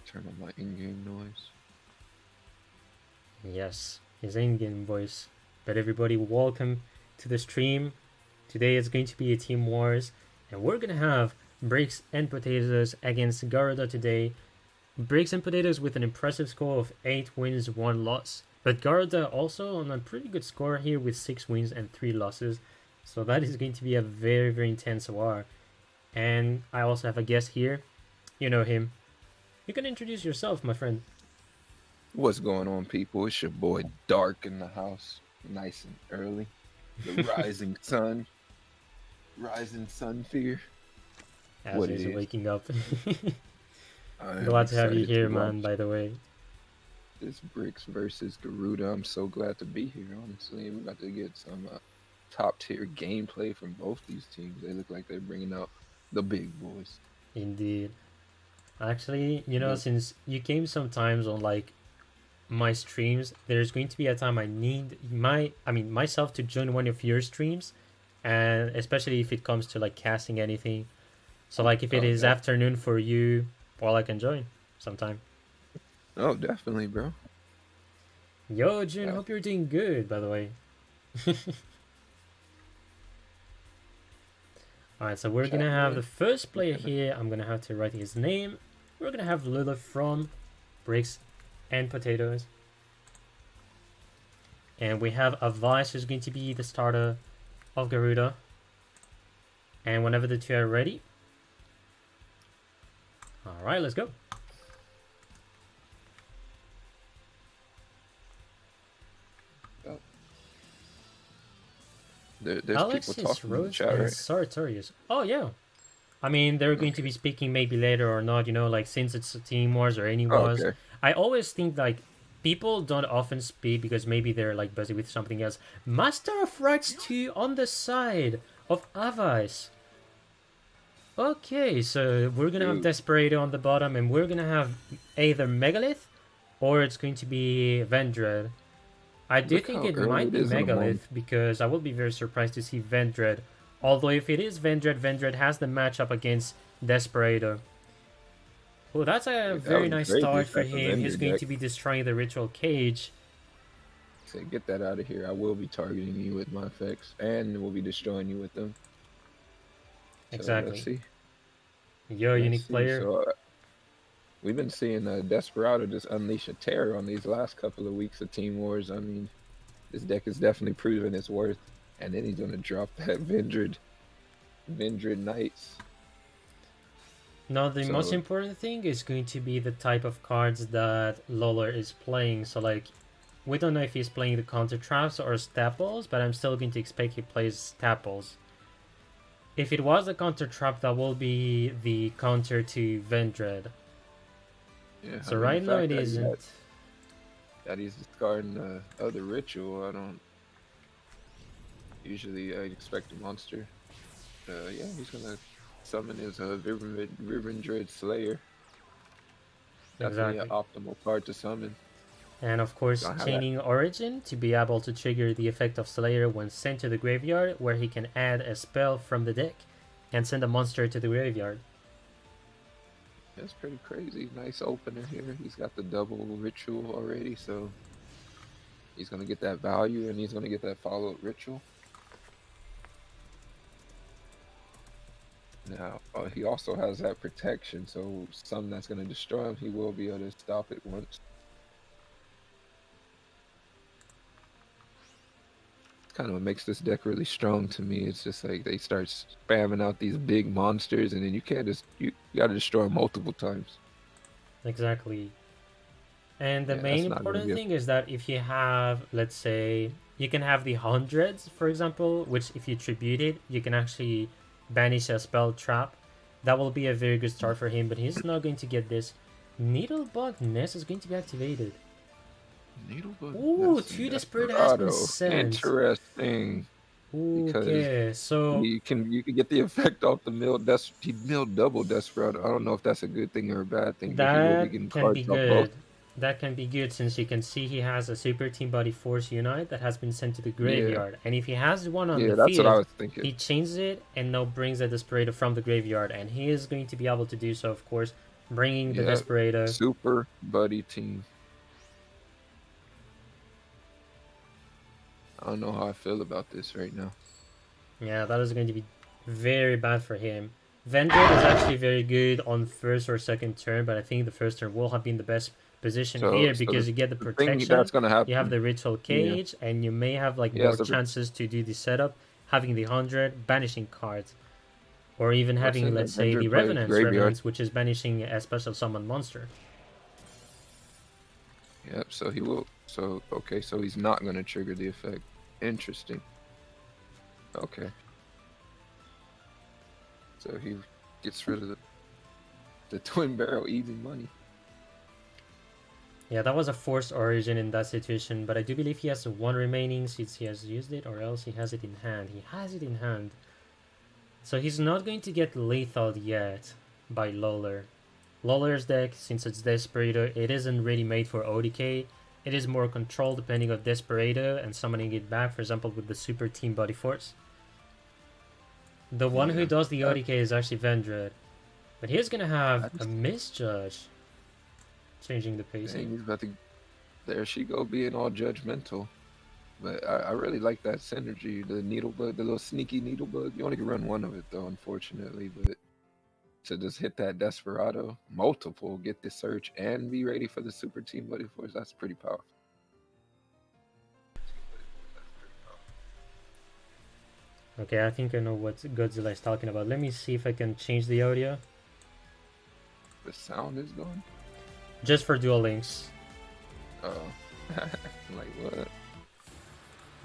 Turn on my in-game noise. Yes, his in-game voice. But everybody, welcome to the stream. Today is going to be a Team Wars, and we're gonna have Bricks and Potatoes against Garuda today. Bricks and Potatoes with an impressive score of 8 wins, 1 loss. But Garuda also on a pretty good score here with 6 wins and 3 losses. So that is going to be a very, very intense war. And I also have a guest here. You know him. You can introduce yourself, my friend. What's going on, people? It's your boy Dark in the house, nice and early. The rising sun, rising sun fear. As What he's it is. waking up. I Glad to have you excited here, to man, watch by the way. This Bricks versus Garuda. I'm so glad to be here, honestly. We're about to get some top tier gameplay from both these teams. They look like they're bringing out the big boys. Indeed. Actually, you know, Yeah. since you came sometimes on like my streams, there's going to be a time I need myself to join one of your streams, and especially if it comes to like casting anything. So like if it Oh, is yeah. afternoon for you, well, I can join sometime. Oh, definitely, bro. Yo, June, Yeah. hope you're doing good, by the way. Alright, so we're Chat gonna have away. the first player here. I'm gonna have to write his name. We're gonna have Lilith from Bricks and Potatoes. And we have Avice, who's going to be the starter of Garuda. And whenever the two are ready. Alright, let's go. There's Alexis people talking in the Rose chat, and right? Sartorius. Oh, yeah. I mean, they're going to be speaking maybe later or not, you know, like since it's a Team Wars or any Oh, Wars. okay. I always think like people don't often speak because maybe they're like busy with something else. Master of Rights 2 on the side of Avice. Okay, so we're gonna have Dude. Desperado on the bottom, and we're gonna have either Megalith or it's going to be Vendred. I do Look think how it early might it be is in the morning. Megalith because I will be very surprised to see Vendred. Although if it is Vendred, Vendred has the matchup against Desperado. Oh, that's a Like, that very was nice great start for defensive him. in He's your going deck. to be destroying the Ritual Cage. Say, get that out of here. I will be targeting you with my effects, and we'll be destroying you with them. So, Exactly. let's see. Yo, Let's unique see. player. So, we've been seeing Desperado just unleash a terror on these last couple of weeks of Team Wars. I mean, this deck has definitely proven its worth. And then he's going to drop that Vendred Knights. Now, the So, most important thing is going to be the type of cards that Lawler is playing. So, like, we don't know if he's playing the counter traps or staples, but I'm still going to expect he plays staples. If it was a counter trap, that will be the counter to Vendred. yeah. So right now it isn't. That he's discarding the other ritual. I don't usually expect a monster. Yeah, he's gonna summon his Rivendred Slayer. Definitely Exactly. an optimal card to summon. And of course, chaining Origin to be able to trigger the effect of Slayer when sent to the graveyard, where he can add a spell from the deck and send a monster to the graveyard. That's pretty crazy. Nice opener here. He's got the double ritual already, so he's gonna get that value and he's gonna get that follow-up ritual. Now, he also has that protection, so something that's gonna destroy him, he will be able to stop it once. Kind of what makes this deck really strong to me. It's just like they start spamming out these big monsters, and then you can't just you gotta destroy them multiple times. Exactly. And the main important thing is that if you have, let's say, you can have the hundreds, for example, which if you tribute it, you can actually banish a spell trap. That will be a very good start for him, but he's not going to get this. Needlebug Nest is going to be activated. Needlebug. Ooh, 2 Desperado has been sent. Interesting. Okay, so you can get the effect off the mill. He milled double Desperado. I don't know if that's a good thing or a bad thing. That can be good. That can be good since you can see he has a Super Team Body Force Unite that has been sent to the graveyard. Yeah. And if he has one on the that's field, what I was thinking. He changes it and now brings a Desperado from the graveyard. And he is going to be able to do so, of course, bringing the Yeah, Desperado. super buddy team. I don't know how I feel about this right now. Yeah, that is going to be very bad for him. Vendred is actually very good on first or second turn, but I think the first turn will have been the best position So, here because you get the the thing protection, that's gonna you have happen, the ritual yeah, cage, and you may have like he more has to. chances to do the setup, having the 100 banishing cards, or even What's having, in the let's say, the Avenger plays Revenants, graveyard. which is banishing a special summon monster. Yep. So he will. So okay. So he's not gonna trigger the effect. Interesting. Okay. So he gets rid of the twin barrel, easy money. Yeah, that was a forced origin in that situation, but I do believe he has one remaining since he has used it, or else he has it in hand. He has it in hand. So he's not going to get lethal yet by Lawler. Lawler's deck, since it's Desperado, it isn't really made for ODK. It is more control depending on Desperado and summoning it back, for example, with the Super Team Body Force. The one who Yeah. does the ODK is actually Vendred. But he's gonna have a Misjudge, changing the pacing. Dang, he's about to. There she go, being all judgmental. But I really like that synergy. The needle bug, the little sneaky needle bug. You only can run one of it though, unfortunately. But to just hit that Desperado, multiple, get the search, and be ready for the Super Team Buddy Force, that's pretty powerful. Okay, I think I know what Godzilla is talking about. Let me see if I can change the audio. The sound is gone. Just for Duel Links. Oh, like what?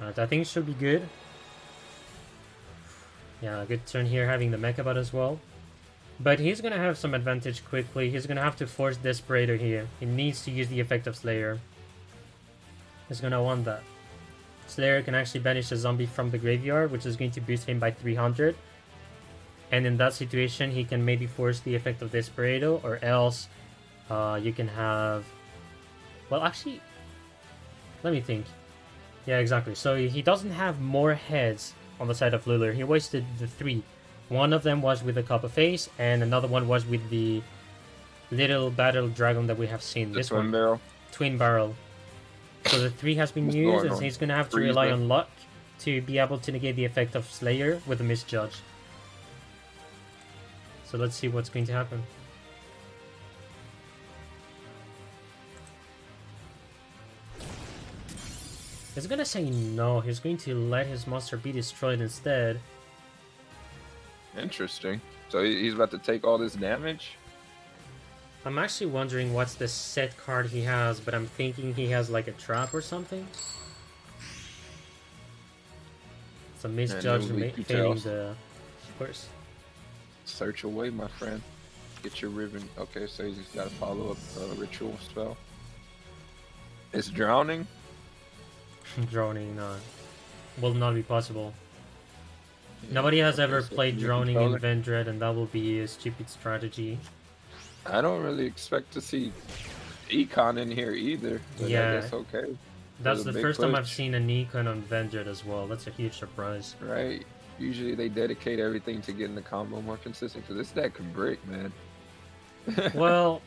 Alright, I think it should be good. Yeah, good turn here having the Mechabot as well. But he's gonna have some advantage quickly. He's gonna have to force Desperado here. He needs to use the effect of Slayer. He's gonna want that. Slayer can actually banish a zombie from the graveyard, which is going to boost him by 300. And in that situation, he can maybe force the effect of Desperado, or else you can have... Well, actually, let me think. Yeah, exactly. So he doesn't have more heads on the side of Lawler. He wasted the 3. One of them was with the Copper Face, and another one was with the little battle dragon that we have seen. The this twin one. barrel. Twin barrel. So the 3 has been What's used, going and on? he's going to have to Freeze rely them. on luck to be able to negate the effect of Slayer with a Misjudge. So let's see what's going to happen. He's going to say no. He's going to let his monster be destroyed instead. Interesting. So he's about to take all this damage. I'm actually wondering what's the set card he has, but I'm thinking he has like a trap or something. It's a Misjudge failing the... Of course. Search away, my friend. Get your ribbon. Okay, so he's got to follow up a ritual spell. It's drowning. Droning, no. Will not be possible. Yeah, Nobody has okay, ever so played you droning in control it. Vendred, and that will be a stupid strategy. I don't really expect to see Econ in here either. But Yeah. I guess okay. That's There's a the big first time I've push. seen an Econ on Vendred as well. That's a huge surprise. Right. Usually they dedicate everything to getting the combo more consistent. Because this deck can break, man. Well,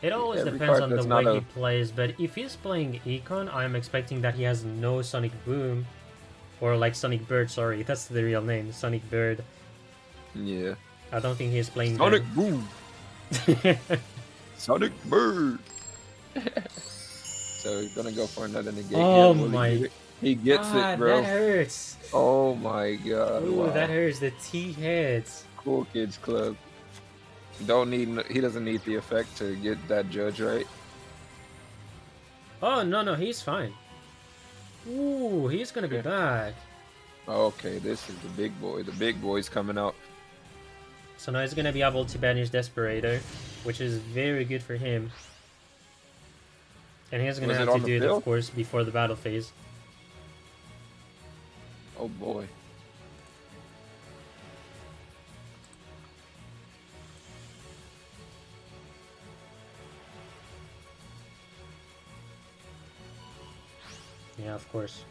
it always Every depends card on the that's way not he a- plays, but if he's playing Econ, I'm expecting that he has no Sonic Boom. Or like Sonic Bird, sorry, that's the real name, Sonic Bird. Yeah. I don't think he's playing Sonic Boom. Sonic Bird. So he's gonna go for another negate. Oh Will my he get it? He gets it, bro. that hurts. Oh my god. Ooh, Wow. that hurts. The T hits. Cool Kids Club. Don't need. He doesn't need the effect to get that judge right. Oh no, he's fine. Ooh, he's gonna be back. Okay, this is the big boy. The big boy's coming out. So now he's gonna be able to banish Desperado, which is very good for him. And he's gonna Was it have on to the do it, field? of course, before the battle phase. Oh boy. Yeah, of course.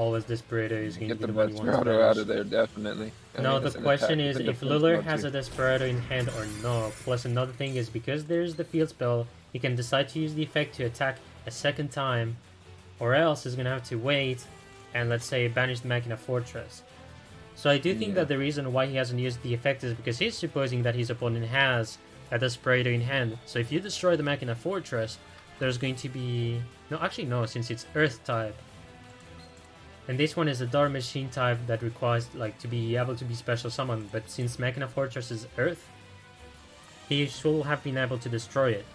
always Desperado is going to Get be the the one you want to Desperado out banish. of there, definitely. I Now mean, the it's an question attack. is It's a if defense Luller mode has too. a Desperado in hand or not. Plus another thing is because there's the field spell, he can decide to use the effect to attack a second time, or else he's gonna have to wait and let's say banish the Machina Fortress. So I do think Yeah. that the reason why he hasn't used the effect is because he's supposing that his opponent has a Desperado in hand. So if you destroy the Machina Fortress, there's going to be... No, actually no, since it's Earth type. And this one is a Dark Machine type that requires like to be able to be special summoned. But since Machina Fortress is Earth, he should have been able to destroy it.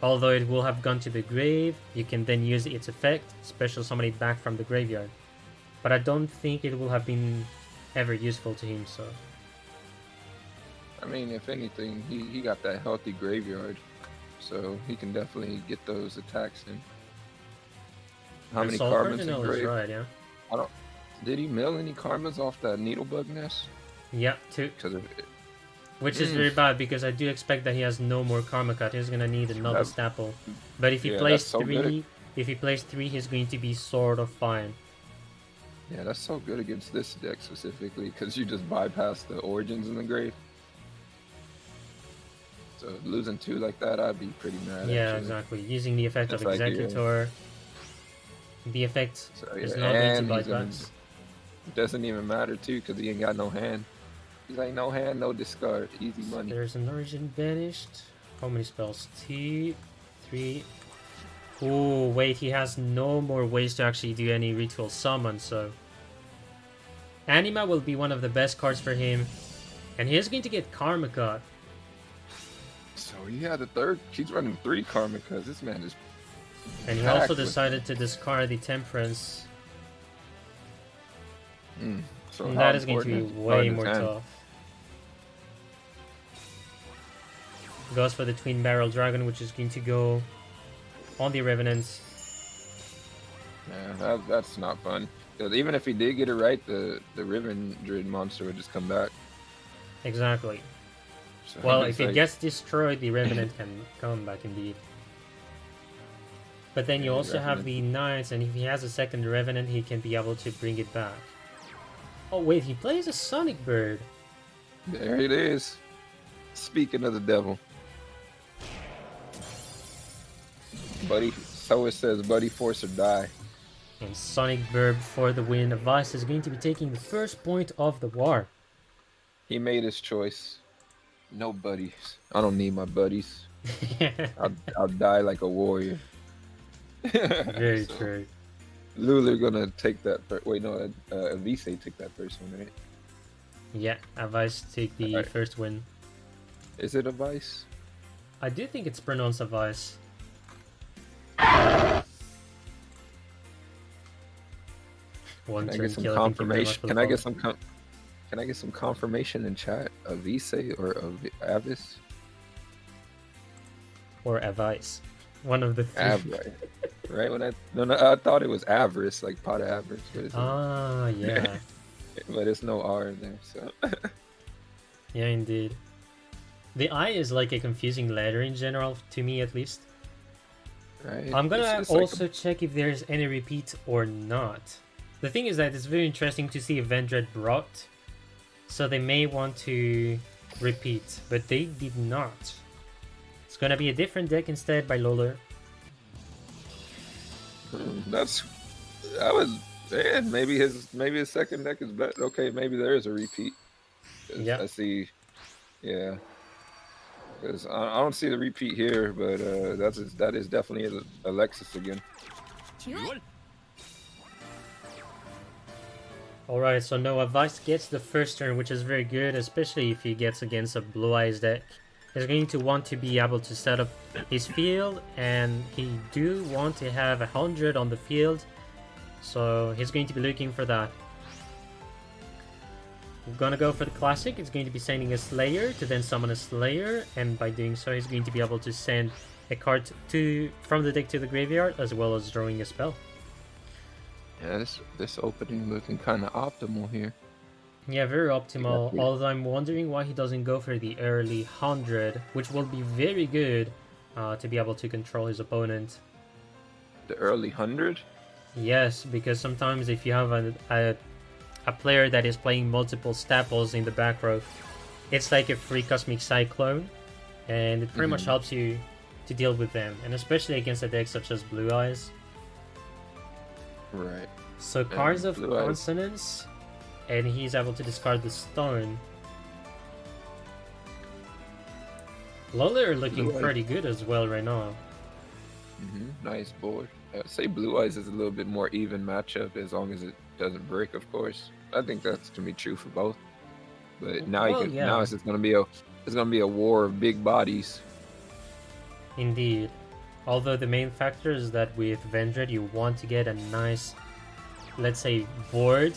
Although it will have gone to the grave, you can then use its effect, special summon it back from the graveyard. But I don't think it will have been ever useful to him, so... I mean, if anything, he got that healthy graveyard, so he can definitely get those attacks in. How many Soul karmas in Cardinal is grave? right, yeah. I don't. Did he mill any karmas off that needlebug nest? Yeah, two. Because Which is very bad because I do expect that he has no more Karma Cut. He's gonna need another staple. But if he plays so three, good. if he plays three, he's going to be sort of fine. Yeah, that's so good against this deck specifically because you just bypass the origins in the grave. So losing two like that, I'd be pretty mad. Yeah, actually. exactly. Using the effect It's of like, yeah. Executor. The effect So, is yeah, not going to and he's gonna- bypass. It doesn't even matter too because he ain't got no hand. He's like no hand, no discard, easy money. There's an origin banished. How many spells? 2, 3. Oh, wait, he has no more ways to actually do any ritual summon, so... Anima will be one of the best cards for him. And he is going to get Karma Cut. So yeah, the third, he's running 3 karma because this man is. And he packed also with- decided to discard the Temperance. So And how that is going to be important is way discarding more his hand? tough. Goes for the Twin Barrel Dragon, which is going to go on the Revenant. Yeah, that's not fun. 'Cause even if he did get it right, the Riven Druid monster would just come back. Exactly. So Well, it's if it like- gets destroyed, the Revenant can come back indeed. But then you Yeah, also have Revenant. the Knights, and if he has a second Revenant, he can be able to bring it back. Oh wait, he plays a Sonic Bird. There it is. Speaking of the devil. Buddy, so it says, buddy, force or die. And Sonic Bird for the win. Vice is going to be taking the first point of the war. He made his choice. No buddies. I don't need my buddies. I'll die like a warrior. Very So, true. Lulu gonna take that. Wait, no, Avise took that first one, right? Yeah, Vice take the Alright. first win. Is it a vice? I do think it's pronounced Vice. One Can I turn get some kill. Thank you very much confirmation? for the Can I get follow. Can I get some confirmation in chat? Avise or Avis? Or Avice. One of the three. Right? When I thought it was avarice, like pot of avarice, but it's, Ah, yeah. but it's no R in there. So Yeah, indeed. The I is like a confusing letter in general, to me at least. right. I'm gonna It's like also check if there's any repeat or not. The thing is that it's very interesting to see Vendred brought, so they may want to repeat, but they did not. It's gonna be a different deck instead by Lola. that was maybe his second deck is better. Okay, maybe there is a repeat. 'Cause Yeah. I see. Yeah. Because I don't see the repeat here, but that is definitely Alexis again. Alright, so Noah Vice gets the first turn, which is very good, especially if he gets against a Blue Eyes deck. He's going to want to be able to set up his field, and he do want to have 100 on the field, so he's going to be looking for that. We're gonna go for the classic. It's going to be sending a Slayer to then summon a Slayer, and by doing so he's going to be able to send a card from the deck to the graveyard, as well as drawing a spell. Yeah, this opening looking kind of optimal here. Yeah, very optimal, Exactly. although I'm wondering why he doesn't go for the early 100, which will be very good to be able to control his opponent. The early 100. Yes, because sometimes if you have a player that is playing multiple staples in the back row, it's like a free Cosmic Cyclone, and it pretty much Hmm. helps you to deal with them, and especially against a deck such as Blue Eyes. Right. So cards And of Blue Eyes. consonance, and he's able to discard the stone. Lola are looking Blue Eyes. pretty good as well right now. Nice board. I'd say Blue Eyes is a little bit more even matchup as long as it doesn't break, of course. I think that's to be true for both. But now Well, now yeah, it's just gonna be a war of big bodies. indeed. Although the main factor is that with Vendred you want to get a nice, let's say, board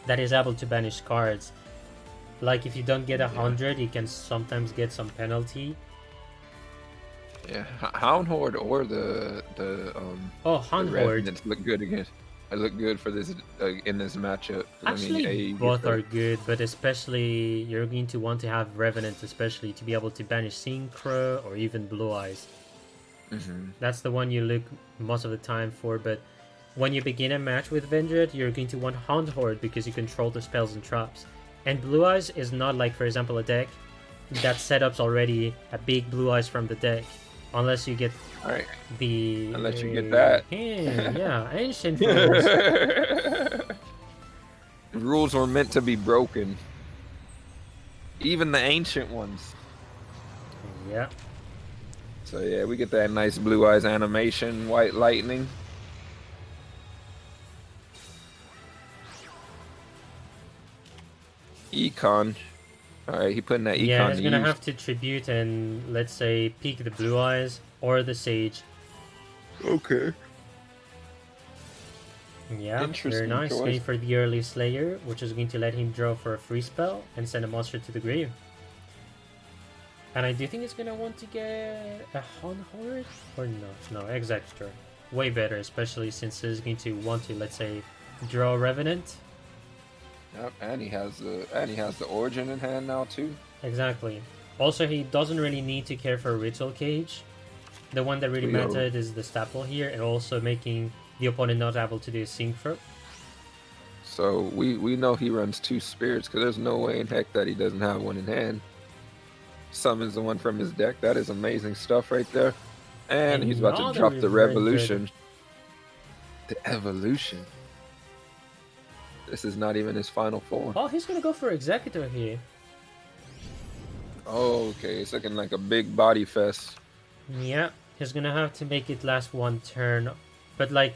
that is able to banish cards. Like if you don't get Yeah. 100, you can sometimes get some penalty. Yeah. Hound Horde or Oh, the Hound Horde. Revenants look good against. I look good for this in this matchup. 'Cause, I mean, Actually, you get both the are good, but especially you're going to want to have Revenant, especially to be able to banish Synchro or even Blue Eyes. hmm That's the one you look most of the time for, but when you begin a match with Vendred, you're going to want Hound Horde because you control the spells and traps. And Blue Eyes is not like, for example, a deck that setups already a big Blue Eyes from the deck. Unless you get All right. the... Unless you get that. yeah, Ancient Rules. Rules were meant to be broken. Even the ancient ones. Yeah. So yeah, we get that nice Blue Eyes animation, white lightning. Econ. Alright, he putting that Yeah, econ he's to gonna use. have to tribute and, let's say, peek the Blue Eyes or the Sage. Okay. Yeah, very Interesting nice. choice. Going for the early Slayer, which is going to let him draw for a free spell and send a monster to the grave. And I do think it's gonna want to get a Hound Horde or no, no Executor. Way better, especially since he's going to want to, let's say, draw a Revenant. Yep, and he has the origin in hand now too. Exactly. Also, he doesn't really need to care for a Ritual Cage. The one that really Yo. mattered is the staple here, and also making the opponent not able to do a Synchro. So we know he runs two spirits because there's no way in heck that he doesn't have one in hand. Summons the one from his deck. That is amazing stuff right there. And he's about to Another drop the Vendred. revolution. The evolution. This is not even his final form. Oh, he's gonna go for Executor here. Oh, okay. It's looking like a big body fest. Yeah, he's gonna have to make it last one turn. But like,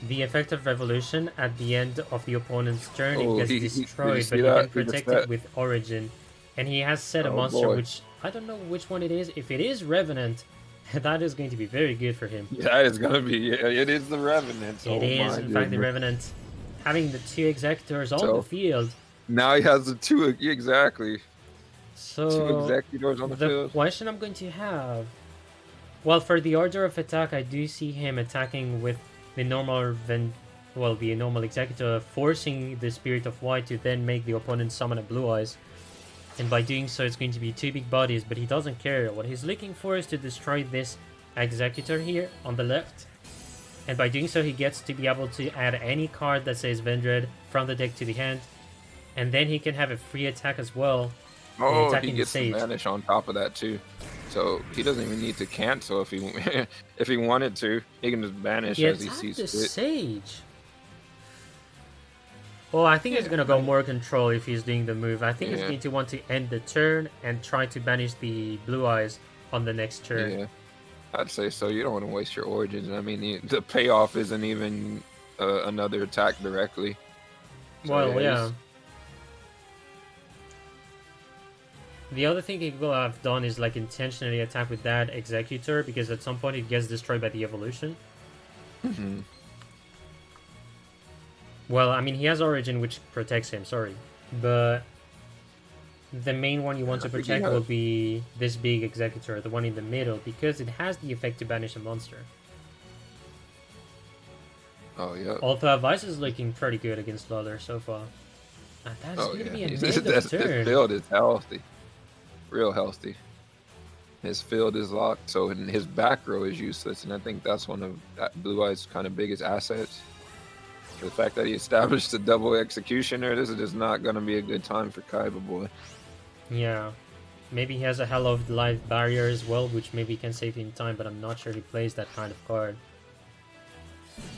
the effect of Revolution at the end of the opponent's turn, Oh, it gets did you destroyed, see but he that? can He just protect that. it with Origin. And he has set a Oh, monster, boy. which I don't know which one it is. If it is Revenant, that is going to be very good for him. Yeah, it's gonna be. Yeah, it is the Revenant. It is, in fact, the Revenant. Having the two Executors on the field. Now he has the two. Exactly. Two So, executors on the the field. question I'm going to have... Well, for the order of attack, I do see him attacking with the normal the normal Executor, forcing the Spirit of White to then make the opponent summon a Blue Eyes. And by doing so, it's going to be two big bodies, but he doesn't care. What he's looking for is to destroy this Executor here on the left. And by doing so, he gets to be able to add any card that says Vendred from the deck to the hand. And then he can have a free attack as well. Oh, attacking he the gets the Sage. banish on top of that too. So he doesn't even need to cancel if he if he wanted to. He can just banish He as he attacked sees the fit. Sage. Well, I think he's gonna go more control if he's doing the move. I think he's Yeah. going to want to end the turn and try to banish the Blue Eyes on the next turn. Yeah, I'd say so. You don't want to waste your origins. I mean, the payoff isn't even another attack directly. So, Well, yeah. he's- The other thing he could have done is like intentionally attack with that Executor, because at some point it gets destroyed by the evolution. Mhm. Well, I mean, he has Origin, which protects him, sorry. But the main one you want to I think he protect has- will be this big Executor, the one in the middle, because it has the effect to banish a monster. Oh yeah. Although Vice is looking pretty good against Lawler so far. And that's Oh going to yeah. be an His, end of his turn. field is healthy, real healthy. His field is locked, so his back row is useless, and I think that's one of Blue Eye's kind of biggest assets. The fact that he established a double executioner, this is just not going to be a good time for Kaiba boy. Yeah. Maybe he has a hell of life barrier as well, which maybe can save him time, but I'm not sure he plays that kind of card.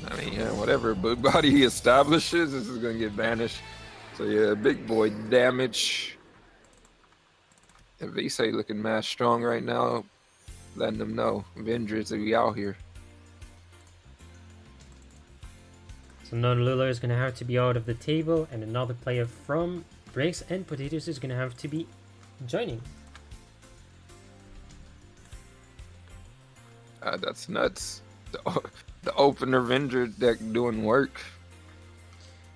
I mean, yeah, whatever blue body he establishes, this is going to get banished. So yeah, big boy damage. Vise looking mad strong right now, letting them know Vendra's will be out here. So Non-Lula is going to have to be out of the table, and another player from Breaks and Potatoes is going to have to be joining. That's nuts. The opener Vendor deck doing work.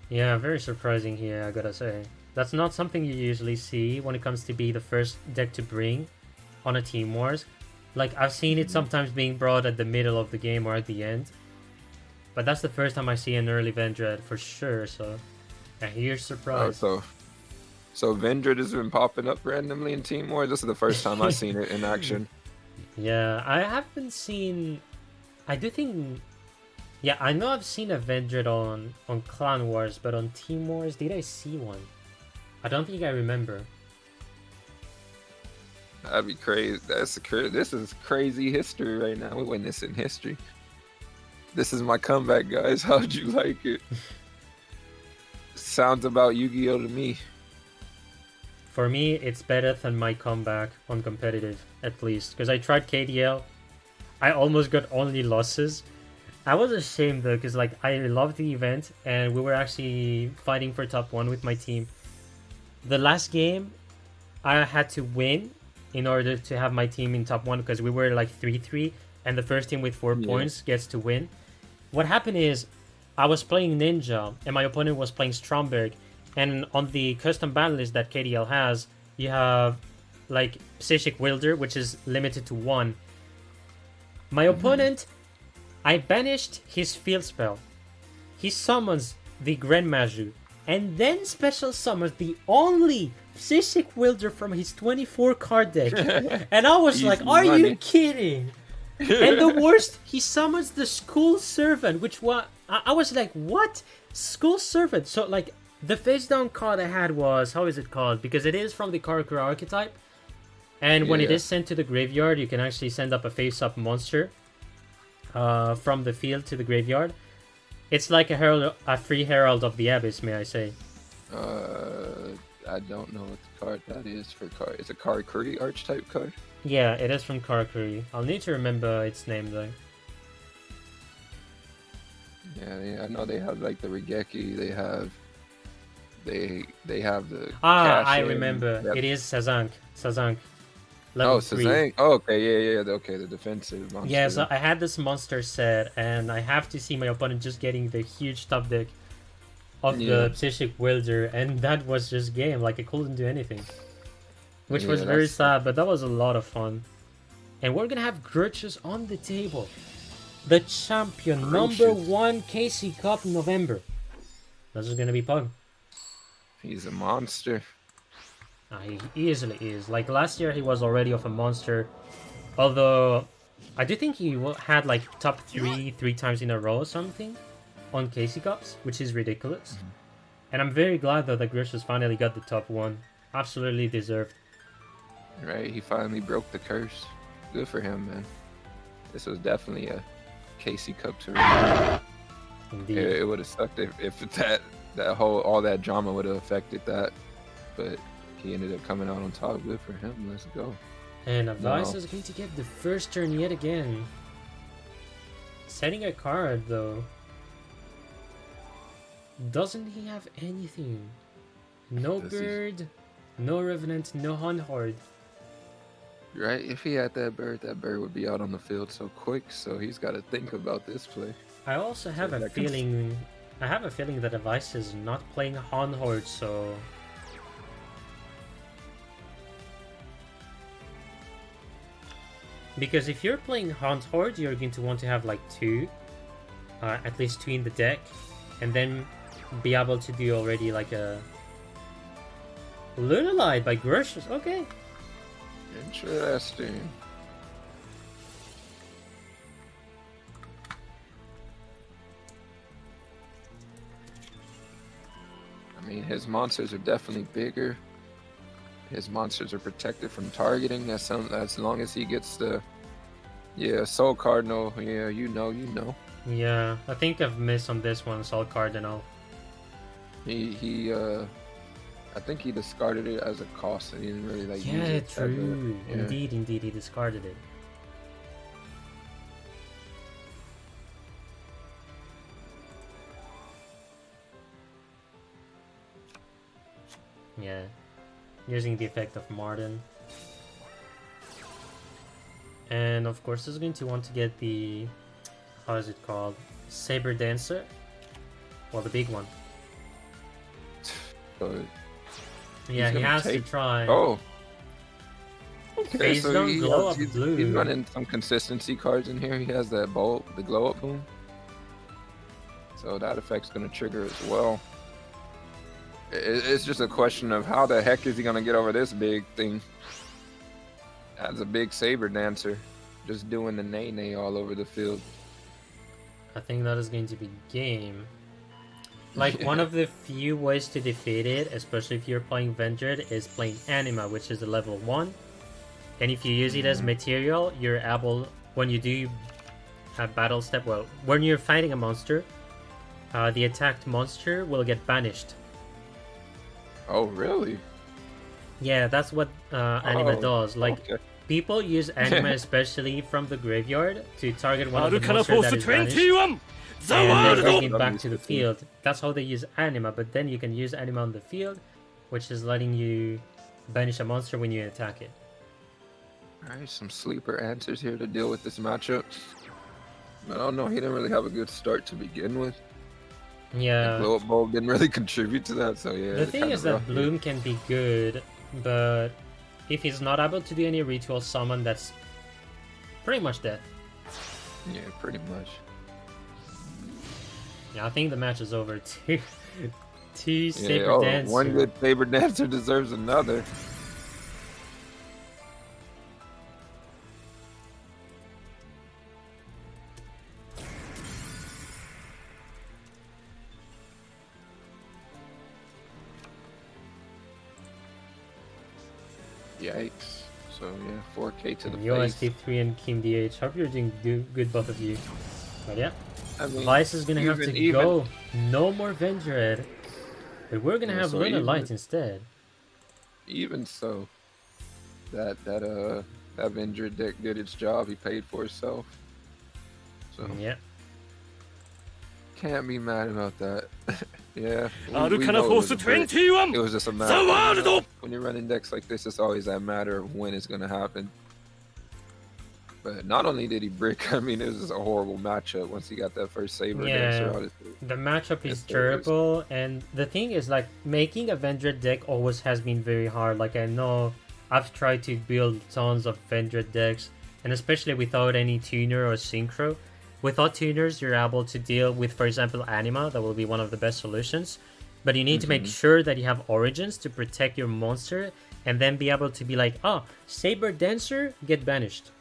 Yeah, very surprising here, I gotta say. That's not something you usually see when it comes to be the first deck to bring on a Team Wars. Like, I've seen it sometimes being brought at the middle of the game or at the end. But that's the first time I see an early Vendred for sure, so a huge surprise. So Vendred has been popping up randomly in Team Wars. This is the first time I've seen it in action. Yeah, I haven't seen... I do think... Yeah, I know I've seen a Vendred on Clan Wars, but on Team Wars, did I see one? I don't think I remember. That'd be crazy. This is crazy history right now. We're witnessing history. This is my comeback, guys. How'd you like it? Sounds about Yu-Gi-Oh to me. For me, it's better than my comeback on competitive, at least. Because I tried KDL. I almost got only losses. I was ashamed though, because like I loved the event and we were actually fighting for top 1 with my team. The last game, I had to win in order to have my team in top 1 because we were like 3-3 and the first team with 4 points gets to win. What happened is I was playing Ninja and my opponent was playing Stromberg, and on the custom ban list that KDL has, you have like Psychic Wielder, which is limited to 1. My opponent, I banished his field spell. He summons the Grand Maju and then special summons the only Psychic Wielder from his 24 card deck. And I was like, are you kidding? And the worst, he summons the School Servant, which I was like, what? School Servant? So like the face down card I had was, how is it called? Because it is from the Karakura archetype. And when it is sent to the graveyard, you can actually send up a face-up monster from the field to the graveyard. It's like a free Herald of the Abyss, may I say. I don't know what the card that is for card. It's a Karakuri archetype card? Yeah, it is from Karakuri. I'll need to remember its name though. Yeah, I know they have like the Regeki, they have the I remember. It is Sazank. Level 3. Sazank. Oh, okay, yeah. Okay, the defensive monster. Yeah, so I had this monster set, and I have to see my opponent just getting the huge top deck of the Psychic Wielder, and that was just game. Like, I couldn't do anything. Which was very sad, but that was a lot of fun. And we're gonna have Grutches on the table. The champion, #1 KC Cup November. This is gonna be Pug. He's a monster. He easily is. Like last year, he was already of a monster. Although, I do think he had like top 3 times in a row or something on KC Cups, which is ridiculous. And I'm very glad though that Grishas finally got the top 1. Absolutely deserved. Right, he finally broke the curse. Good for him, man. This was definitely a KC Cup to remember. Indeed. It would have sucked if all that drama would have affected that, but he ended up coming out on top. Good for him. Let's go. And Avice is going to get the first turn yet again. Setting a card though. Doesn't he have anything? No bird, no revenant, no hunt horde. Right, if he had that bird would be out on the field so quick. So he's got to think about this play. I also have a feeling. I have a feeling that Avice is not playing hunt horde, so. Because if you're playing Hunt Horde, you're going to want to have like 2, at least 2 in the deck, and then be able to do already like a Lunalight by Gracious. Okay. Interesting. I mean, his monsters are definitely bigger. His monsters are protected from targeting. As long as he gets the Soul Cardinal. Yeah, you know. Yeah, I think I've missed on this one, Soul Cardinal. I think he discarded it as a cost, and he didn't really use Yeah, it. true. Indeed, he discarded it. Yeah, using the effect of Martin. And of course, he's going to want to get the, how is it called? Saber Dancer? Well, the big one. But yeah, he has to try. Oh. Okay, Phase so glow up blue. He's running some consistency cards in here. He has that bulb, the glow up boom. So that effect's going to trigger as well. It's just a question of how the heck is he going to get over this big thing. That's a big Saber Dancer. Just doing the nay-nay all over the field. I think that is going to be game. Like, one of the few ways to defeat it, especially if you're playing Vendred, is playing Anima, which is a level 1. And if you use it as material, you're able, when you do a battle step, well, when you're fighting a monster, the attacked monster will get banished. Oh, really? Yeah, that's what Anima does. Like, people use Anima especially from the graveyard to target one of the monsters that is banished. And then bring it back to the field. That's how they use Anima, but then you can use Anima on the field, which is letting you banish a monster when you attack it. Alright, some sleeper answers here to deal with this matchup. I don't know, he didn't really have a good start to begin with. Yeah. The glow-up bulb didn't really contribute to that, so yeah. The thing is that Bloom can be good, but if he's not able to do any ritual summon, that's pretty much dead. Yeah, pretty much. Yeah, I think the match is over too. Two Saber Dancer. One good Saber Dancer deserves another. Yikes. So yeah, 4K to the face. USD3 and Kim DH. Hope you're doing good, both of you. But yeah. I mean, Vice is gonna have to go. No more Vendred. But we're gonna have Luna Light instead. Even so, that Vendred deck did its job. He paid for itself. So yeah. Can't be mad about that. Yeah. It was just a matter. When you're running decks like this, it's always that matter of when it's gonna happen. But not only did he brick, I mean, it was just a horrible matchup once he got that first Saber Dancer out. The matchup is terrible, and the thing is, like, making a Vendred deck always has been very hard. Like, I know I've tried to build tons of Vendred decks, and especially without any tuner or synchro. Without tuners, you're able to deal with, for example, Anima. That will be one of the best solutions. But you need to make sure that you have Origins to protect your monster, and then be able to be like, oh, Saber Dancer, get banished.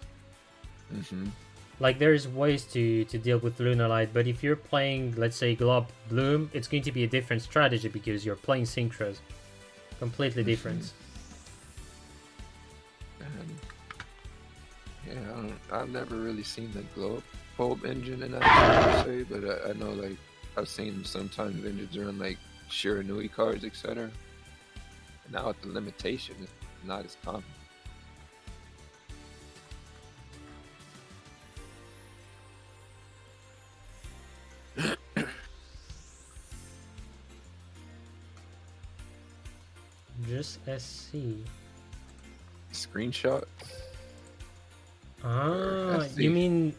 Like, there's ways to deal with Luna Light, but if you're playing, let's say, Glob Bloom, it's going to be a different strategy because you're playing Synchros. Completely different. Yeah, I've never really seen the Globe Bulb engine in that per se, but I know, like, I've seen sometimes engines run like Shiranui cards, etc. Now with the limitation, it's not as common. Just SC. Screenshot? Ah, you mean...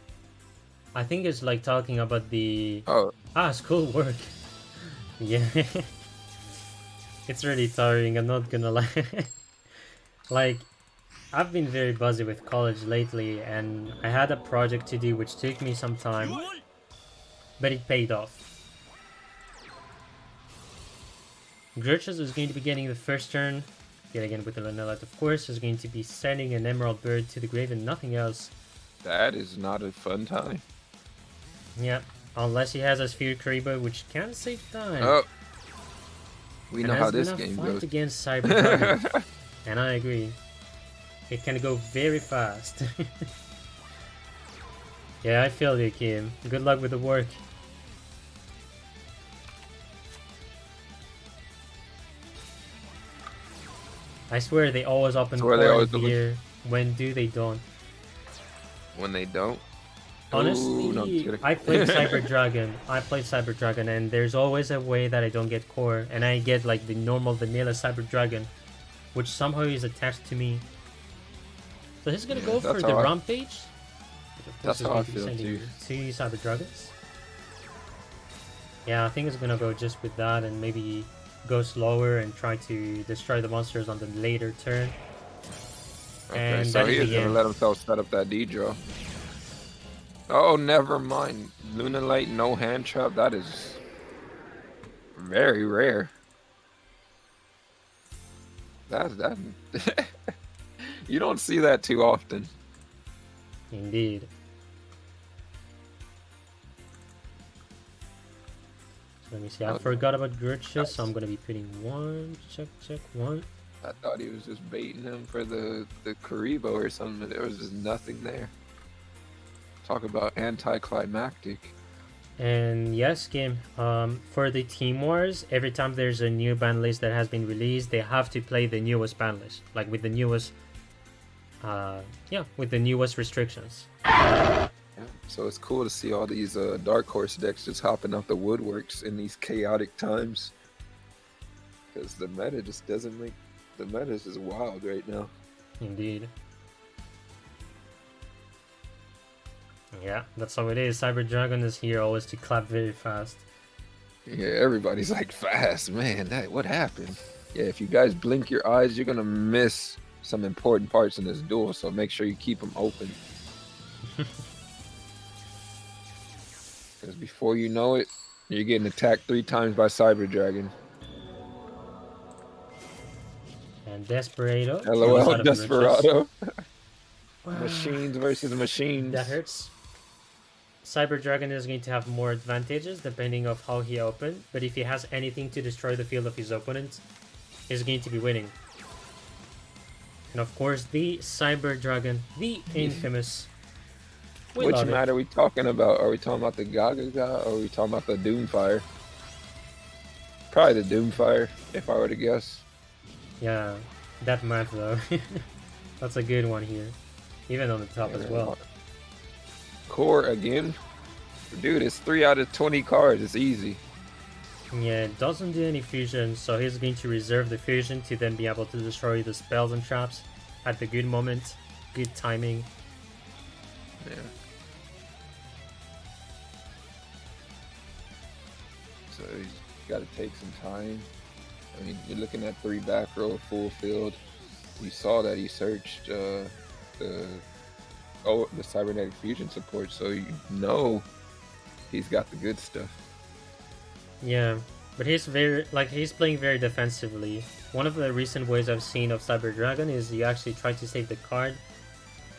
I think it's like talking about the... Oh. Ah, school work. Yeah. It's really tiring, I'm not gonna lie. Like, I've been very busy with college lately, and I had a project to do which took me some time, but it paid off. Grutches is going to be getting the first turn, yet again with the Luna Light, of course, is going to be sending an Emerald Bird to the grave and nothing else. That is not a fun time. Yep, unless he has a Sphere Karibo, which can save time. Oh. We And know how has this been a game fight goes. against Cyber Dragon. And I agree. It can go very fast. Yeah, I feel you, Kim. Good luck with the work. I swear they always open core and veer. When do they don't? When they don't? Honestly, Ooh, no, I'm just kidding. I played Cyber Dragon, and there's always a way that I don't get core, and I get like the normal vanilla Cyber Dragon, which somehow is attached to me. So he's gonna go for the Rampage. That's how I feel too. 2 Cyber Dragons. Yeah, I think it's gonna go just with that, and maybe go slower and try to destroy the monsters on the later turn. Okay, and so he is gonna let himself set up that D draw. Oh, never mind. Lunalight, no hand trap. That is very rare. That. You don't see that too often. Indeed. So let me see. I forgot about Gurchus, so I'm gonna be putting one. Check one. I thought he was just baiting him for the Karibo or something, but there was just nothing there. Talk about anticlimactic. And yes, game. For the Team Wars, every time there's a new ban list that has been released, they have to play the newest ban list, like with the newest, with the newest restrictions. Yeah, so it's cool to see all these Dark Horse decks just hopping out the woodworks in these chaotic times, because the meta just doesn't make the meta is just wild right now. Indeed. Yeah, that's how it is. Cyber Dragon is here always to clap very fast. Yeah, everybody's like, fast, man. What happened? Yeah, if you guys blink your eyes, you're gonna miss some important parts in this duel. So make sure you keep them open. Because before you know it, you're getting attacked 3 times by Cyber Dragon. And Desperado. LOL, Desperado. Machines versus machines. That hurts. Cyber Dragon is going to have more advantages depending of how he opened, but if he has anything to destroy the field of his opponent, he's going to be winning. And of course, the Cyber Dragon, the infamous. Which map are we talking about? Are we talking about the Garuda or are we talking about the Doomfire? Probably the Doomfire, if I were to guess. Yeah, that map though. That's a good one here. Even on the top as well. Core again? Dude, it's 3 out of 20 cards. It's easy. Yeah, it doesn't do any fusion, so he's going to reserve the fusion to then be able to destroy the spells and traps at the good moment. Good timing. Yeah. So he's got to take some time. I mean, you're looking at 3 back row, full field. You saw that he searched the cybernetic fusion support, so you know he's got the good stuff. Yeah, but he's playing very defensively. One of the recent ways I've seen of Cyber Dragon is you actually try to save the card,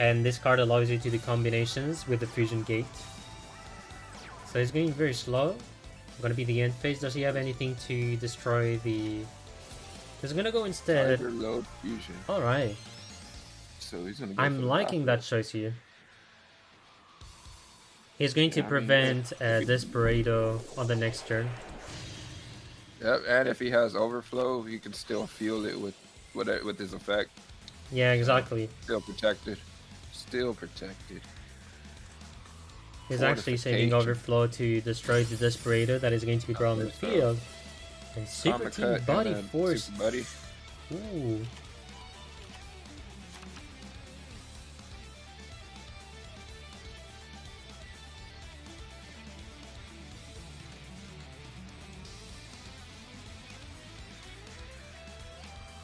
and this card allows you to do combinations with the fusion gate. So he's going very slow. Gonna be the end phase. Does he have anything to destroy the... He's gonna go instead. Load fusion. Alright. So he's gonna go I'm liking that choice here. He's going to prevent Desperado on the next turn. Yep, and if he has overflow, he can still fuel it with his effect. Yeah, exactly. Still protected. Still protected. He's actually saving overflow to destroy the Desperado that is going to be brought on the field. And Super Team Body Force. Super Buddy. Ooh.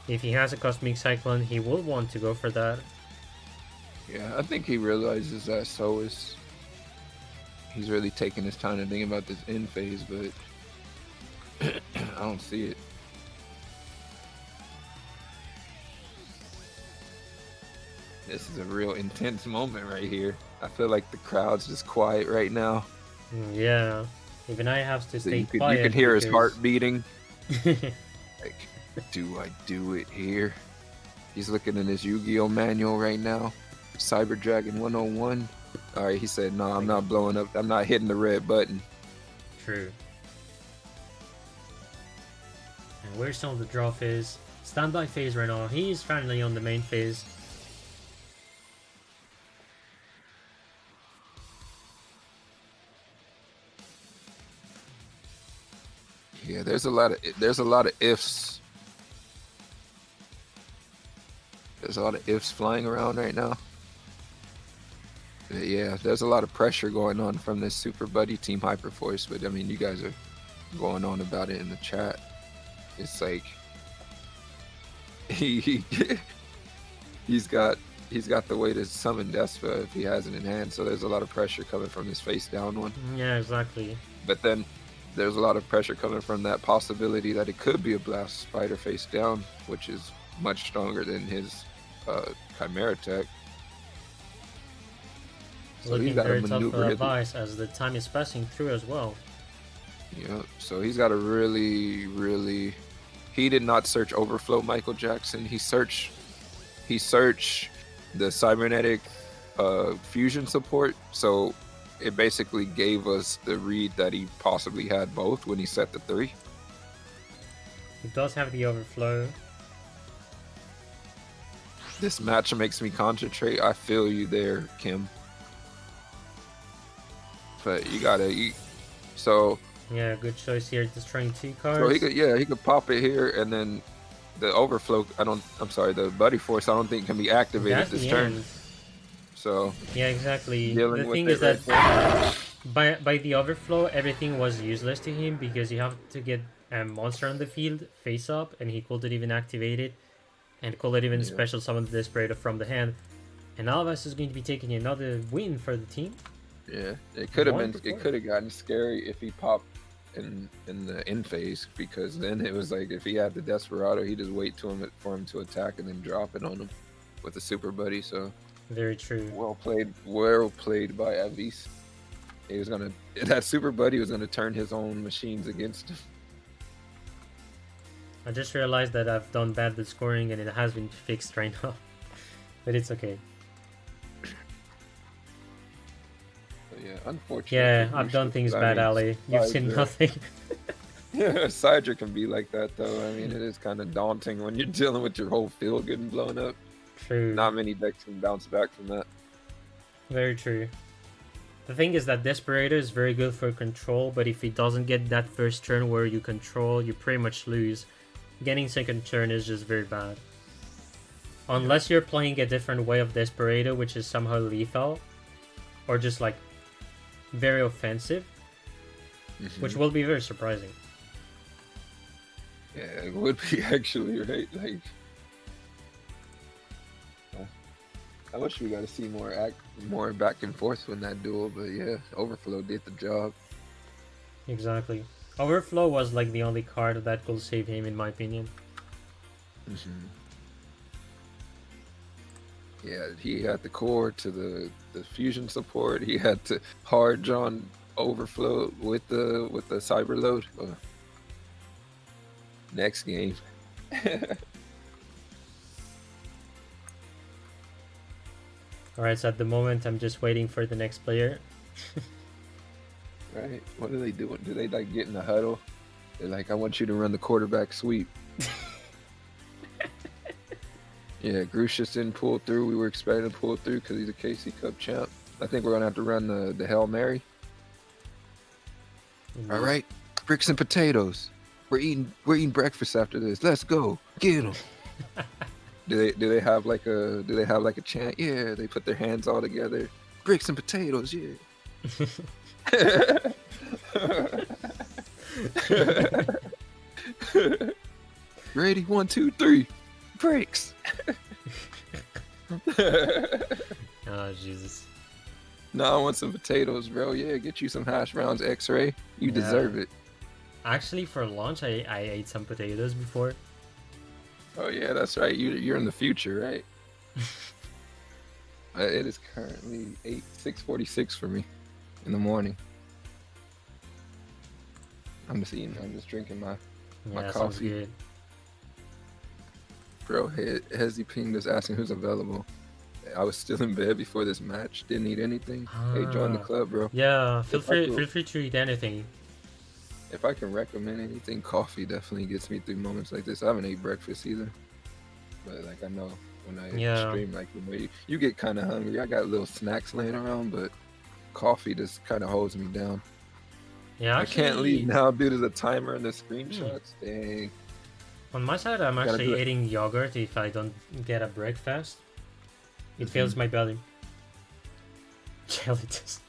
If he has a Cosmic Cyclone, he will want to go for that. Yeah, I think he realizes that he's really taking his time to think about this end phase, but I don't see it. This is a real intense moment right here. I feel like the crowd's just quiet right now. Yeah, even I have to stay quiet. You can hear his heart beating. Like, do I do it here? He's looking in his Yu-Gi-Oh manual right now. Cyber Dragon 101. All right, he said, no, I'm not blowing up. I'm not hitting the red button. True. And where's some of the draw phase? Standby phase right now. He's finally on the main phase. Yeah, there's a lot of ifs. There's a lot of ifs flying around right now. But yeah, there's a lot of pressure going on from this Super Buddy Team Hyperforce. But I mean, you guys are going on about it in the chat. It's like he's got the way to summon Despa if he has it in hand. So there's a lot of pressure coming from this face down one. Yeah, exactly. But then there's a lot of pressure coming from that possibility that it could be a Blast Spider face down, which is much stronger than his Chimera tech. So looking very tough for that Vice as the time is passing through as well. Yeah, so he's got to really. He did not search Overflow Michael Jackson. He searched the cybernetic fusion support. So it basically gave us the read that he possibly had both when he set the 3. He does have the Overflow. This match makes me concentrate. I feel you there, Kim. But you gotta eat. So yeah, good choice here. Destroying 2 cards. So he could pop it here, and then the Overflow. The Buddy Force. I don't think can be activated this turn. End. So yeah, exactly. The thing is that by the Overflow, everything was useless to him because you have to get a monster on the field face up, and he couldn't even activate it, and couldn't even special summon the Desperator from the hand. And Alves is going to be taking another win for the team. Yeah, it could have been. It could have gotten scary if he popped in the end phase, because then it was like if he had the Desperado, he just wait for him to attack and then drop it on him with the Super Buddy. So very true. Well played by Avis. That Super Buddy was gonna turn his own machines against him. I just realized that I've done bad with scoring and it has been fixed right now, but it's okay. Yeah, unfortunately. Yeah, I've done things bad, Ali. You've seen nothing. Yeah, Sidra can be like that, though. I mean, it is kind of daunting when you're dealing with your whole field getting blown up. True. Not many decks can bounce back from that. Very true. The thing is that Desperator is very good for control, but if he doesn't get that first turn where you control, you pretty much lose. Getting second turn is just very bad. Unless you're playing a different way of Desperator, which is somehow lethal, or just like very offensive, which will be very surprising. Yeah, it would be actually, right? Like, I wish we got to see more back and forth in that duel, but yeah, Overflow did the job. Exactly. Overflow was like the only card that could save him, in my opinion. Yeah, he had the core to the fusion support. He had to hard drawn Overflow with the cyber load. Next game. Alright, so at the moment I'm just waiting for the next player. Right? What are they doing? Do they like get in the huddle? They're like, I want you to run the quarterback sweep. Yeah, Grucius didn't pull through. We were expecting to pull through because he's a KC Cup champ. I think we're gonna have to run the Hail Mary. All right, bricks and potatoes. We're eating breakfast after this. Let's go. Get them. Do they have like a chant? Yeah, they put their hands all together. Bricks and potatoes. Yeah. Ready? 1, 2, 3. Bricks. Oh Jesus. No, I want some potatoes, bro. Yeah, get you some hash browns, X-Ray. You deserve it. Actually, for lunch, I ate some potatoes before. Oh yeah, that's right. You're in the future, right? It is currently 6:46 for me in the morning. I'm just drinking my Sounds coffee. good. Bro, Hezzy pinged us asking who's available. I was still in bed before this match. Didn't eat anything. Hey, join the club, bro. Yeah, feel free to eat anything. If I can recommend anything, coffee definitely gets me through moments like this. I haven't ate breakfast either, but like I know when I stream, like you get kind of hungry. I got little snacks laying around, but coffee just kind of holds me down. Yeah, actually, I can't leave now due to the timer and the screenshots. Dang. On my side, I'm actually eating yogurt if I don't get a breakfast. It fills my belly. Jellytus.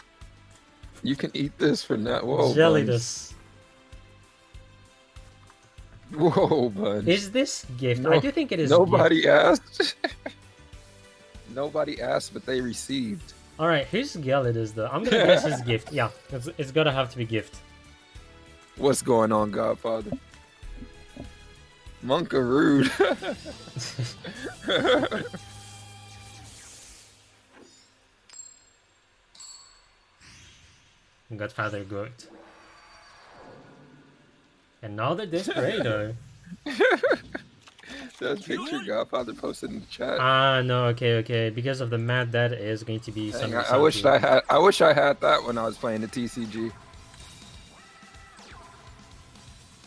You can eat this for now. Whoa, Jellytus. Whoa, Bunch. Is this gift? No, I do think it is. Nobody asked. Nobody asked, but they received. All right, whose Jellytus though? I'm gonna guess his gift. Yeah, it's gotta have to be gift. What's going on, Godfather? Monkarude. Godfather goat. And now the Desperado. That picture Godfather posted in the chat. Ah, no, okay. Because of the map, that is going to be something. I wish I had that when I was playing the TCG.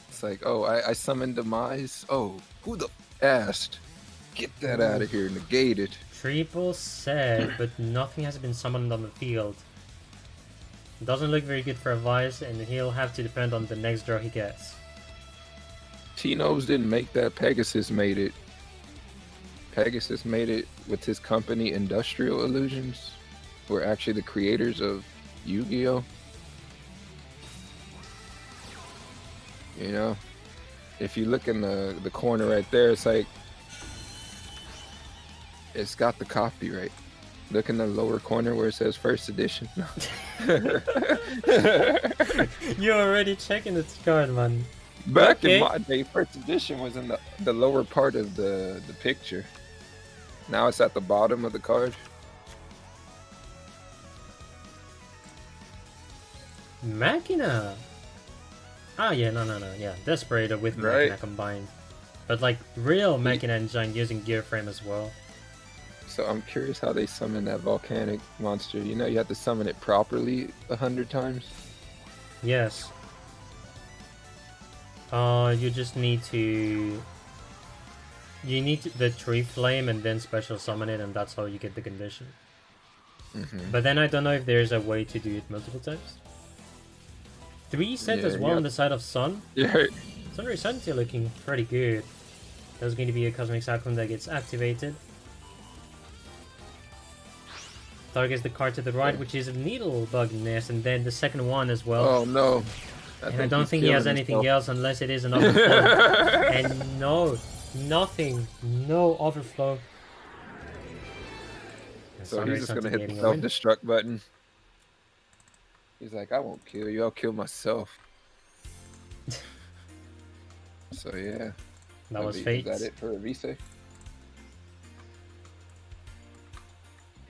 It's like, oh, I summoned Demise. Oh, who the asked? Get that out of here, negate it. Triple said, but nothing has been summoned on the field. Doesn't look very good for a Vice, and he'll have to depend on the next draw he gets. Tino's didn't make that. Pegasus made it. Pegasus made it with his company Industrial Illusions, who are actually the creators of Yu-Gi-Oh! You know, if you look in the corner right there, it's like it's got the copyright. Look in the lower corner where it says first edition. You're already checking its card, man. Back in my day, first edition was in the lower part of the picture. Now it's at the bottom of the card. Machina. Ah, yeah, no. Yeah, Desperado with Machina combined. But like real Machina engine using Gear Frame as well. So I'm curious how they summon that volcanic monster. You know, you have to summon it properly 100 times. Yes. You just need to... You need the Tree Flame and then special summon it, and that's how you get the condition. But then I don't know if there's a way to do it multiple times. 3 sets as well on the side of Sun. Yeah. Sun Recentity looking pretty good. There's going to be a Cosmic Cyclone that gets activated. Targets the card to the right, which is a Needlebug Nest, and then the second one as well. Oh no. I don't think he has anything else unless it is an overflow. And no, nothing. No overflow. So he's just gonna hit the self-destruct button. He's like, I won't kill you, I'll kill myself. So yeah. That was fate. Is that it for Avise?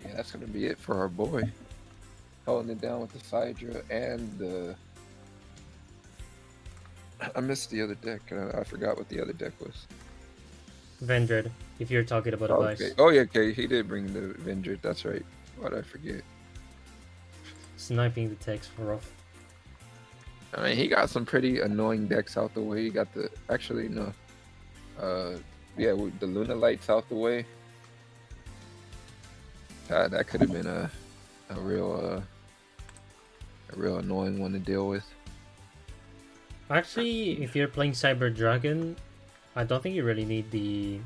Yeah, that's gonna be it for our boy. Holding it down with the Sidra and the... I missed the other deck. I forgot what the other deck was. Vendred, if you're talking about a Vice. Oh yeah, okay. He did bring the Vendred. That's right. Why'd I forget? Sniping the text for rough. I mean, he got some pretty annoying decks out the way. He got the... Actually, no. Yeah, the Luna Lights out the way. That could have been a real annoying one to deal with. Actually, if you're playing Cyber Dragon, I don't think you really need the...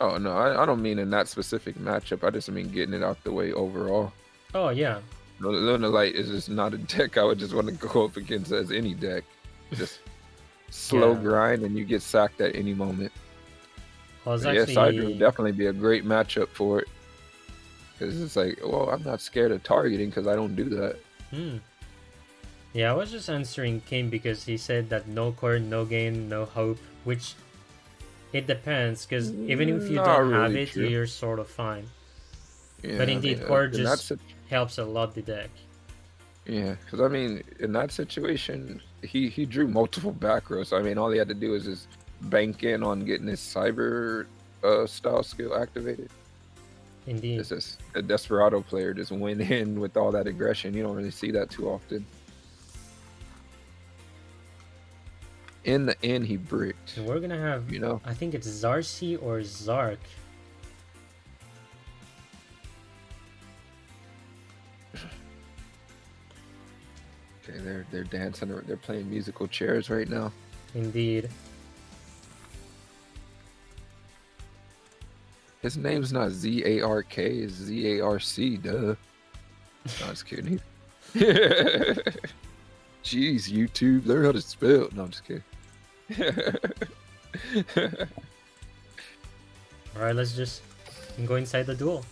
Oh no, I don't mean in that specific matchup. I just mean getting it out the way overall. Oh yeah. Luna Light is just not a deck I would just want to go up against as any deck. Just slow grind and you get sacked at any moment. Well, yes, Sidra would definitely be a great matchup for it. Because it's like, well, I'm not scared of targeting because I don't do that. Yeah, I was just answering Kim because he said that no core, no gain, no hope, which it depends, because even if you don't have it, you're sort of fine. Yeah, but indeed, core just helps a lot the deck. Yeah, because I mean, in that situation, he drew multiple back rows. So, I mean, all he had to do is just banking on getting his cyber style skill activated. Indeed. This is a Desperado player just went in with all that aggression. You don't really see that too often. In the end, he bricked. And we're gonna have, you know, I think it's Zarcy or Zark. Okay, they're dancing. They're playing musical chairs right now. Indeed. His name's not Zark, it's Zarc. Duh. No, I'm just kidding. Jeez, YouTube, learn how to spell. No, I'm just kidding. Alright, let's just go inside the duel.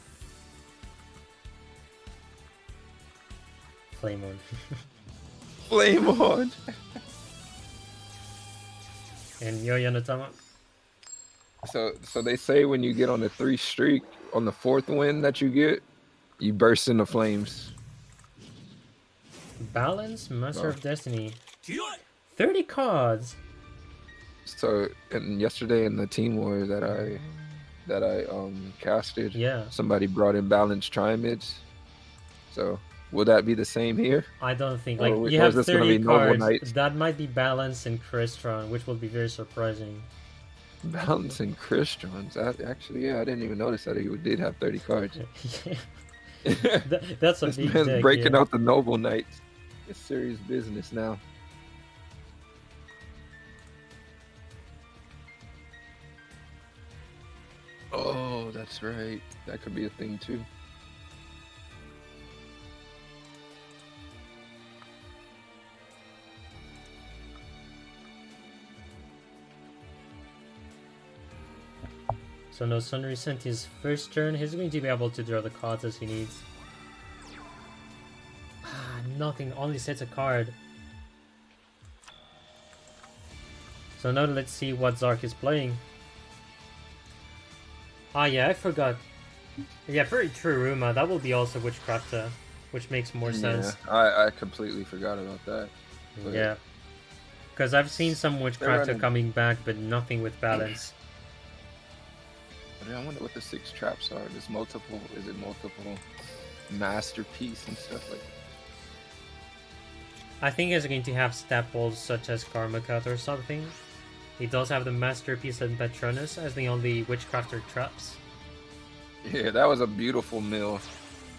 Flame on. Flame on. And Yoya Notama. So they say when you get on the 3 streak, on the 4th win that you get, you burst into flames. Balance, Master of Destiny. 30 cards. So, and yesterday in the Team War that I casted, Yeah. somebody brought in balanced Triamids. So, will that be the same here? I don't think. Or Like, you or have is this gonna 30 be Noble cards. Knights? That might be Balance and Crystron, which will be very surprising. Balance and Christians. Actually, yeah, I didn't even notice that he did have 30 cards. That's a This big man's deck, breaking yeah. out the Noble Knights. It's serious business now. Oh, that's right. That could be a thing too. So no Sunry sent his first turn. He's going to be able to draw the cards as he needs. Ah, nothing. Only sets a card. So now let's see what Zark is playing. Ah, yeah, I forgot. Yeah, very true, Ruma. That will be also Witchcrafter, which makes more sense. Yeah, I completely forgot about that. But Yeah. Because I've seen some Witchcrafter running- coming back, but nothing with balance. I wonder what the 6 traps are. Is it multiple masterpiece and stuff like that? I think it's going to have staples such as Karma Cut or something. He does have the Masterpiece and Patronus as the only Witchcrafter traps. Yeah, that was a beautiful mill.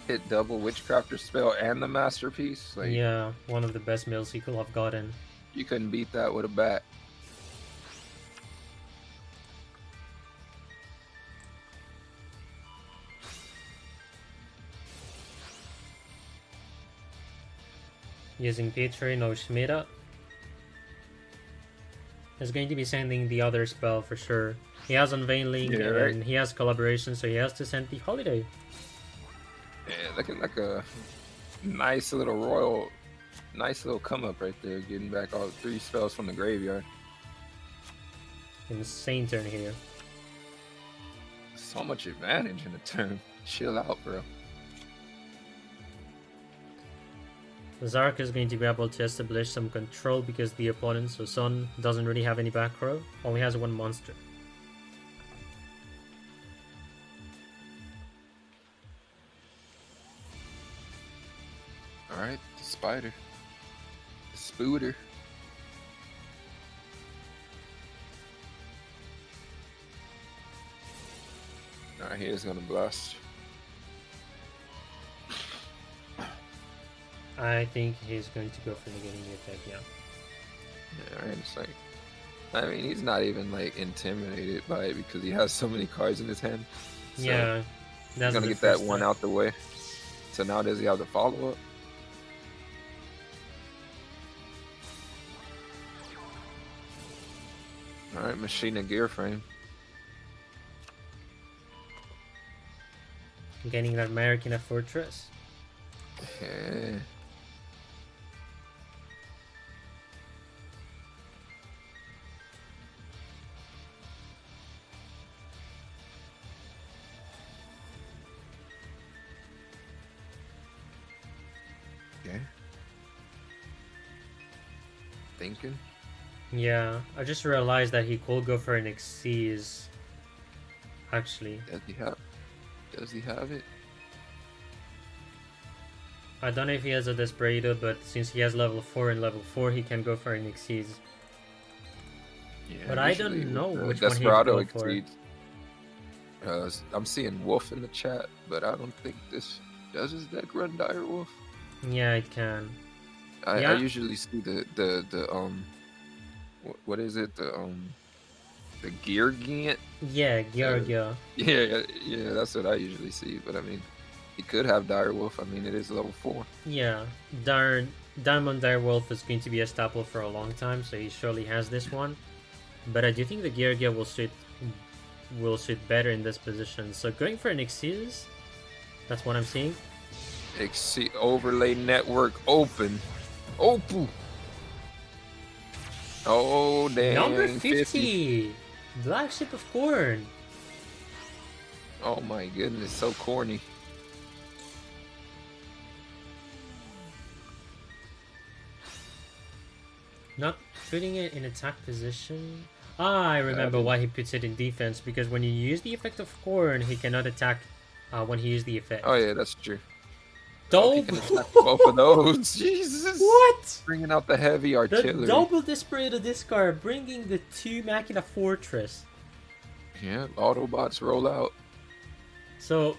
Hit double Witchcrafter spell and the masterpiece. Like, Yeah, one of the best mills he could have gotten. you couldn't beat that with a bat. Using Petri, no Shmita. He's going to be sending the other spell for sure. He has Unveiling Yeah, and right. he has Collaboration, so he has to send the Holiday. Yeah, looking like a nice little come up right there, getting back all 3 spells from the graveyard. Insane turn here. So much advantage in the turn. Chill out, bro. Zark is going to be able to establish some control because the opponent, so Sun, doesn't really have any back row, only has 1 monster. Alright, the spider. The spooter. Alright, he is gonna blast. I think he's going to go for negating the attack, yeah. Yeah, right, it's like, I mean, he's not even like intimidated by it because he has so many cards in his hand. So Yeah, he's that's gonna the get that first one step. out the way. So now does he have the follow up? Alright, Machina Gear Frame. Getting that Merrick in a fortress. Yeah. Okay. Thinking. Yeah, I just realized that he could go for an Xyz. Actually, Does he have it? I don't know if he has a Desperado, but since he has level 4 and level 4, he can go for an Xyz. Yeah, But I don't know which one he'd Desperado go for. exceeds. I'm seeing Wolf in the chat, but I don't think this does his deck run Dire Wolf. Yeah, it can. I usually see the what is it, the gear Gant? Yeah, Garuda. Yeah, that's what I usually see. But I mean, he could have Dire Wolf. I mean, it is level 4. Yeah, Diamond Direwolf is going to be a staple for a long time, so he surely has this one. But I do think the Garuda will suit better in this position. So going for an Xyz, that's what I'm seeing. Overlay network open. Opoo. Oh, dang. Number 50! Black Ship of Corn. Oh my goodness, so corny. Not putting it in attack position. Ah, I remember why he puts it in defense, because when you use the effect of Corn, he cannot attack when he used the effect. Oh yeah, that's true. Double! He can attack both of those. Jesus! What? Bringing out the heavy artillery. The double Desperado discard, bringing the 2 Machina Fortress. Yeah, Autobots roll out. So,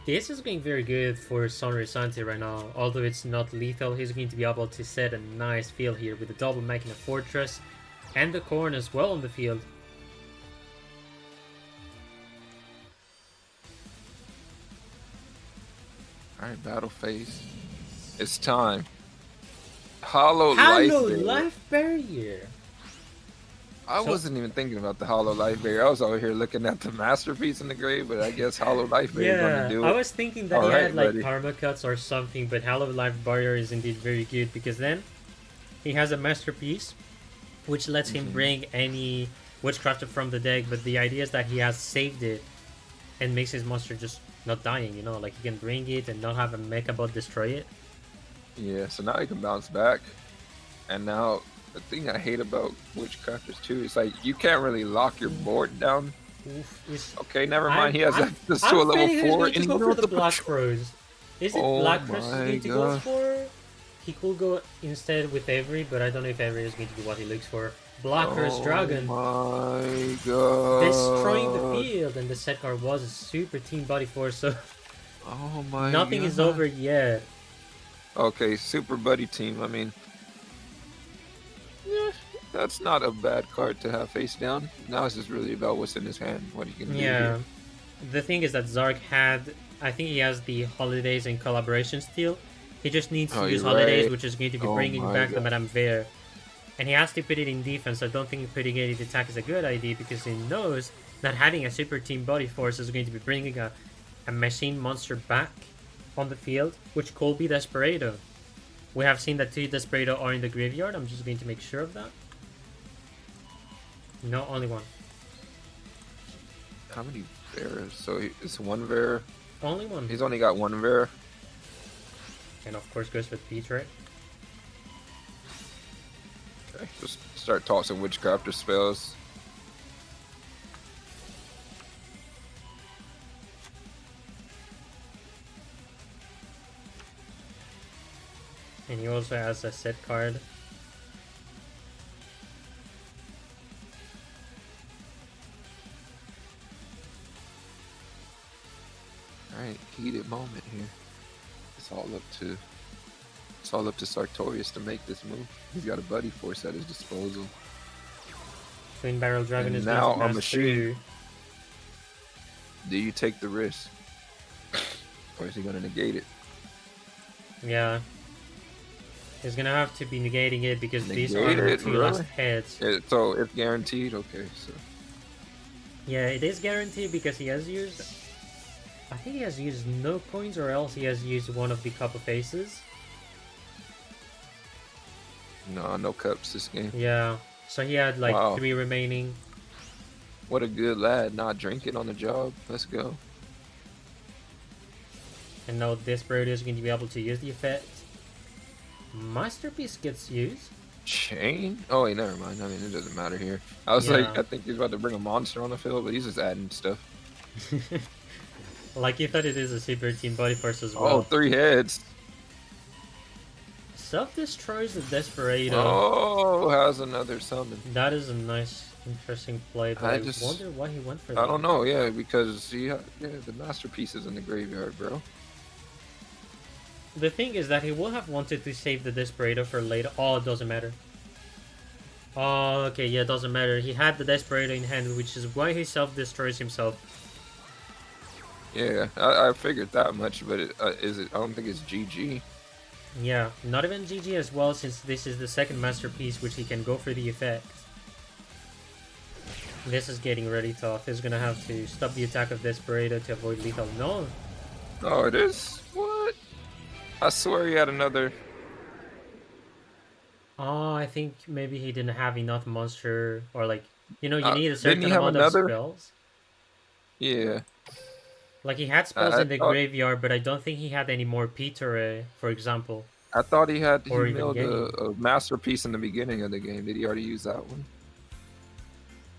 this is going very good for Sonrisante right now. Although it's not lethal, he's going to be able to set a nice field here with the double Machina Fortress and the Corn as well on the field. Alright, battle phase. It's time. Hollow Life Barrier. I wasn't even thinking about the Hollow Life Barrier. I was over here looking at the masterpiece in the grave, but I guess Hollow Life Barrier is going to do it. I was thinking that he had like Karma Cuts or something, but Hollow Life Barrier is indeed very good because then he has a masterpiece which lets him bring any Witchcrafter from the deck, but the idea is that he has saved it and makes his monster just not dying, you know, like he can bring it and not have a Mecha Bot destroy it. Yeah, so now he can bounce back. And now, the thing I hate about Witchcrafters too is like, you can't really lock your board down. Okay, never mind, he has access to a level 4. And go for the Black Froze. Is it Black Froze he's going to go for? He could go instead with Avery, but I don't know if Avery is going to be what he looks for. Black Froze Dragon. Oh my god. Destroying the field, and the set card was a super team body force, so oh my nothing is over yet. Okay, super buddy team. I mean, yeah, that's not a bad card to have face down. Now it's just really about what's in his hand. What he can do. Yeah. The thing is that Zark had, I think he has the Holidays and Collaboration still. He just needs to use Holidays, which is going to be bringing back the Madame Vere. And he has to put it in defense. I don't think putting it in attack is a good idea because he knows that having a super team body force is going to be bringing a machine monster back on the field, which could be Desperado. We have seen that 2 Desperado are in the graveyard. I'm just going to make sure of that. No, only 1. How many Veras? So it's 1 Vera. Only 1. He's only got 1 Vera. And of course goes with Pete, right? Okay, just start tossing Witchcrafter spells. And he also has a set card. Alright, heated moment here. It's all up to Sartorius to make this move. He's got a buddy force at his disposal. Twin Barrel Dragon and is now going to pass through. Do you take the risk? Or is he going to negate it? Yeah. He's going to have to be negating it because these are the 2 last heads. So it's guaranteed? Okay, so. Yeah, it is guaranteed because he has used... I think he has used no coins or else he has used one of the Cup of Faces. No cups this game. Yeah, so he had like 3 remaining. What a good lad, not drinking on the job. Let's go. And now Desperado is going to be able to use the effect. Masterpiece gets used. Chain? Oh wait, never mind. I mean, it doesn't matter here. I was Yeah. like, I think he's about to bring a monster on the field, but he's just adding stuff. Like you thought it is a super team body force as Oh, well. 3 heads. Self-destroys the Desperado. Oh, has another summon. That is a nice, interesting play, but I just wonder why he went for that. I don't know, yeah, because yeah, the masterpiece is in the graveyard, bro. The thing is that he will have wanted to save the Desperado for later. Oh, it doesn't matter. Oh, okay, yeah, it doesn't matter. He had the Desperado in hand, which is why he self-destroys himself. Yeah, I figured that much, but is it? I don't think it's GG. Yeah, not even GG as well, since this is the second masterpiece, which he can go for the effect. This is getting really tough. He's gonna have to stop the attack of Desperado to avoid lethal. No! Oh, it is? What? I swear he had another. Oh, I think maybe he didn't have enough monster, or like, you know, you need a Didn't certain he have amount another? of spells. Yeah. Like, he had spells I in the thought, graveyard, but I don't think he had any more Peter, for example. I thought he Or even milled Genji. a masterpiece in the beginning of the game. Did he already use that one?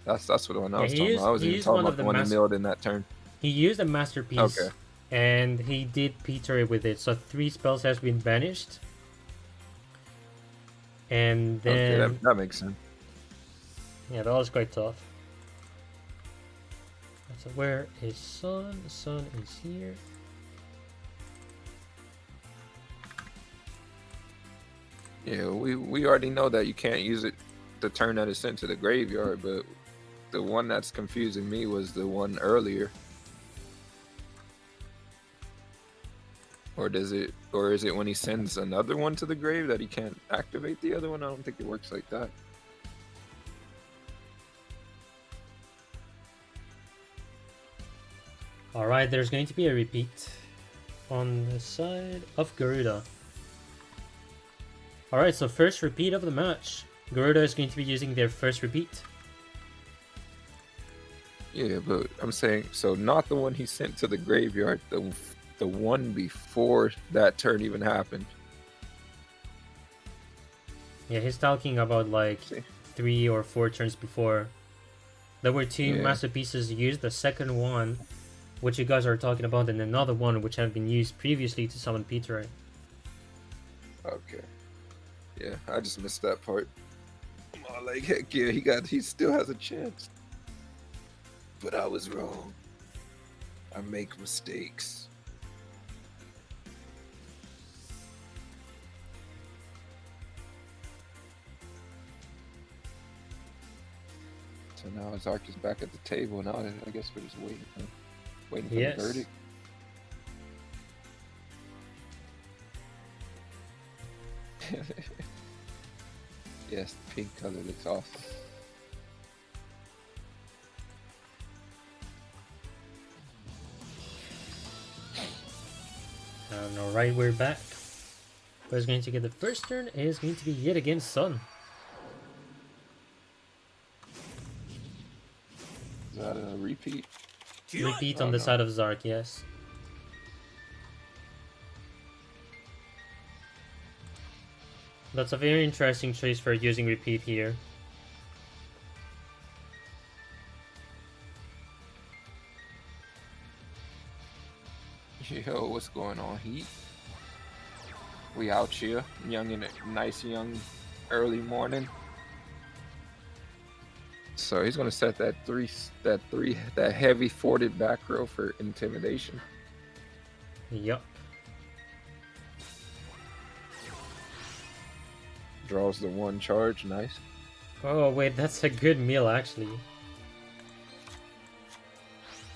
That's what the one I was talking about. I was even talking about the one he milled in that turn. He used a masterpiece, Okay. and he did Peter with it. So 3 spells has been banished. And then... Okay, that makes sense. Yeah, that was quite tough. So where is Sun? Sun is here. Yeah, we already know that you can't use it the turn that it's sent to the graveyard, but the one that's confusing me was the one earlier. Or is it when he sends another one to the grave that he can't activate the other one? I don't think it works like that. Alright, there's going to be a repeat on the side of Garuda. Alright, so first repeat of the match. Garuda is going to be using their first repeat. Yeah, but I'm saying, so not the one he sent to the graveyard, the one before that turn even happened. Yeah, he's talking about like 3 or 4 turns before. There were 2 masterpieces used, the second one, which you guys are talking about, and another one which had been used previously to summon Peter. Okay. Yeah, I just missed that part. Oh, like, heck yeah, he still has a chance. But I was wrong. I make mistakes. So now Zark is back at the table. Now I guess we're just waiting for the verdict. Yes, the pink color looks awesome. Alright, we're back. Who's going to get the first turn is going to be yet again Sun. Is that a repeat? Repeat on the side of Zark, yes. That's a very interesting choice for using repeat here. Yo, what's going on, Heat? We out here, young and nice, young, early morning. So he's gonna set that heavy forwarded back row for intimidation. Yup. Draws the 1 charge, nice. Oh wait, that's a good meal actually.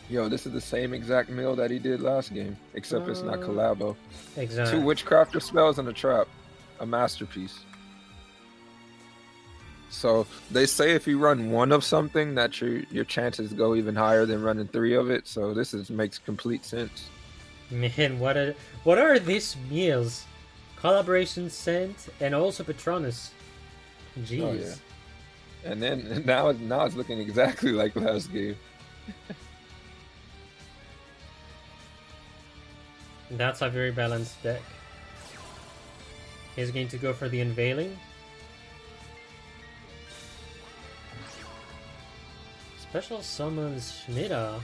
Yo, this is the same exact meal that he did last game, except it's not collabo. Exactly. 2 Witchcrafter spells and a trap. A masterpiece. So they say if you run 1 of something, that your chances go even higher than running 3 of it. So this makes complete sense. Man, what are these meals? Collaboration Scent and also Patronus. Jeez. Oh, yeah. And then now it's looking exactly like last game. That's a very balanced deck. He's going to go for the unveiling. Special summons Schmida.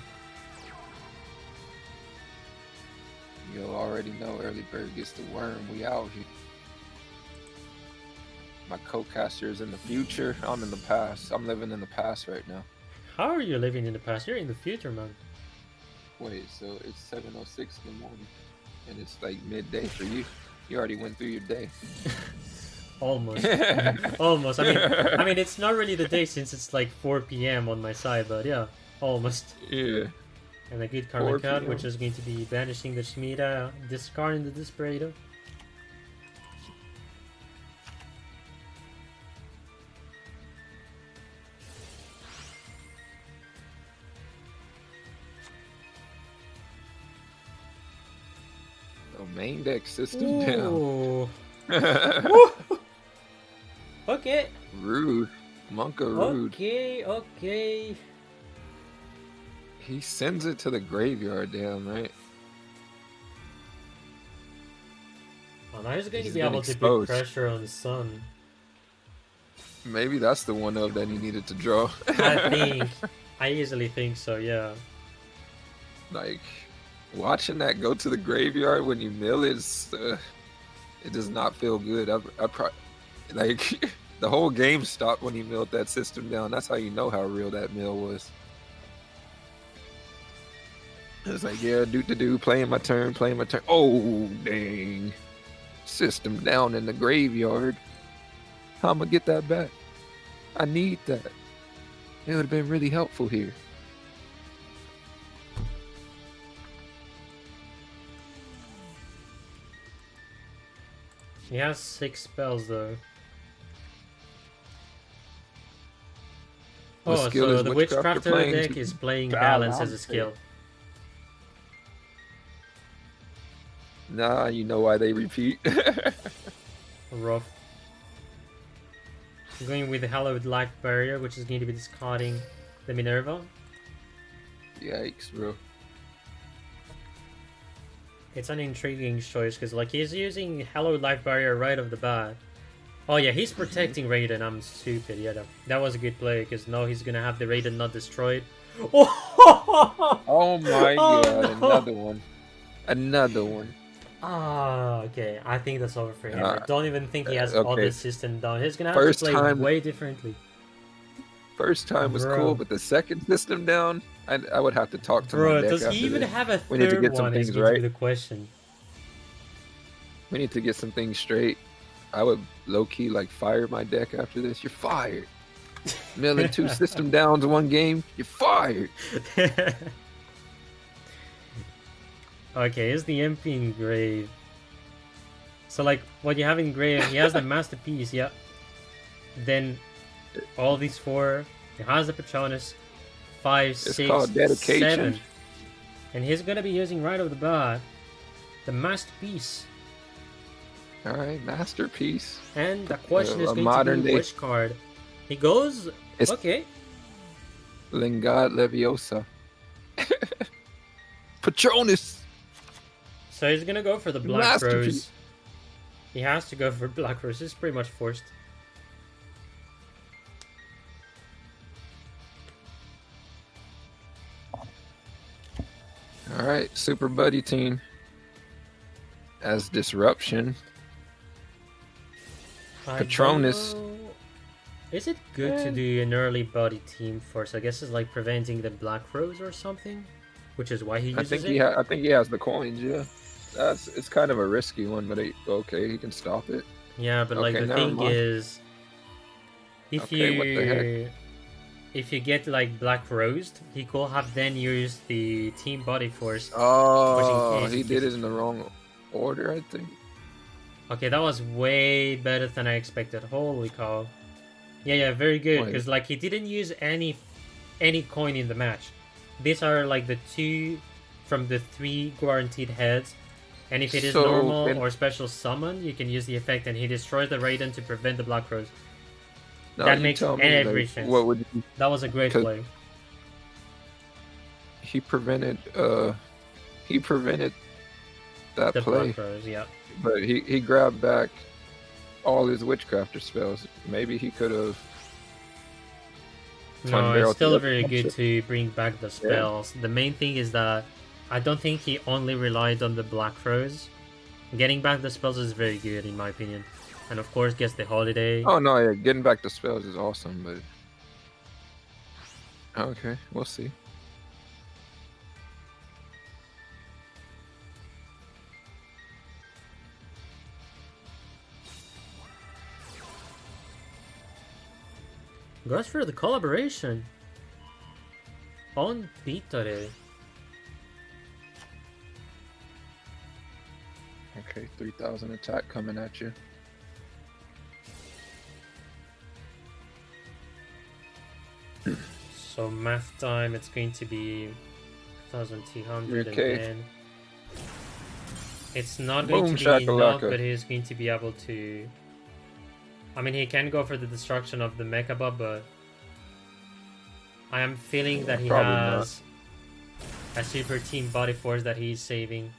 You already know early bird gets the worm. We out here. My co-caster is in the future. I'm in the past. I'm living in the past right now. How are you living in the past? You're in the future, man. Wait, so it's 7:06 in the morning, and it's like midday for you. You already went through your day. Almost. Almost. I mean, it's not really the day since it's like 4 p.m. on my side, but yeah, almost. Yeah. And a good karma card, which is going to be banishing the Schmida, discarding the Desperado. The main deck system down. Okay. Rude. Monka rude. Okay. He sends it to the graveyard, damn right. Oh, now he's going to He's be been able to exposed. put pressure on the sun. Maybe that's the one of that he needed to draw. I easily think so, yeah. Like, watching that go to the graveyard when you mill is, it does not feel good. Like, the whole game stopped when he milled that system down. That's how you know how real that mill was. It's like, yeah, do, playing my turn. Oh, dang. System down in the graveyard. How am I gonna get that back? I need that. It would have been really helpful here. He has 6 spells though. What Oh, skill so is the Witchcrafter Witchcrafter playing deck to is playing balance Balance as a skill. Nah, you know why they repeat. Rough. I'm going with the Hallowed Life Barrier, which is going to be discarding the Minerva. Yikes, bro. It's an intriguing choice because, like, he's using Hallowed Life Barrier right off the bat. Oh yeah, he's protecting Raiden. I'm stupid. Yeah, that was a good play because now he's gonna have the Raiden not destroyed. Oh my god, no. Another one. Ah, okay. I think that's over for him. I don't even think he has okay. all the system down. He's gonna have to play way differently. First time was cool, but the second system down, I would have to talk to my deck does after he even this. have a We need to third get some one? things Is going to right. be the question. We need to get some things straight. I would low-key like fire my deck after this. You're fired. Milling 2 system downs 1 game. You're fired. Okay, here's the MP in grave. So like what you have in grave, he has the Masterpiece, yeah. Then all these 4. He has the Patronus, 5, It's 6, called dedication. 7. And he's gonna be using right off the bat the Masterpiece. Alright, Masterpiece. And the question is going modern to be day. which card. He goes, It's okay. Lingard Leviosa. Patronus! So he's gonna go for the Black Rose. He has to go for Black Rose. It's pretty much forced. Alright, Super Buddy Team. As Disruption. Patronus. Is it good to do an early body team first? I guess it's like preventing the Black Rose or something, which is why he uses I think he has the coins. Yeah, it's kind of a risky one, but okay, he can stop it. Yeah, but like the thing is, if you get like Black Rosed, he could have then used the team body force. Oh, he did it in the wrong order, I think. Okay, that was way better than I expected. Holy cow. Yeah, very good. Because like he didn't use any coin in the match. These are like the 2 from the 3 guaranteed heads. And if it is normal or special summon, you can use the effect and he destroys the Raiden to prevent the Black Rose. That makes every sense. What would you... That was a great play. He prevented that the play. Black Rose, yeah. But he grabbed back all his Witchcrafter spells. Maybe he could have. No, it's still very good to bring back the spells. Yeah. The main thing is that I don't think he only relied on the Black Rose. Getting back the spells is very good in my opinion. And of course gets the holiday. Oh no, yeah, getting back the spells is awesome, but okay, we'll see. Goes for the collaboration. On Pitore. Okay, 3,000 attack coming at you. So math time, it's going to be 1,200 okay. again. It's not going to be enough, but he's going to be able to. I mean, he can go for the destruction of the Mechaba, but I am feeling that he has a super team body force that he's saving.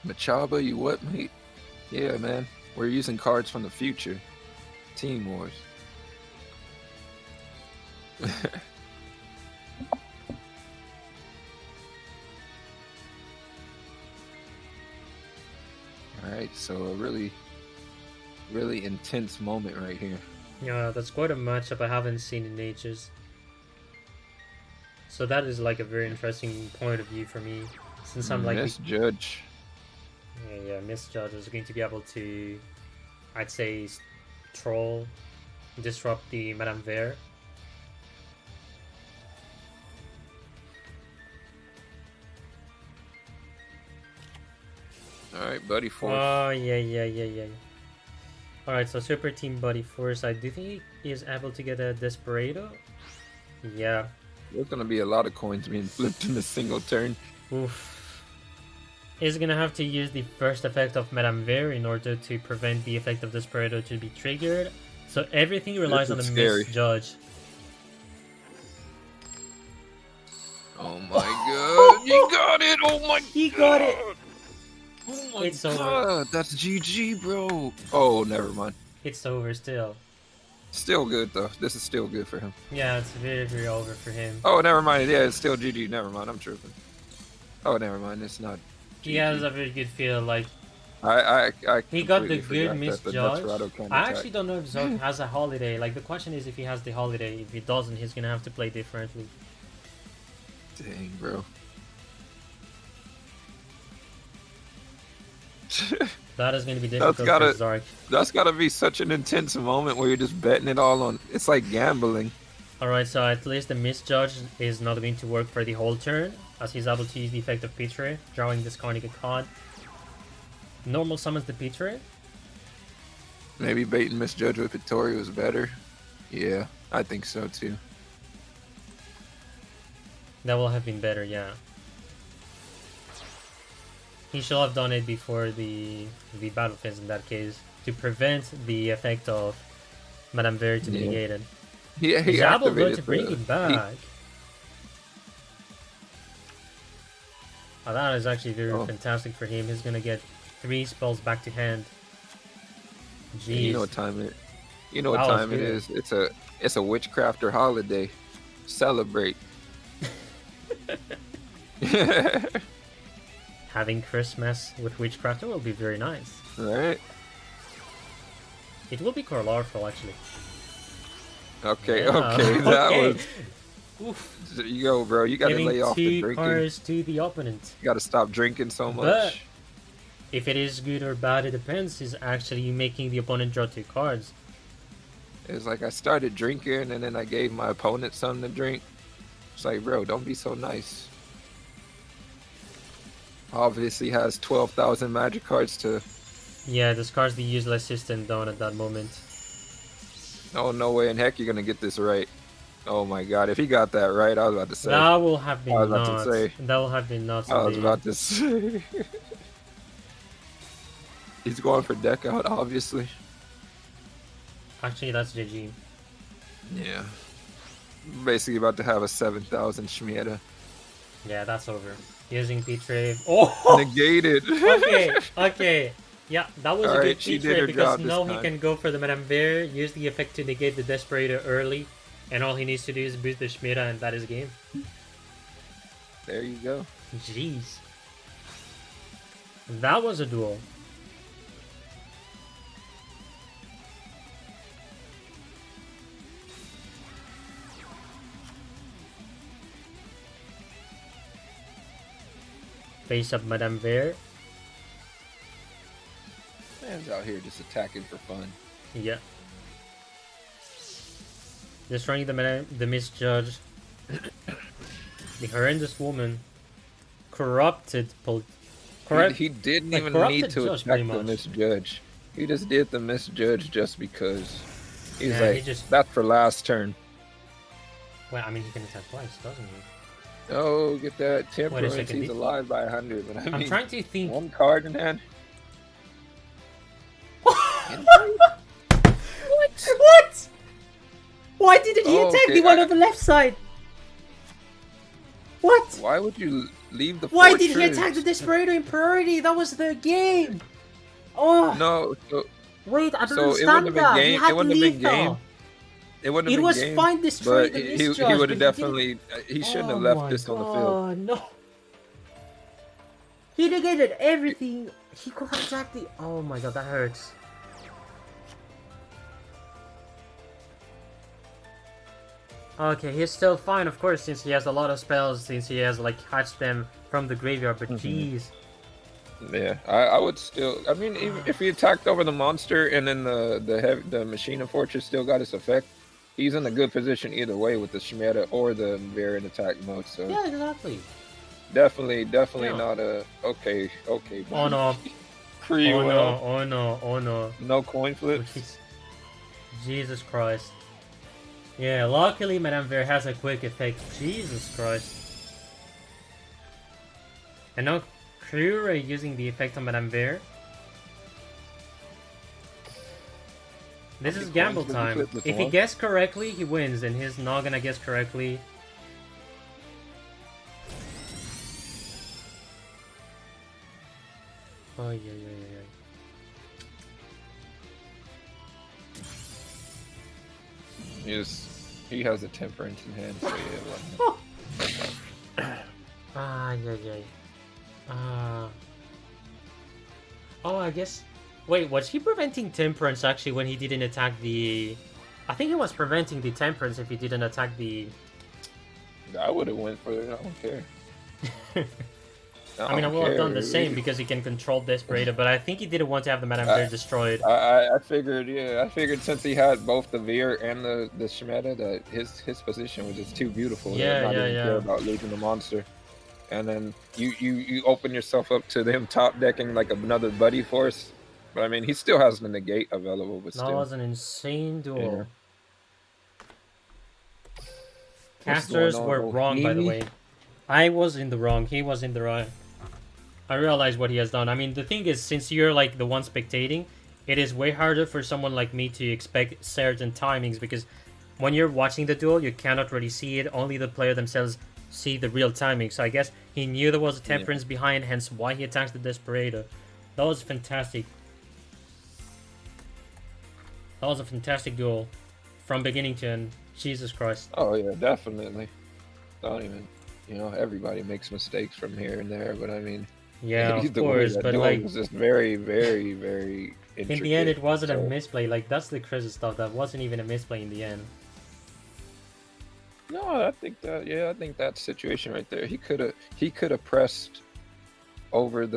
Machaba, you what, mate? Yeah, man. We're using cards from the future. Team Wars. Alright, so a really intense moment right here. Yeah, that's quite a matchup I haven't seen in ages. So that is like a very interesting point of view for me. Since I'm like... Misjudge. Yeah, Misjudge is going to be able to, I'd say, troll, disrupt the Madame Vere. Alright, Buddy Force. Oh, yeah. Alright, so Super Team Buddy Force. I do think he is able to get a Desperado. Yeah. There's going to be a lot of coins being flipped in a single turn. Oof. He's gonna have to use the first effect of Madame Vere in order to prevent the effect of Desperado to be triggered. So everything relies on the Misjudge. Oh my god, you got it! Oh my He got it! Oh my it's god, over. That's GG, bro. Oh, never mind. It's over still. Still good though. This is still good for him. Yeah, it's very over for him. Oh, never mind. Yeah, it's still GG. Never mind. I'm tripping. Oh, never mind. It's not. He has a very good feel. Like he got the good Misjudge. I actually don't know if Zark has a holiday. Like the question is if he has the holiday. If he doesn't, he's gonna have to play differently. Dang, bro. That is going to be difficult for Zark. That's gotta be such an intense moment where you're just betting it all on. It's like gambling. Alright, so at least the Misjudge is not going to work for the whole turn, as he's able to use the effect of Pitre, drawing, discarding a card. Normal summons the Pitre. Maybe baiting Misjudge with Pittori was better. Yeah, I think so too. That will have been better, yeah. He should have done it before the battle phase in that case, to prevent the effect of Madame Vere to be negated. He able to bring it back. Oh, that is actually very fantastic for him. He's gonna get 3 spells back to hand. Jeez. You know what time it? You know what time it is? It's a Witchcrafter holiday. Celebrate. Having Christmas with Witchcrafter will be very nice. Right. It will be colorful, actually. Okay, that was... Oof. Yo, bro, you gotta lay off the drinking. 2 cards to the opponent. You gotta stop drinking so much. But if it is good or bad, it depends. Is actually making the opponent draw 2 cards. It's like I started drinking and then I gave my opponent something to drink. It's like, bro, don't be so nice. Obviously has 12,000 magic cards to... Yeah, discards the useless system down at that moment. Oh, no way in heck you're gonna get this right. Oh my god, if he got that right, I was about to say. That will have I was been about to nuts. say. That will have been nuts. I was Indeed. about to say. He's going for deck out, obviously. Actually, that's GG. Yeah. Basically about to have a 7,000 Shmieta. Yeah, that's over. Using P-Trade. Oh! Negated. Okay. Yeah, that was a Alright, good she did P-Trade her because job this now he time. can go for the Madame Bear, use the effect to negate the Desperator early, and all he needs to do is boost the Shmita and that is game. There you go. Jeez. That was a duel. Face up Madame Bear. Man's out here just attacking for fun. Yeah. Destroying the misjudged. The horrendous woman. Corrupted. He didn't like, even corrupted need to judge, attack pretty the much. misjudge. He just did the misjudge just because. He's Yeah, like, he just- that's for last turn. Well, I mean, he can attack twice, doesn't he? Oh, get that temperance. second, He's alive by 100. But I I'm mean, trying to think. one card in hand. What? Why didn't he Oh, attack okay, the one on the left side? What? Why would you leave the Why fortress? did he attack the Desperado in priority? That was the game. Oh. No, Wait, I don't so it understand wouldn't have been that. He game. had It wouldn't have been lethal. game. It wouldn't have It been was game. fine destroying But the he misjudge, would have but he didn't- definitely. He shouldn't have Oh left my this on the field. God, no. He negated everything. He could have attacked the. Oh my god, that hurts. Okay, he's still fine, of course, since he has a lot of spells, since he has like hatched them from the graveyard. But jeez. Yeah, I would still. I mean, even if he attacked over the monster and then the machine of fortress still got its effect, he's in a good position either way with the Shmeta or the Bear in attack mode. So Yeah, exactly. definitely Yeah. not a okay. Oh no. Free Oh will. no, oh no, oh no. No coin flips. Jeez. Jesus Christ. Yeah, luckily Madame Ver has a quick effect. Jesus Christ. And now Krura using the effect on Madame Ver. This How is many gamble coins did he time. flip with If he one? guessed correctly, he wins, and he's not gonna guess correctly. Oh, yeah. He has a temperance in hand, so yeah. Oh, I guess. Wait, was he preventing temperance actually when he didn't attack the? I think he was preventing the temperance if he didn't attack the. I would have went for it. I don't care. I mean, I don't would have done care. the same because he can control Desperado, but I think he didn't want to have the Madame Bear destroyed. I figured, yeah, I figured since he had both the Veer and the Shmeta, that his position was just too beautiful. Yeah, not even yeah. care about losing the monster. And then you open yourself up to them top decking like another buddy force. But I mean, he still has the negate available, but That still. was an insane duel. What's Casters going on, were wrong, by the Bohemi? way. I was in the wrong. He was in the right. I realize what he has done. I mean, the thing is, since you're like the one spectating, it is way harder for someone like me to expect certain timings because when you're watching the duel, you cannot really see it. Only the player themselves see the real timing. So I guess he knew there was a temperance behind, hence why he attacked the Desperado. That was fantastic. That was a fantastic duel from beginning to end. Jesus Christ. Oh yeah, definitely. Don't even, everybody makes mistakes from here and there, but I mean, Yeah, of either way, course, that but duel like was just very, very, very in the end, intricate, it wasn't a so- misplay. Like that's the crazy stuff. That wasn't even a misplay in the end. No, I think that situation right there, he could have pressed over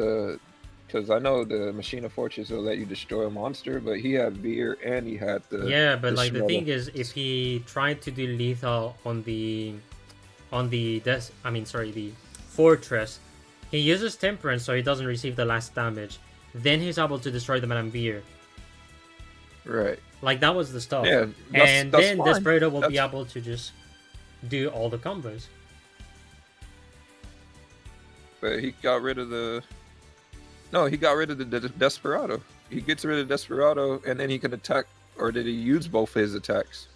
because I know the Machine of Fortress will let you destroy a monster, but he had Veer and he had the Yeah, but the like the Shmeta. thing is, if he tried to do lethal on the fortress, he uses temperance so he doesn't receive the last damage. Then he's able to destroy the Madame Veer. Right. Like that was the stuff. Yeah, and that's then fine. Desperado will be That's- able to just do all the combos. But he got rid of the. No, he got rid of the Desperado. He gets rid of Desperado, and then he can attack. Or did he use both his attacks?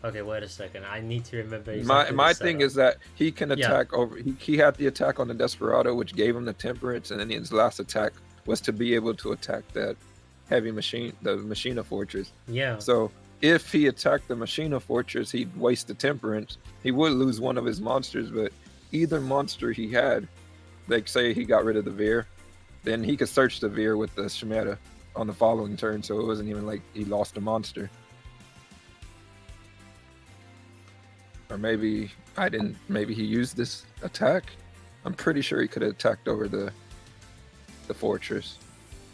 Okay, wait a second. I need to remember exactly My thing is that he can attack over. He had the attack on the Desperado, which gave him the Temperance, and then his last attack was to be able to attack that heavy machine, the Machina Fortress. Yeah. So if he attacked the Machina Fortress, he'd waste the Temperance. He would lose one of his monsters, but either monster he had, like say he got rid of the Veer, then he could search the Veer with the Shimera on the following turn, so it wasn't even like he lost a monster. Or maybe maybe he used this attack. I'm pretty sure he could have attacked over the fortress.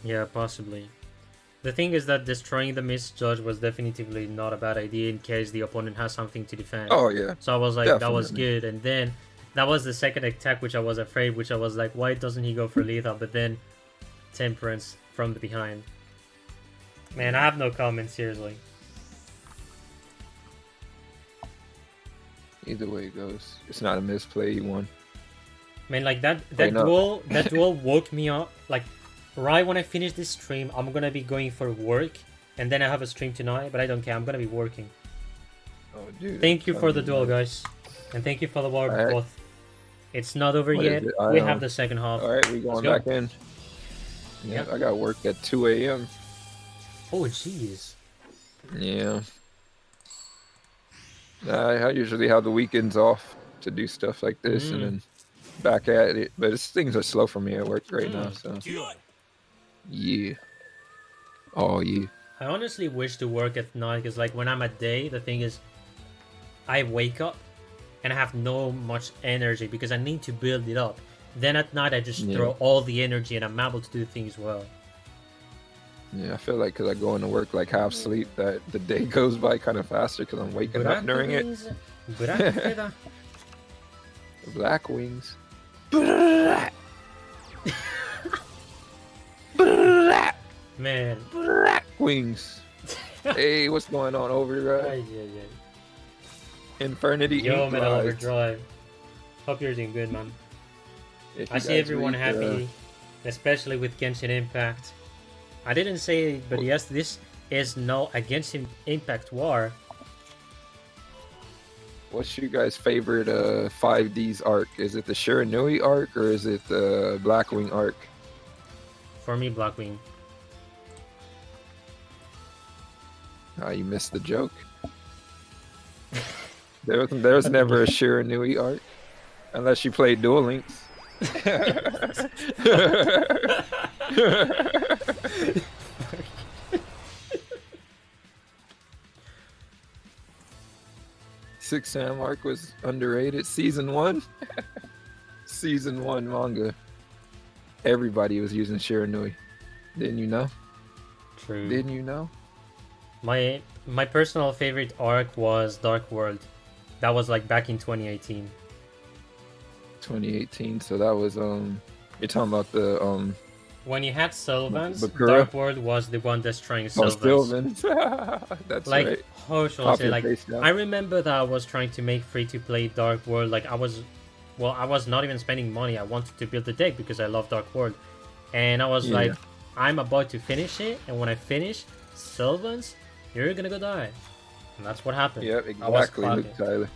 Yeah, possibly. The thing is that destroying the Misjudge was definitively not a bad idea in case the opponent has something to defend. Oh yeah. So I was like, definitely. That was good. And then that was the second attack, which I was afraid, which I was like, why doesn't he go for lethal? But then Temperance from the behind. Man, I have no comments, seriously. Either way it goes, it's not a misplay. He won. Man, like that duel woke me up. Like right when I finish this stream, I'm gonna be going for work, and then I have a stream tonight. But I don't care. I'm gonna be working. Oh, dude. Thank you for the duel, guys, and thank you for the war both. It's not over What yet. We have the second half. All right, we going back in. Yeah, I got work at 2 a.m. Oh, jeez. Yeah. I usually have the weekends off to do stuff like this, and then back at it. But things are slow for me at work right now, so yeah. Oh yeah. I honestly wish to work at night because, like, when I'm at day, the thing is, I wake up and I have no much energy because I need to build it up. Then at night, I just throw all the energy and I'm able to do things well. Yeah, I feel like because I go into work like half sleep, that the day goes by kind of faster because I'm waking up during it. Black wings. Man. Black wings. Hey, what's going on, Overdrive? Infernity. Yo, man, Overdrive. Hope you're doing good, man. I see everyone happy, especially with Genshin Impact. I didn't say it, but yes, this is no a Genshin Impact war. What's your guys' favorite 5D's arc? Is it the Shiranui arc or is it the Blackwing arc? For me, Blackwing. Ah, you missed the joke. There was never a Shiranui arc, unless you played Duel Links. 6 Sam arc was underrated. Season 1? Season 1 manga. Everybody was using Shiranui. Didn't you know? True. Didn't you know? My personal favorite arc was Dark World. That was like back in 2018. 2018, so that was you're talking about the when you had Sylvans, Bakura? Dark World was the one destroying Sylvans. That's like, right. How shall I say? Like, I remember that I was trying to make free-to-play Dark World. Like, I was not even spending money. I wanted to build the deck because I love Dark World, and I was like, I'm about to finish it, and when I finish, Sylvans, you're gonna go die, and that's what happened. Yep, exactly, Luke Tyler.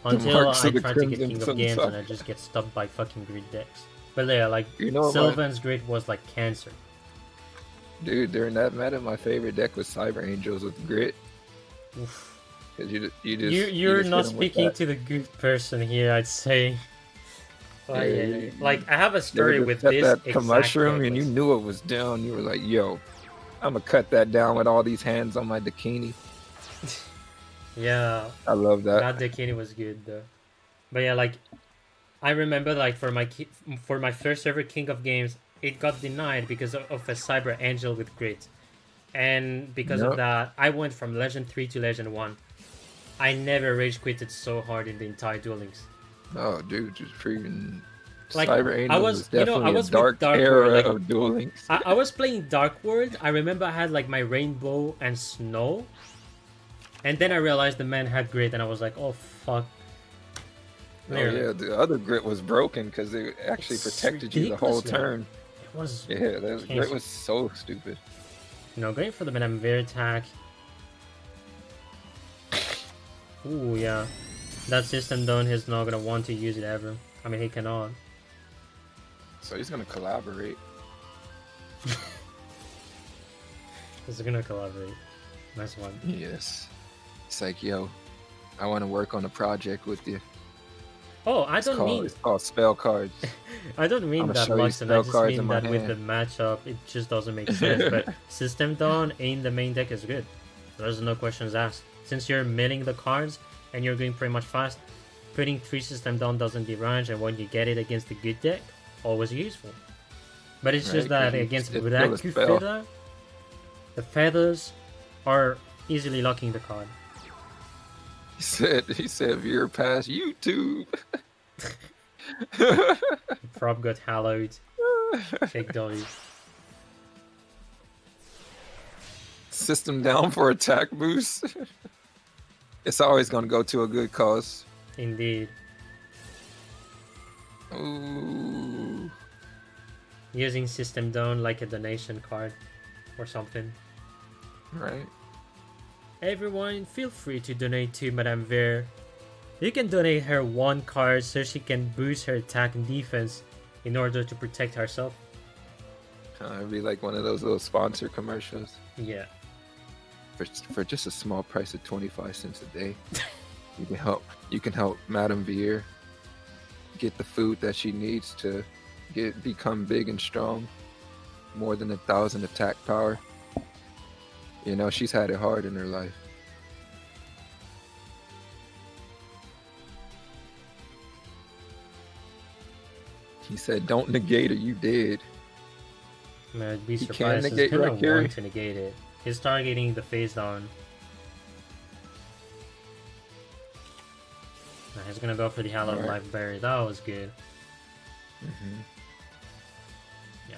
Until I tried to get King of Games and I just get stuck by fucking grid decks. But yeah, like, Sylvan's grid was like cancer. Dude, during that meta, my favorite deck was Cyber Angels with grit. Cause you're not speaking to the good person here, I'd say. Like, I have a story with this that mushroom, and you knew it was down. You were like, "Yo, I'm gonna cut that down with all these hands on my Dakini." Yeah, I love that. That Dakini was good though. But yeah, like, I remember, like, for my first ever King of Games, it got denied because of a Cyber Angel with grit, and because of that, I went from Legend 3 to Legend 1. I never rage quitted so hard in the entire Duel Links. Oh, dude, just freaking like, Cyber Angel was definitely I was a dark era like, of Duel Links. I was playing Dark World. I remember I had like my Rainbow and Snow, And then I realized the man had grit, and I was like, oh fuck. Oh yeah, the other grit was broken because it actually protected you the whole turn. It was. Yeah, that grit was so stupid. You know, going for the Madame Veer attack. Ooh, yeah. That system down, he's not gonna want to use it ever. I mean, he cannot. So he's gonna collaborate. He's gonna collaborate. Nice one. Yes. It's like, yo, I want to work on a project with you. Oh, I don't mean... It's called spell cards. I don't mean that, Luxon. I just mean that with the matchup, it just doesn't make sense. But system down in the main deck is good. There's no questions asked. Since you're milling the cards and you're going pretty much fast, putting 3 system down doesn't derange, and when you get it against a good deck, always useful. But it's just that against DrkNFear, the feathers are easily locking the card. He said Veer past YouTube. Prop got hallowed. Fake dolly. System down for attack boost. It's always gonna go to a good cause. Indeed. Ooh. Using system down like a donation card or something. Right. Everyone, feel free to donate to Madame Veer. You can donate her 1 card so she can boost her attack and defense in order to protect herself. It'd be like one of those little sponsor commercials. Yeah. For just a small price of 25 cents a day, you can help Madame Veer get the food that she needs to become big and strong. More than 1,000 attack power. You know, she's had it hard in her life. He said, don't negate it, you did. Man, I'd be surprised. He's gonna want to negate it. He's targeting the face down. Nah, he's gonna go for the Hallowed Life Berry. That was good. Mm-hmm. Yeah.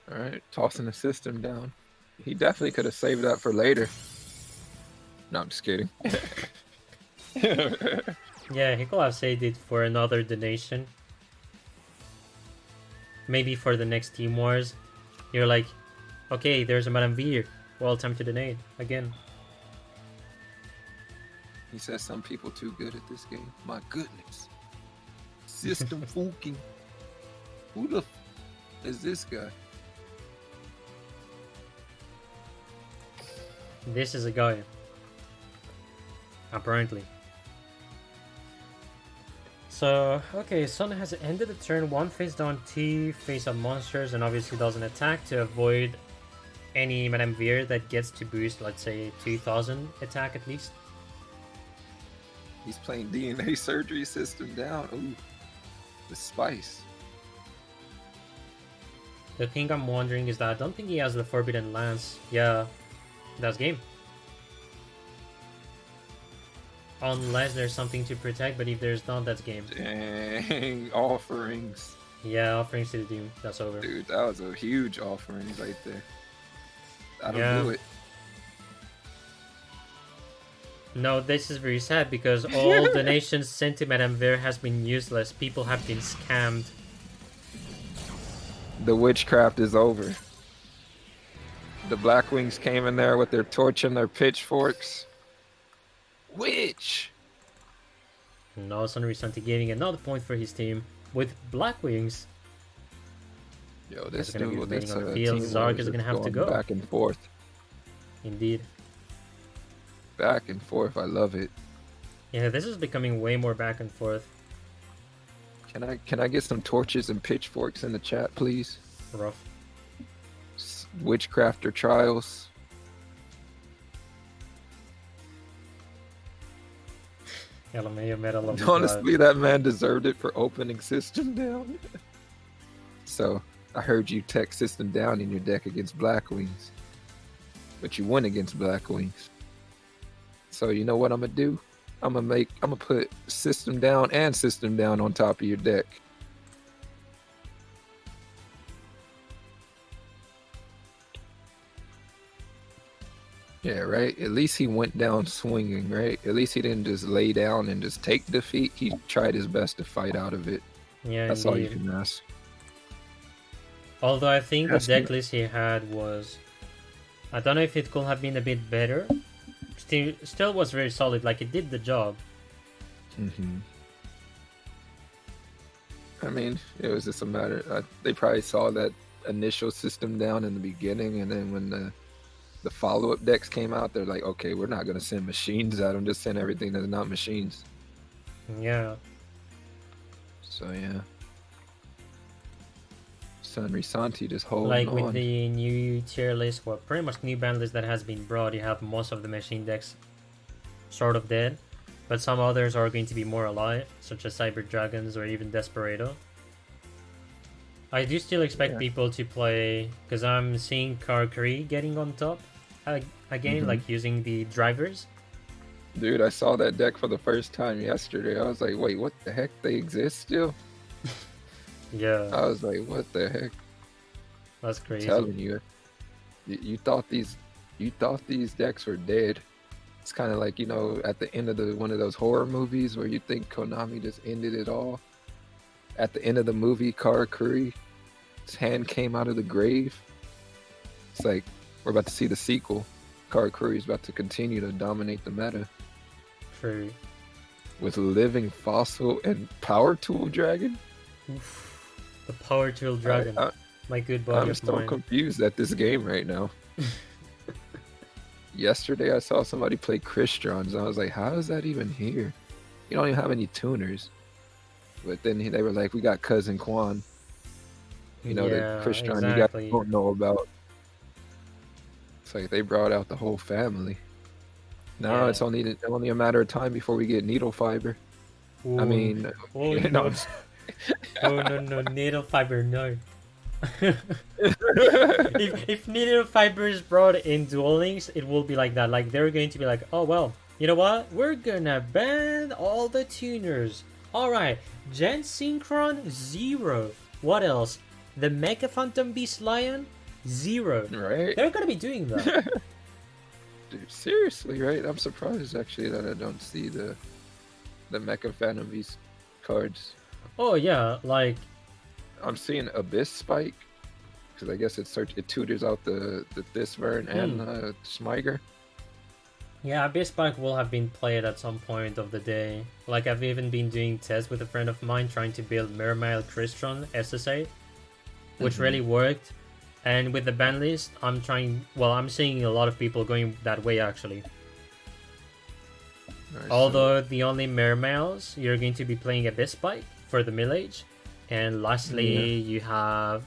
Alright, tossing the system down. He definitely could have saved that for later. No, I'm just kidding. Yeah, he could have saved it for another donation. Maybe for the next Team Wars. You're like, okay, there's a Madame Veer. Well, time to donate again. He says some people too good at this game. My goodness. System fucking. Who the is this guy? This is a guy. Apparently. So, okay, Sun has ended the turn 1 face down 2 face up monsters, and obviously doesn't attack to avoid any Madame Veer that gets to boost, let's say, 2000 attack at least. He's playing DNA surgery system down. Ooh, the spice. The thing I'm wondering is that I don't think he has the Forbidden Lance. Yeah, that's game. Unless there's something to protect, but if there's not, that's game. Dang, offerings. Yeah, offerings to the team. That's over. Dude, that was a huge offering right there. That'll do it. No, this is very sad because all donations sent to Madame Veer has been useless. People have been scammed. The witchcraft is over. The Blackwings came in there with their torch and their pitchforks. Witch! Now Sun recently gaining another point for his team with Blackwings. Yo, this is gonna dude, be this on the field. Zark is gonna have to go back and forth. Indeed. Back and forth, I love it. Yeah, this is becoming way more back and forth. Can I get some torches and pitchforks in the chat, please? Rough. Witchcrafter trials. Honestly, that man deserved it for opening system down. So, I heard you tech system down in your deck against Blackwings. But you won against Blackwings. So, you know what I'm going to do? I'm gonna put system down and system down on top of your deck. Yeah, right. At least he went down swinging, right? At least he didn't just lay down and just take defeat. He tried his best to fight out of it. Yeah, that's indeed. all you can ask. Although I think the deck list he had was, I don't know if it could have been a bit better. Still was very solid. Like, it did the job. I mean, it was just a matter. They probably saw that initial system down in the beginning, and then when the follow-up decks came out, they're like, okay, we're not gonna send machines at them. Just send everything that's not machines. Yeah. So yeah. Son Risanti just holding like on. with the new tier list, well, pretty much new band list that has been brought, you have most of the machine decks sort of dead, but some others are going to be more alive, such as Cyber Dragons or even Desperado. I do still expect people to play, because I'm seeing Karkari getting on top again, like using the drivers. Dude, I saw that deck for the first time yesterday. I was like, wait, what the heck? They exist still? Yeah. I was like, what the heck? That's crazy. I'm telling you, you thought these decks were dead. It's kind of like, you know, at the end of one of those horror movies where you think Konami just ended it all. At the end of the movie, Karakuri, his hand came out of the grave. It's like, we're about to see the sequel. Karakuri is about to continue to dominate the meta. True. With Living Fossil and Power Tool Dragon? Oof. The Power Tool Dragon. My good buddy I'm of so mine. confused at this game right now. Yesterday I saw somebody play Christrons, and I was like, how is that even here? You don't even have any tuners. But then they were like, we got Cousin Quan. You know, that Christron exactly. you guys don't know about. It's like they brought out the whole family. Now it's only a matter of time before we get Needle Fiber. Ooh. I mean, you know. no, Needle Fiber, no. if Needle Fiber is brought in Duel Links, it will be like that. Like, they're going to be like, oh, well, you know what? We're gonna ban all the tuners. Alright, Gen Synchron, 0. What else? The Mecha Phantom Beast Lion, 0. Right? They're gonna be doing that. Dude, seriously, right? I'm surprised actually that I don't see the Mecha Phantom Beast cards. Oh yeah, like I'm seeing Abyss Spike because I guess it tutors out the Thisvern and Schmeiger. Yeah, Abyss Spike will have been played at some point of the day. Like, I've even been doing tests with a friend of mine trying to build Mermail Crystron SSA, which really worked. And with the ban list, I'm seeing a lot of people going that way actually. Nice. Although the only Mermails, you're going to be playing Abyss Spike for the Millage. And lastly, you have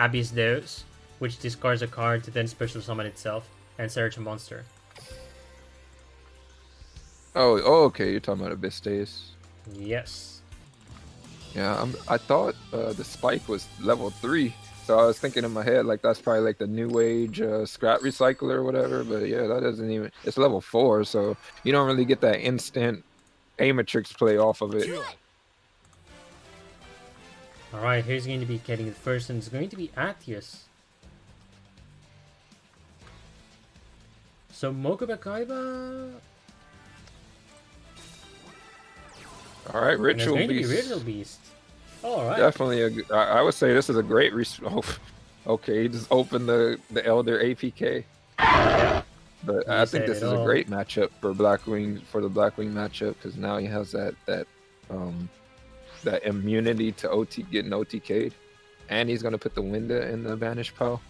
Abyss Deus, which discards a card to then special summon itself and search a monster. Oh, okay. You're talking about Abyss Deus. Yes. Yeah, I thought the Spike was level 3, so I was thinking in my head like that's probably like the New Age scrap recycler or whatever. But yeah, that doesn't even. It's level 4, so you don't really get that instant Amatrix play off of it. All right, here's going to be getting the first, and it's going to be Atius. So Mokuba Kaiba. All right, Ritual Beast. Ritual Beast. All right. Definitely, I would say this is a great. Okay, he just opened the Elder APK. Yeah. But I think this is a great matchup for Blackwing matchup because now he has that immunity to getting OTK'd, and he's gonna put the Winda in the Banish Pile.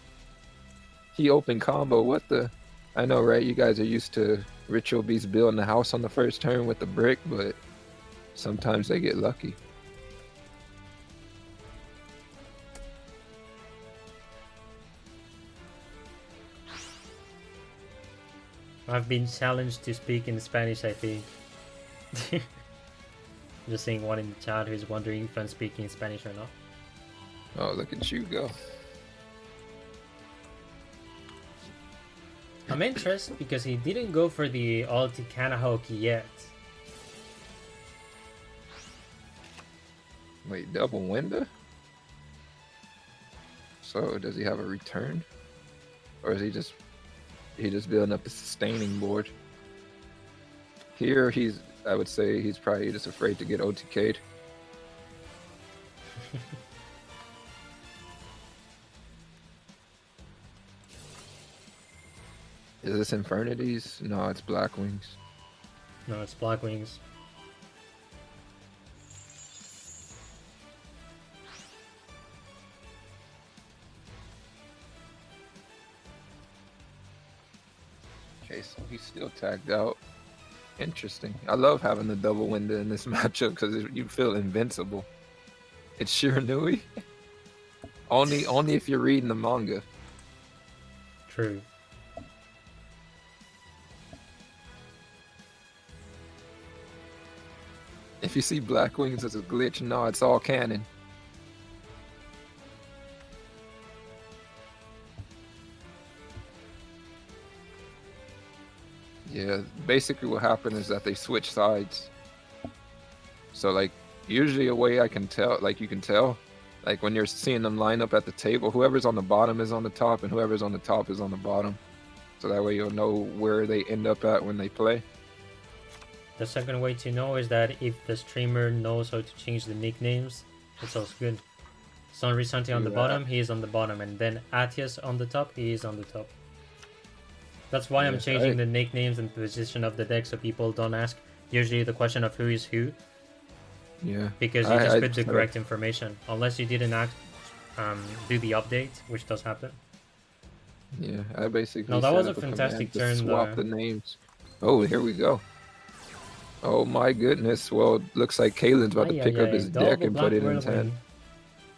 He opened combo. What the? I know, right? You guys are used to Ritual Beast building the house on the first turn with the brick, but sometimes they get lucky. I've been challenged to speak in Spanish, I think. Just seeing one in the chat who's wondering if I'm speaking Spanish or not. Oh, look at you go. I'm interested because he didn't go for the Ulti Kanahoki yet. Wait, double window? So does he have a return? Or is he just building up the sustaining board? Here I would say he's probably just afraid to get OTK'd. Is this Infernities? No, it's Black Wings. No, it's Black Wings. Okay, so he's still tagged out. Interesting. I love having the double window in this matchup because you feel invincible. It's Shiranui. only if you're reading the manga. True. If you see Black Wings as a glitch, no, it's all canon. Yeah, basically what happened is that they switch sides. So like, usually a way I can tell, like you can tell, like when you're seeing them line up at the table, whoever's on the bottom is on the top and whoever's on the top is on the bottom. So that way you'll know where they end up at when they play. The second way to know is that if the streamer knows how to change the nicknames, it's also good. Son Risante on the bottom, he is on the bottom, and then Atias on the top, he is on the top. That's why I'm changing the nicknames and position of the deck so people don't ask usually the question of who is who. Yeah. Because you just put the correct information. Unless you didn't do the update, which does happen. Yeah, I basically. No, that was a fantastic turn. Swap the names. Oh, here we go. Oh my goodness. Well, looks like Kalen's about to pick up his deck and put it in his hand.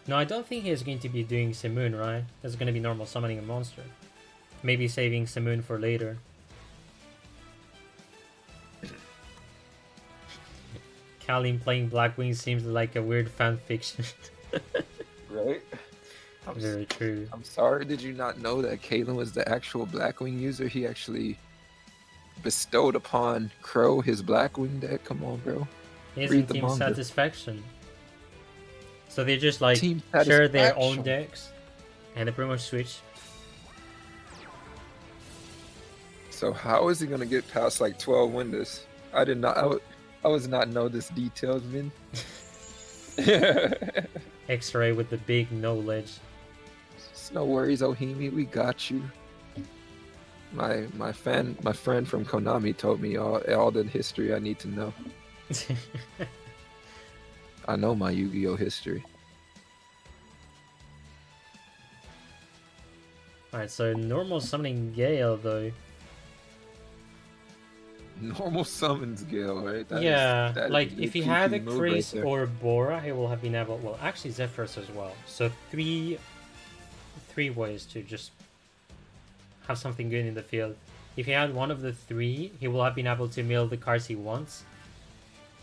No, I don't think he's going to be doing Simoon, right? That's going to be normal summoning a monster. Maybe saving Simoon for later. Kalin playing Black Wings seems like a weird fan fiction. Right? Very true. I'm sorry, did you not know that Kalen was the actual Blackwing user? He actually bestowed upon Crow his Blackwing deck. Come on, bro. He isn't Team Satisfaction. So they just like share their own decks and they pretty much switch. So how is he gonna get past like 12 windows? I did not. I was not know this details, man. X-Ray with the big knowledge. It's no worries, Ohimi. We got you. My friend from Konami told me all the history I need to know. I know my Yu-Gi-Oh history. Alright, so normal summoning Gale though. Normal summons Gale, right? That like if he had a Chris or Bora, he will have been able. Well, actually Zephyrs as well. So three ways to just have something good in the field. If he had one of the three, he will have been able to mill the cards he wants.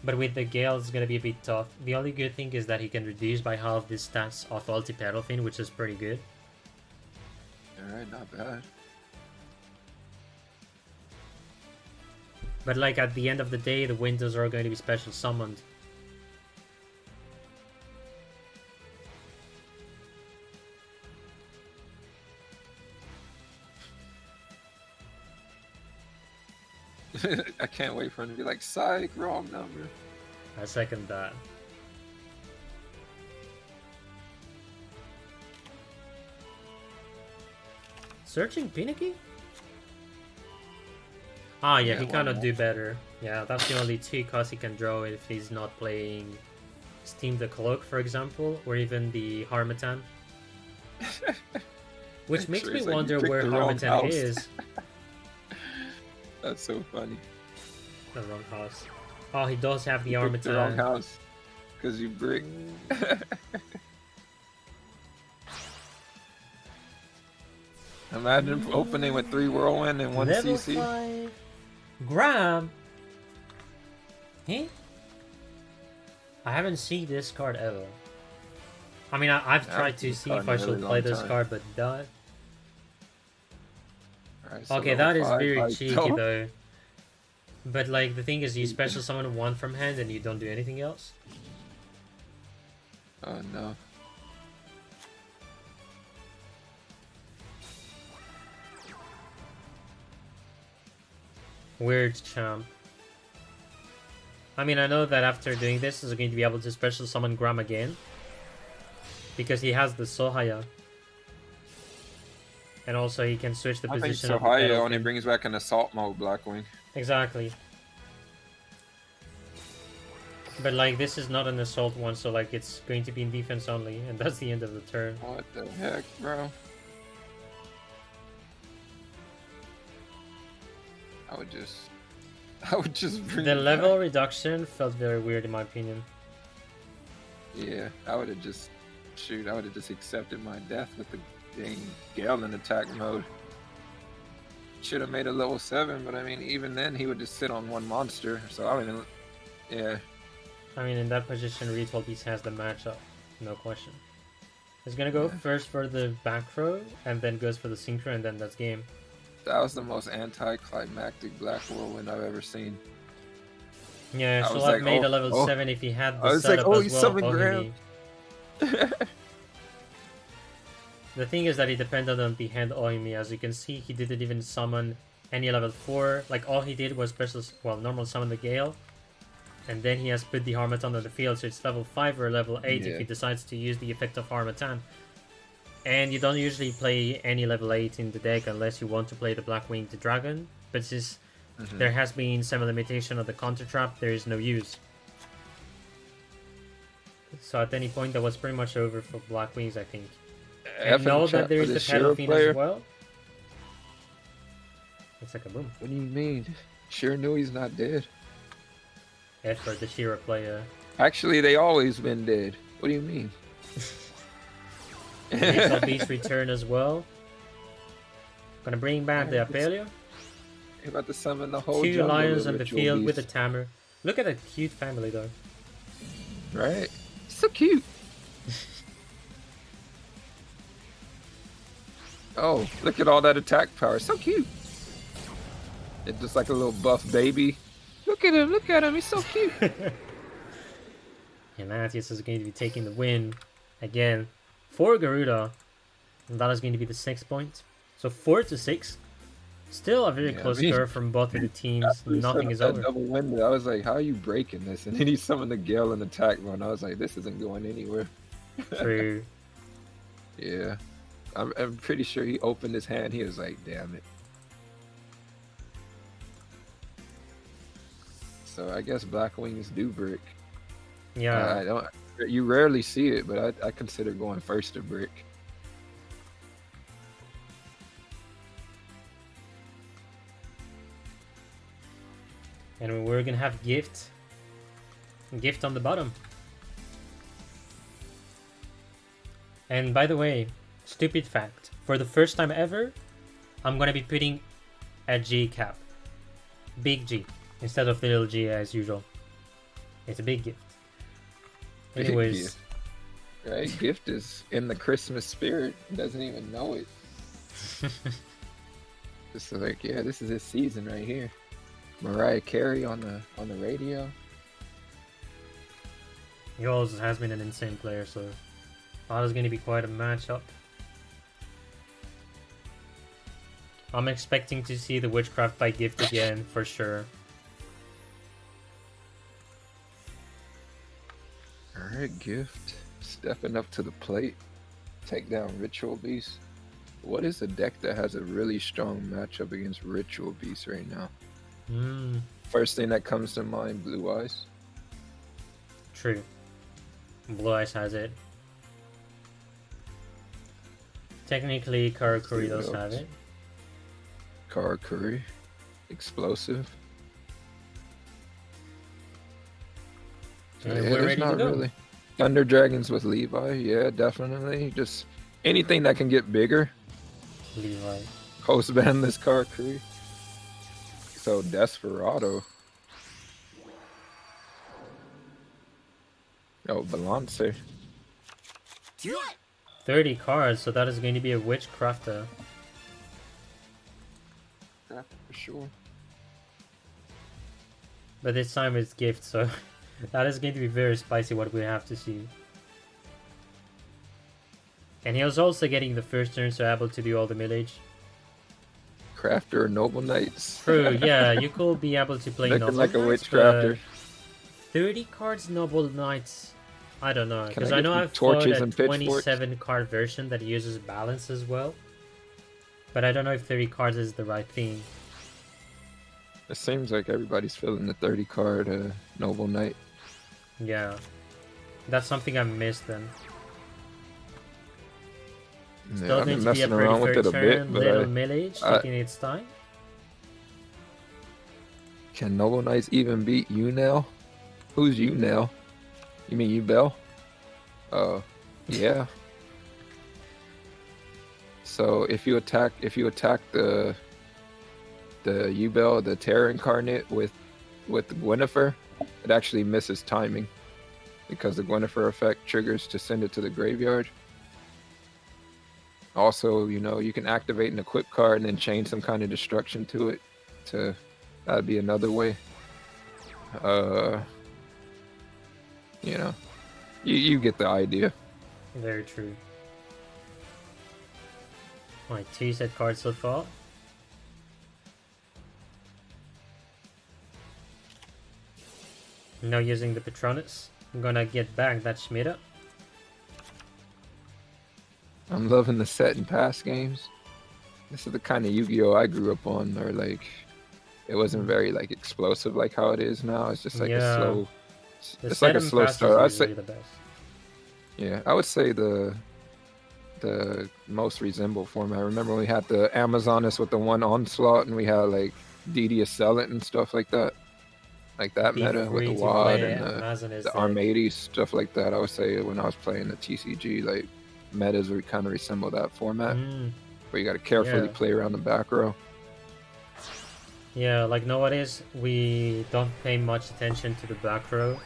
But with the Gale, it's gonna be a bit tough. The only good thing is that he can reduce by half the stats of Ulti-Pedalfin, which is pretty good. Alright, not bad. But like at the end of the day, the windows are going to be special summoned. I can't wait for him to be like, psych, wrong number. I second that. Searching Pinnaky? Ah, yeah, he cannot do better. Yeah, that's the only two cards he can draw if he's not playing Steam the Cloak, for example, or even the Harmattan. Which makes me wonder where Harmattan is. That's so funny. The wrong house. Oh, he does have the Harmattan. The wrong house. Because you brick. Imagine opening with 3 Whirlwind and 1 Level CC. 5. Grab. Hey? I haven't seen this card ever. I mean, I've tried to see if I should play this card, but died. Right, so okay, that is very cheeky though. But like the thing is, you special summon one from hand and you don't do anything else. Oh no. Weird champ. I mean, I know that after doing this, he's going to be able to special summon Gram again. Because he has the Sohaya. And also he can switch the position of the Sohaya pedal only pin. brings back an assault mode Blackwing. Exactly. But like, this is not an assault one, so like, it's going to be in defense only, and that's the end of the turn. What the heck, bro? I would just bring The it level back. reduction felt very weird in my opinion. Yeah, I would have just accepted my death with the dang Gale in attack mode. Should have made a level 7, but I mean, even then he would just sit on one monster. So I mean, yeah. I mean, in that position, Ritual Beast has the matchup, no question. He's gonna go first for the back row, and then goes for the synchro, and then that's game. That was the most anticlimactic Black Whirlwind I've ever seen. Yeah, I should was have like, made oh, a level oh. 7 if he had I the was like, setup oh, as he well. summoned Ohimi. Graham. The thing is that he depended on the hand Ohimi. As you can see, he didn't even summon any level 4. Like, all he did was special, well, normal summon the Gale. And then he has put the Harmattan on the field, so it's level 5 or level 8 if he decides to use the effect of Harmattan. And you don't usually play any level 8 in the deck unless you want to play the Black-Winged Dragon. But since there has been some limitation of the counter trap, there is no use. So at any point that was pretty much over for Black Wings, I think. And know that there is the Pedal Fiend as well. It's like a boom. What do you mean? Sure knew he's not dead. F for the Shira player. Actually, they always been dead. What do you mean? Ritual Beast return as well. Gonna bring back the Apelio. You're about to summon the whole 2 jungle lions of on the Ritual field with a Beast. Tamer. Look at that cute family though. Right? So cute. Oh, look at all that attack power. So cute. It's just like a little buff baby. Look at him, he's so cute. And Matthias is going to be taking the win again for Garuda. And that is going to be the 6 point. So 4-6. Still a very close score from both of the teams. Nothing is over. Double-winded. I was like, how are you breaking this? And then he summoned the Gale and attack mode. I was like, this isn't going anywhere. True. Yeah. I'm pretty sure he opened his hand. He was like, damn it. So I guess Black Wings do brick. Yeah. I don't. You rarely see it, but I consider going first to brick. And we're gonna have Gift on the bottom. And by the way, stupid fact, for the first time ever, I'm gonna be putting a G cap. Big G instead of the little G as usual. It's a big gift. Anyways. Big gift. Right? Gift is in the Christmas spirit. He doesn't even know it. Just like, yeah, this is his season right here. Mariah Carey on the radio. He always has been an insane player, so that is going to be quite a matchup. I'm expecting to see the Witchcraft by Gift again, for sure. Alright, Gift. Stepping up to the plate. Take down Ritual Beast. What is a deck that has a really strong matchup against Ritual Beast right now? First thing that comes to mind, Blue Eyes. True. Blue Eyes has it. Technically, Karakuri does have it. Karakuri. Explosive. And Yeah, we're there's ready to not go. really. Thunder Dragons with Levi, yeah, definitely. Just anything that can get bigger. Levi. Host ban this Karakuri. So Desperado. Oh, Balancer. 30 cards, so that is going to be a Witchcrafter. Yeah, for sure. But this time it's Gift, so that is going to be very spicy what we have to see. And he was also getting the first turn, so able to do all the millage. Crafter or Noble Knights. True, yeah, you could be able to play Looking Noble like a Knights, witch crafter. 30 cards Noble Knights. I don't know, because Can I know get I've fought torches a and pitchforks? 27 card version that uses balance as well. But I don't know if 30 cards is the right thing. It seems like everybody's feeling the 30 card Noble Knight. Yeah. That's something I missed then. Still I've going been to be a messing pretty around with it first a bit, turn, but little millage, taking its time. Can Noble Knights even beat you now? Who's you now? You mean you Bell? Oh, yeah. So if you attack the Yubel, the Terror Incarnate with Gwynnifer, it actually misses timing because the Gwynnifer effect triggers to send it to the graveyard. Also, you know, you can activate an equip card and then chain some kind of destruction to it. That'd be another way. You know, you get the idea. Very true. Alright, 2 set cards so far. Now using the Patronus. I'm gonna get back that Schmida. I'm loving the set and pass games. This is the kind of Yu-Gi-Oh! I grew up on, or like, it wasn't very like explosive like how it is now. It's just like a slow. It's like a slow start. I'd say the best. Yeah, I would say the most resemble format. I remember we had the Amazoness with the one onslaught, and we had like DD Assailant and stuff like that. Like that meta with the WAD and the Armades, stuff like that. I would say when I was playing the TCG, like metas would kind of resemble that format, where you got to carefully play around the back row. Yeah, like nowadays we don't pay much attention to the back row.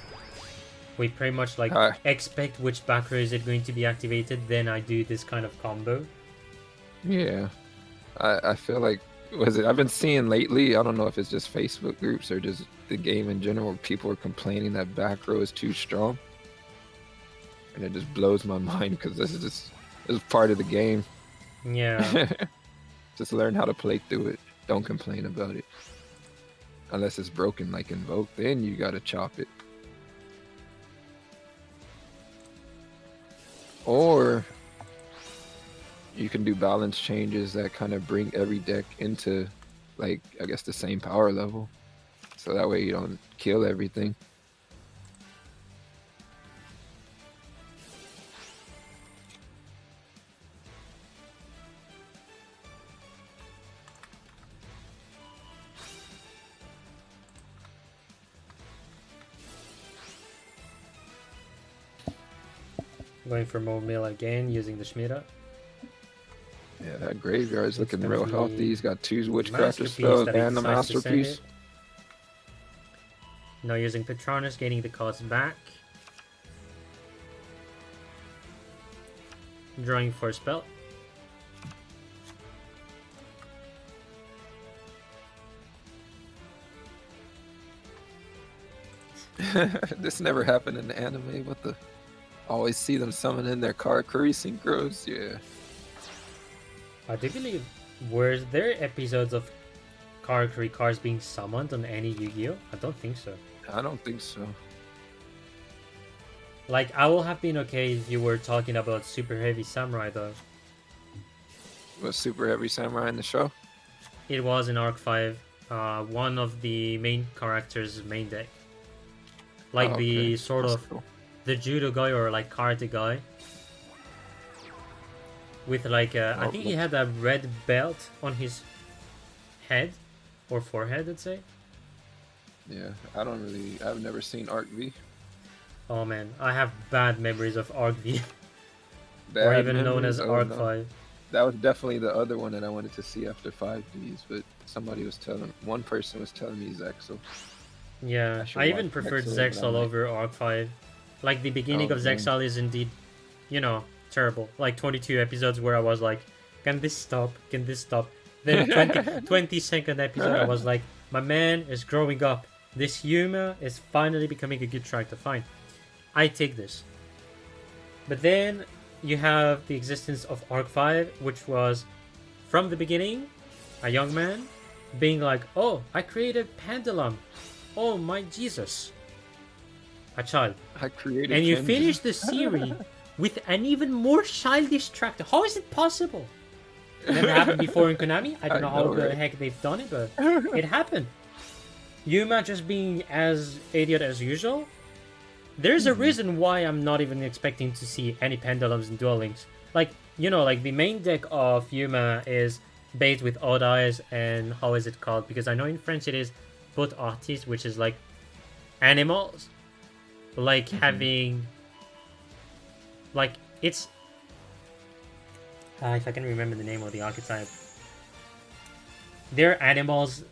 We pretty much like expect which back row is it going to be activated, then I do this kind of combo. Yeah, I feel like I've been seeing lately, I don't know if it's just Facebook groups or just the game in general, people are complaining that back row is too strong. And it just blows my mind because this is part of the game. Yeah. Just learn how to play through it. Don't complain about it. Unless it's broken like Invoke, then you gotta chop it. Or you can do balance changes that kind of bring every deck into, like, I guess the same power level. So that way you don't kill everything. Going for more mill again using the Schmida. Yeah, that graveyard is looking real healthy. He's got 2 Witchcrafter spells and the Masterpiece. Now using Patronus, gaining the cost back. Drawing for a spell. This never happened in the anime. What the? Always see them summon in their Karakuri synchros. Yeah. I do believe, were there episodes of Karakuri cards being summoned on any Yu-Gi-Oh? I don't think so. I don't think so. Like, I will have been okay if you were talking about Super Heavy Samurai though. Was Super Heavy Samurai in the show? It was in Arc 5, one of the main characters' main deck. Like the sort That's of cool. the judo guy or like karate guy. With like I think he had a red belt on his head or forehead, I'd say. Yeah, I've never seen Arc V. Oh man, I have bad memories of Arc V. Or even known as Arc 5. That was definitely the other one that I wanted to see after 5Ds, but one person was telling me Zexal. Yeah, I even preferred Zexal over Arc 5. Like, the beginning of Zexal is indeed, you know, terrible. Like, 22 episodes where I was like, can this stop? Can this stop? Then 22nd episode, I was like, my man is growing up. This humor is finally becoming a good character. Fine. I take this. But then, you have the existence of Arc 5, which was from the beginning a young man being like, oh, I created Pendulum. Oh my Jesus. A child. I created And you Kenji. finish the series with an even more childish track. How is it possible? Never happened before in Konami. I don't know how the heck they've done it, but it happened. Yuma just being as idiot as usual. There's a reason why I'm not even expecting to see any pendulums in Duel Links. Like, you know, like the main deck of Yuma is based with odd eyes and how is it called? Because I know in French it is but artistes, which is like animals. Like having... Like, it's... if I can remember the name of the archetype. They're animals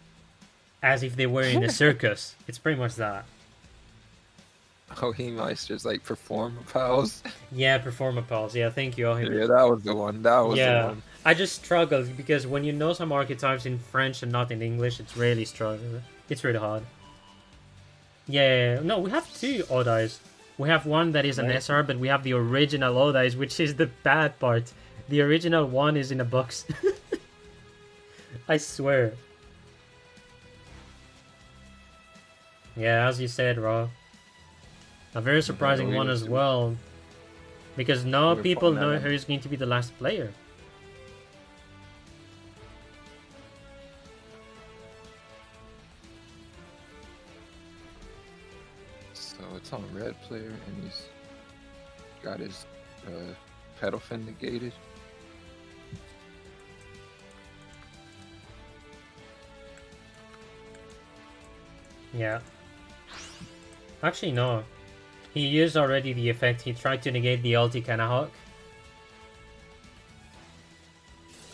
as if they were in a circus. It's pretty much that. Ohimeister's like Performapals. Yeah, Performapals. Yeah, thank you, Ohim. Yeah, that was the one. That was the one. I just struggle because when you know some archetypes in French and not in English, it's really struggle. It's really hard. Yeah, no, we have two odd eyes. We have one that is an SR, but we have the original odd eyes, which is the bad part. The original one is in a box. I swear. Yeah, as you said, Raw. A very surprising one as well. Because now people know who's going to be the last player. So it's on red player and he's got his pedal fin negated. Yeah. Actually, no. He used already the effect. He tried to negate the ulti Kanahawk.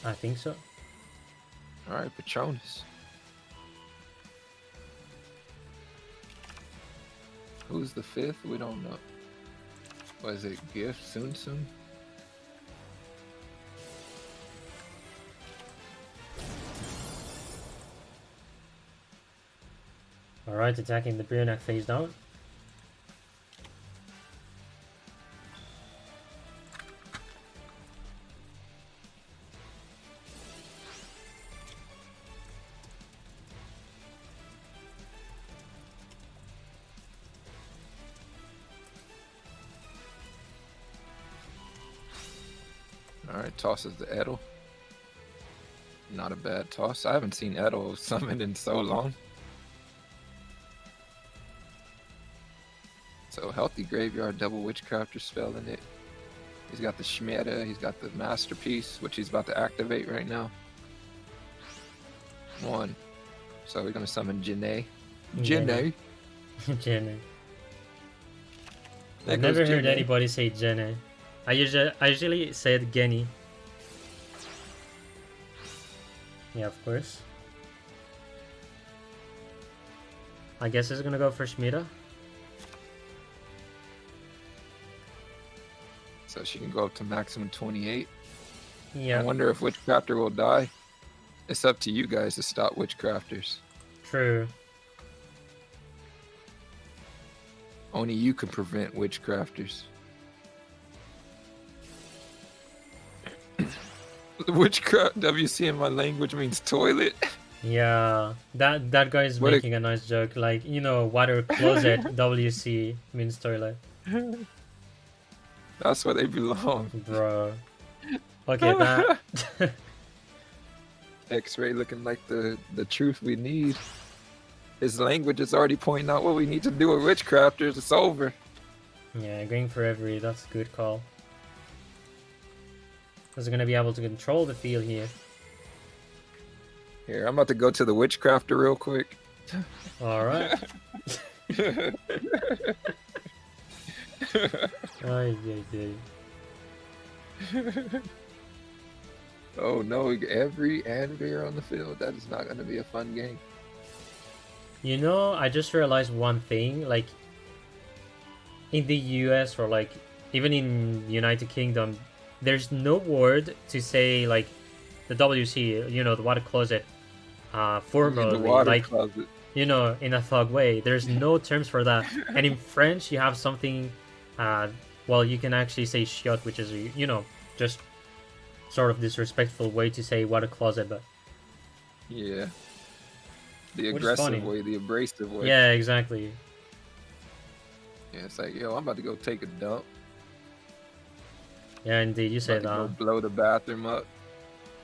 I think so. Alright, Patronus. Who's the fifth? We don't know. Was it Gift Soon? Alright, attacking the Brionac face down. Alright, tosses the Edel. Not a bad toss. I haven't seen Edel summoned in so long. So healthy graveyard, double witchcrafter spell in it. He's got the Shmeta, he's got the masterpiece, which he's about to activate right now. One. So we're gonna summon Janae. Janae. Janae. I've never heard anybody say Janae. I usually said Genny. Yeah, of course. I guess it's gonna go for Shmita. So she can go up to maximum 28. Yeah. I wonder if Witchcrafter will die. It's up to you guys to stop Witchcrafters. True. Only you can prevent Witchcrafters. Witchcraft WC in my language means toilet. Yeah, that guy is making a nice joke. Like, you know, water closet WC means toilet. That's where they belong. Bro. Okay, that. X-Ray looking like the truth we need. His language is already pointing out what we need to do with Witchcrafters. It's over. Yeah, going for every. That's a good call. Is gonna be able to control the field here. Here, I'm about to go to the Witchcrafter real quick. Alright. Ay. Oh no, every Anvir on the field. That is not gonna be a fun game. You know, I just realized one thing, like in the US or like even in United Kingdom, there's no word to say like the WC, you know, the water closet, formally, like closet. You know, in a thug way. There's no terms for that. And in French, you have something, well, you can actually say shot, which is, you know, just sort of disrespectful way to say what a closet, but Yeah. The which is funny. aggressive way, the abrasive way. Yeah, exactly. Yeah, it's like, yo, I'm about to go take a dump. Yeah, indeed, you say About to that. go blow the bathroom up.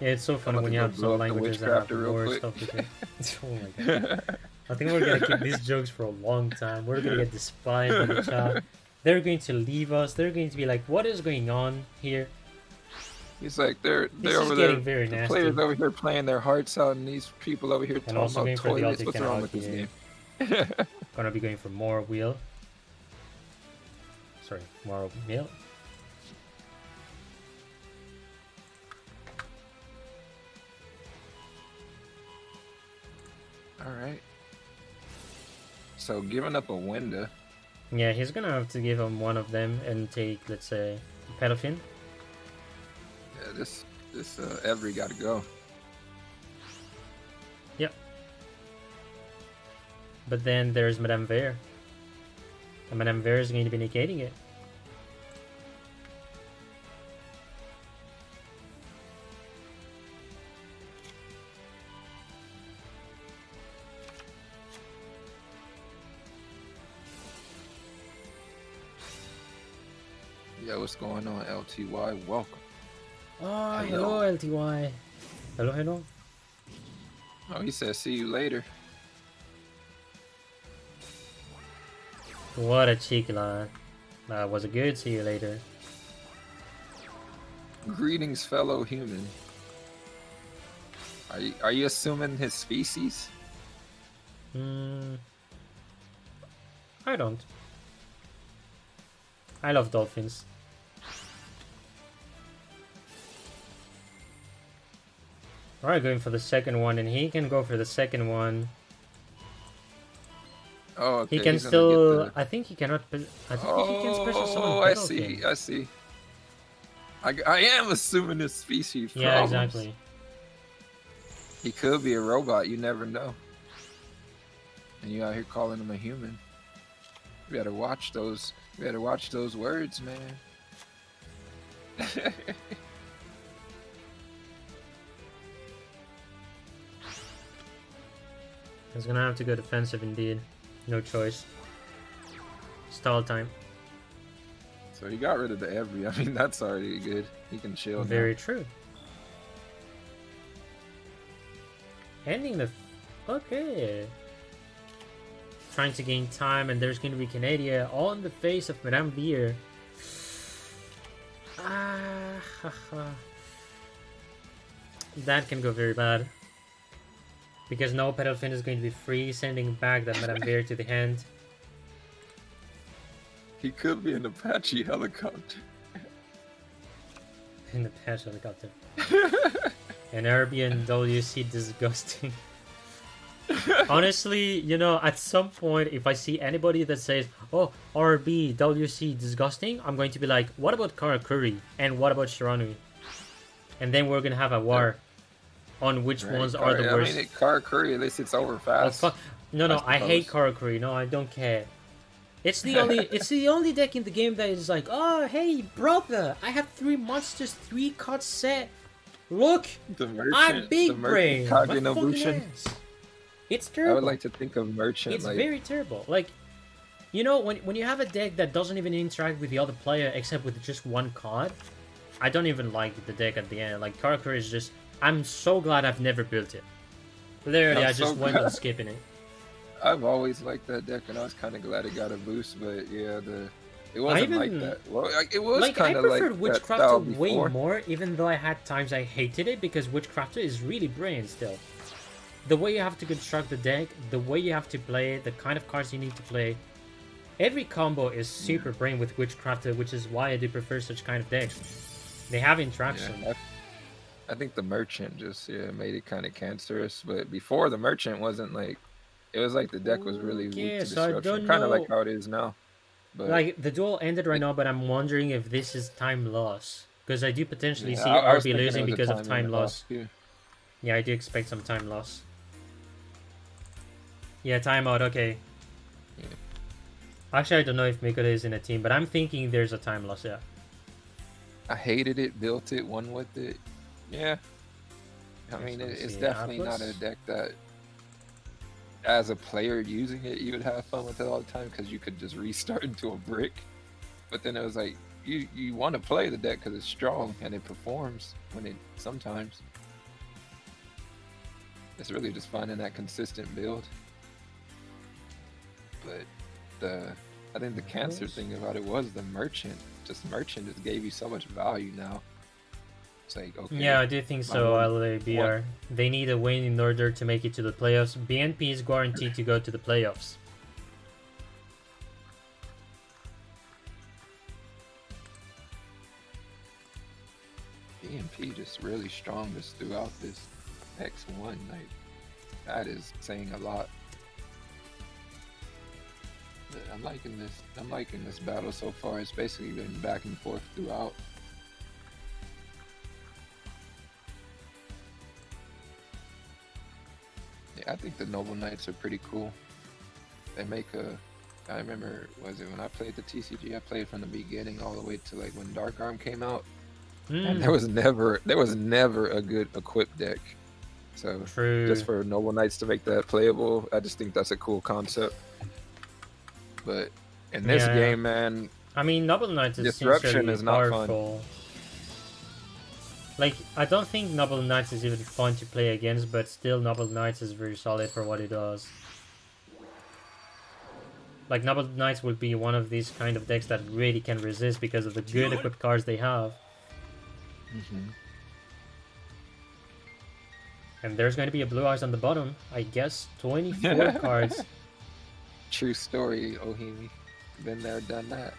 Yeah, it's so funny when you have some languages that have more stuff to say. Oh my god. I think we're gonna keep these jokes for a long time. We're gonna get despised in the chat. They're going to leave us. They're going to be like, what is going on here? He's like, they're over getting there. very the nasty. players over here playing their hearts out, and these people over here And talking about toilets. What's wrong with this game? game? Gonna be going for more wheel. Sorry, more meal. All right. So giving up a window. Yeah, he's gonna have to give him one of them and take, let's say, Pedofin. Yeah, this Every got to go. Yep. But then there's Madame Vare. And Madame Vare is going to be negating it. Yeah, what's going on, LTY? Welcome. Oh, hello LTY. Hello, hello. Oh, he said, see you later. What a cheeky line. That was a good see you later. Greetings, fellow human. Are you assuming his species? I don't. I love dolphins. Alright, going for the second one, and he can go for the second one. Oh, okay. He can still. I think he cannot. I think he can special summon. Oh, I see. I am assuming his species. Yeah, exactly. He could be a robot. You never know. And you out here calling him a human. You better watch those. You better watch those words, man. He's gonna have to go defensive indeed. No choice. Stall time. So he got rid of the every. I mean, that's already good. He can chill. Very true. Ending the. Okay. Trying to gain time, and there's going to be Canada all in the face of Madame Vare. That can go very bad. Because no Pedofin is going to be free, sending back that Madame Vare to the hand. He could be an Apache helicopter. An Apache helicopter. An Arabian WC disgusting. Honestly, you know, at some point, if I see anybody that says, oh, RB, WC, disgusting, I'm going to be like, what about Karakuri? And what about Shiranui? And then we're going to have a war on which ones are the worst. I mean, Karakuri, at least it's over fast. Oh, fuck. No, I hate Karakuri. No, I don't care. It's the only deck in the game that is like, oh, hey, brother, I have 3 monsters, 3 cards set. Look, I'm big brain. My fucking ass. It's terrible. I would like to think of Merchant. It's very terrible. Like, you know, when you have a deck that doesn't even interact with the other player except with just 1 card, I don't even like the deck at the end. Like, Karakuri is just... I'm so glad I've never built it. Literally, I just went on skipping it. I've always liked that deck, and I was kind of glad it got a boost, but yeah, it wasn't like that. Well, it was kind of like I preferred Witchcrafter way more, even though I had times I hated it, because Witchcrafter is really brilliant still. The way you have to construct the deck, the way you have to play it, the kind of cards you need to play. Every combo is super brain with Witchcrafter, which is why I do prefer such kind of decks. They have interaction. Yeah, I think the Merchant just made it kind of cancerous, but before the Merchant wasn't like, it was like the deck was really weak to destruction, kind of like how it is now. But like the duel ended right now, but I'm wondering if this is time loss, because I do potentially see RB losing because of time loss. Yeah, I do expect some time loss. Yeah, timeout. Okay. Yeah. Actually, I don't know if Mikoto is in a team, but I'm thinking there's a time loss, yeah. I hated it, built it, won with it. Yeah. I mean, it's definitely not a deck that, as a player using it, you would have fun with it all the time because you could just restart into a brick. But then it was like, you want to play the deck because it's strong and it performs when it sometimes. It's really just finding that consistent build. But I think the cancer thing about it was the merchant. Merchant just gave you so much value now. It's like, okay. Yeah, I do think so, LABR. They need a win in order to make it to the playoffs. BNP is guaranteed to go to the playoffs. BNP just really strong just throughout this X1. Like, that is saying a lot. But I'm liking this. I'm liking this battle so far. It's basically been back and forth throughout. Yeah, I think the Noble Knights are pretty cool. They make a. I remember, was it when I played the TCG? I played from the beginning all the way to like when Dark Arm came out. And there was never a good equipped deck. So just for Noble Knights to make that playable, I just think that's a cool concept. But in this game, man, I mean, Noble Knights is disruption is not powerful. Fun. Like, I don't think Noble Knights is even fun to play against, but still Noble Knights is very solid for what it does. Like, Noble Knights would be one of these kind of decks that really can resist because of the good equipped cards they have. And there's going to be a Blue Eyes on the bottom. I guess 24 cards. True story, Ohimi. Been there, done that.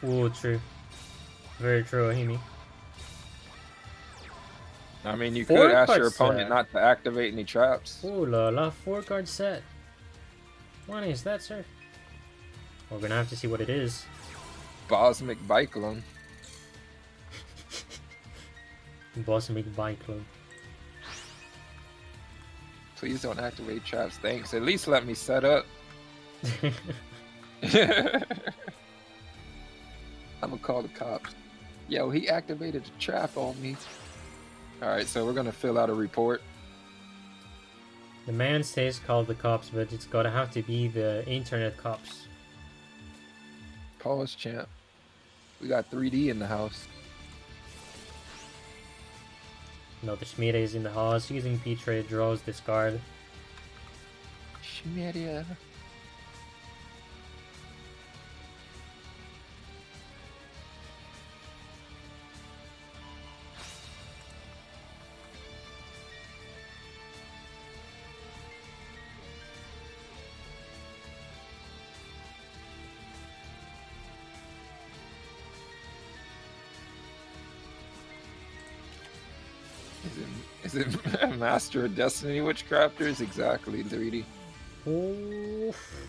Ooh, true. Very true, Ohimi. I mean, you could ask your opponent not to activate any traps. Ooh la la, 4-card set. What is that, sir? We're gonna have to see what it is. Bosmic Bicyclone. Bosmic Bicyclone. Please don't activate traps. Thanks. At least let me set up. I'm gonna call the cops. Yo, he activated a trap on me. Alright, so we're gonna fill out a report. The man says call the cops, but it's gotta have to be the internet cops. Call us, champ. We got 3D in the house. No, the Schmiede is in the house. Using P-Trade, draws, discard. Schmiede. Is it Master of Destiny Witchcrafters? Exactly, 3D. Oof.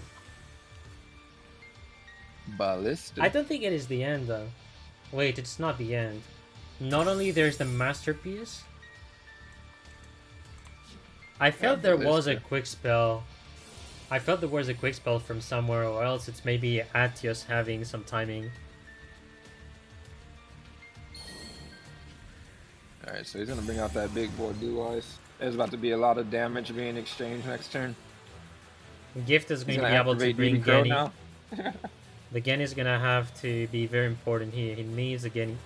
Ballista. I don't think it is the end, though. Wait, it's not the end. Not only there's the masterpiece. I felt there was a quick spell. I felt there was a quick spell from somewhere, or else it's maybe Atios having some timing. Alright, so he's gonna bring out that big boy Blue Eyes. There's about to be a lot of damage being exchanged next turn. Gift is going to be able to bring Genny. The Genny is gonna have to be very important here. He needs a Genny.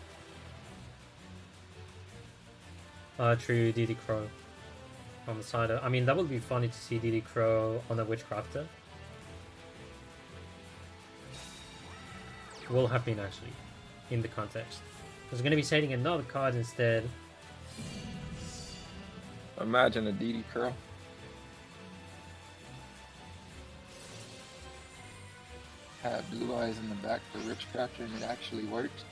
True, DD Crow on the side of, I mean, that would be funny to see DD Crow on a Witchcrafter. Will have been actually in the context. He's gonna be setting another card instead. Imagine a DD Crow. Had Blue Eyes in the back for Witchcrafter and it actually worked.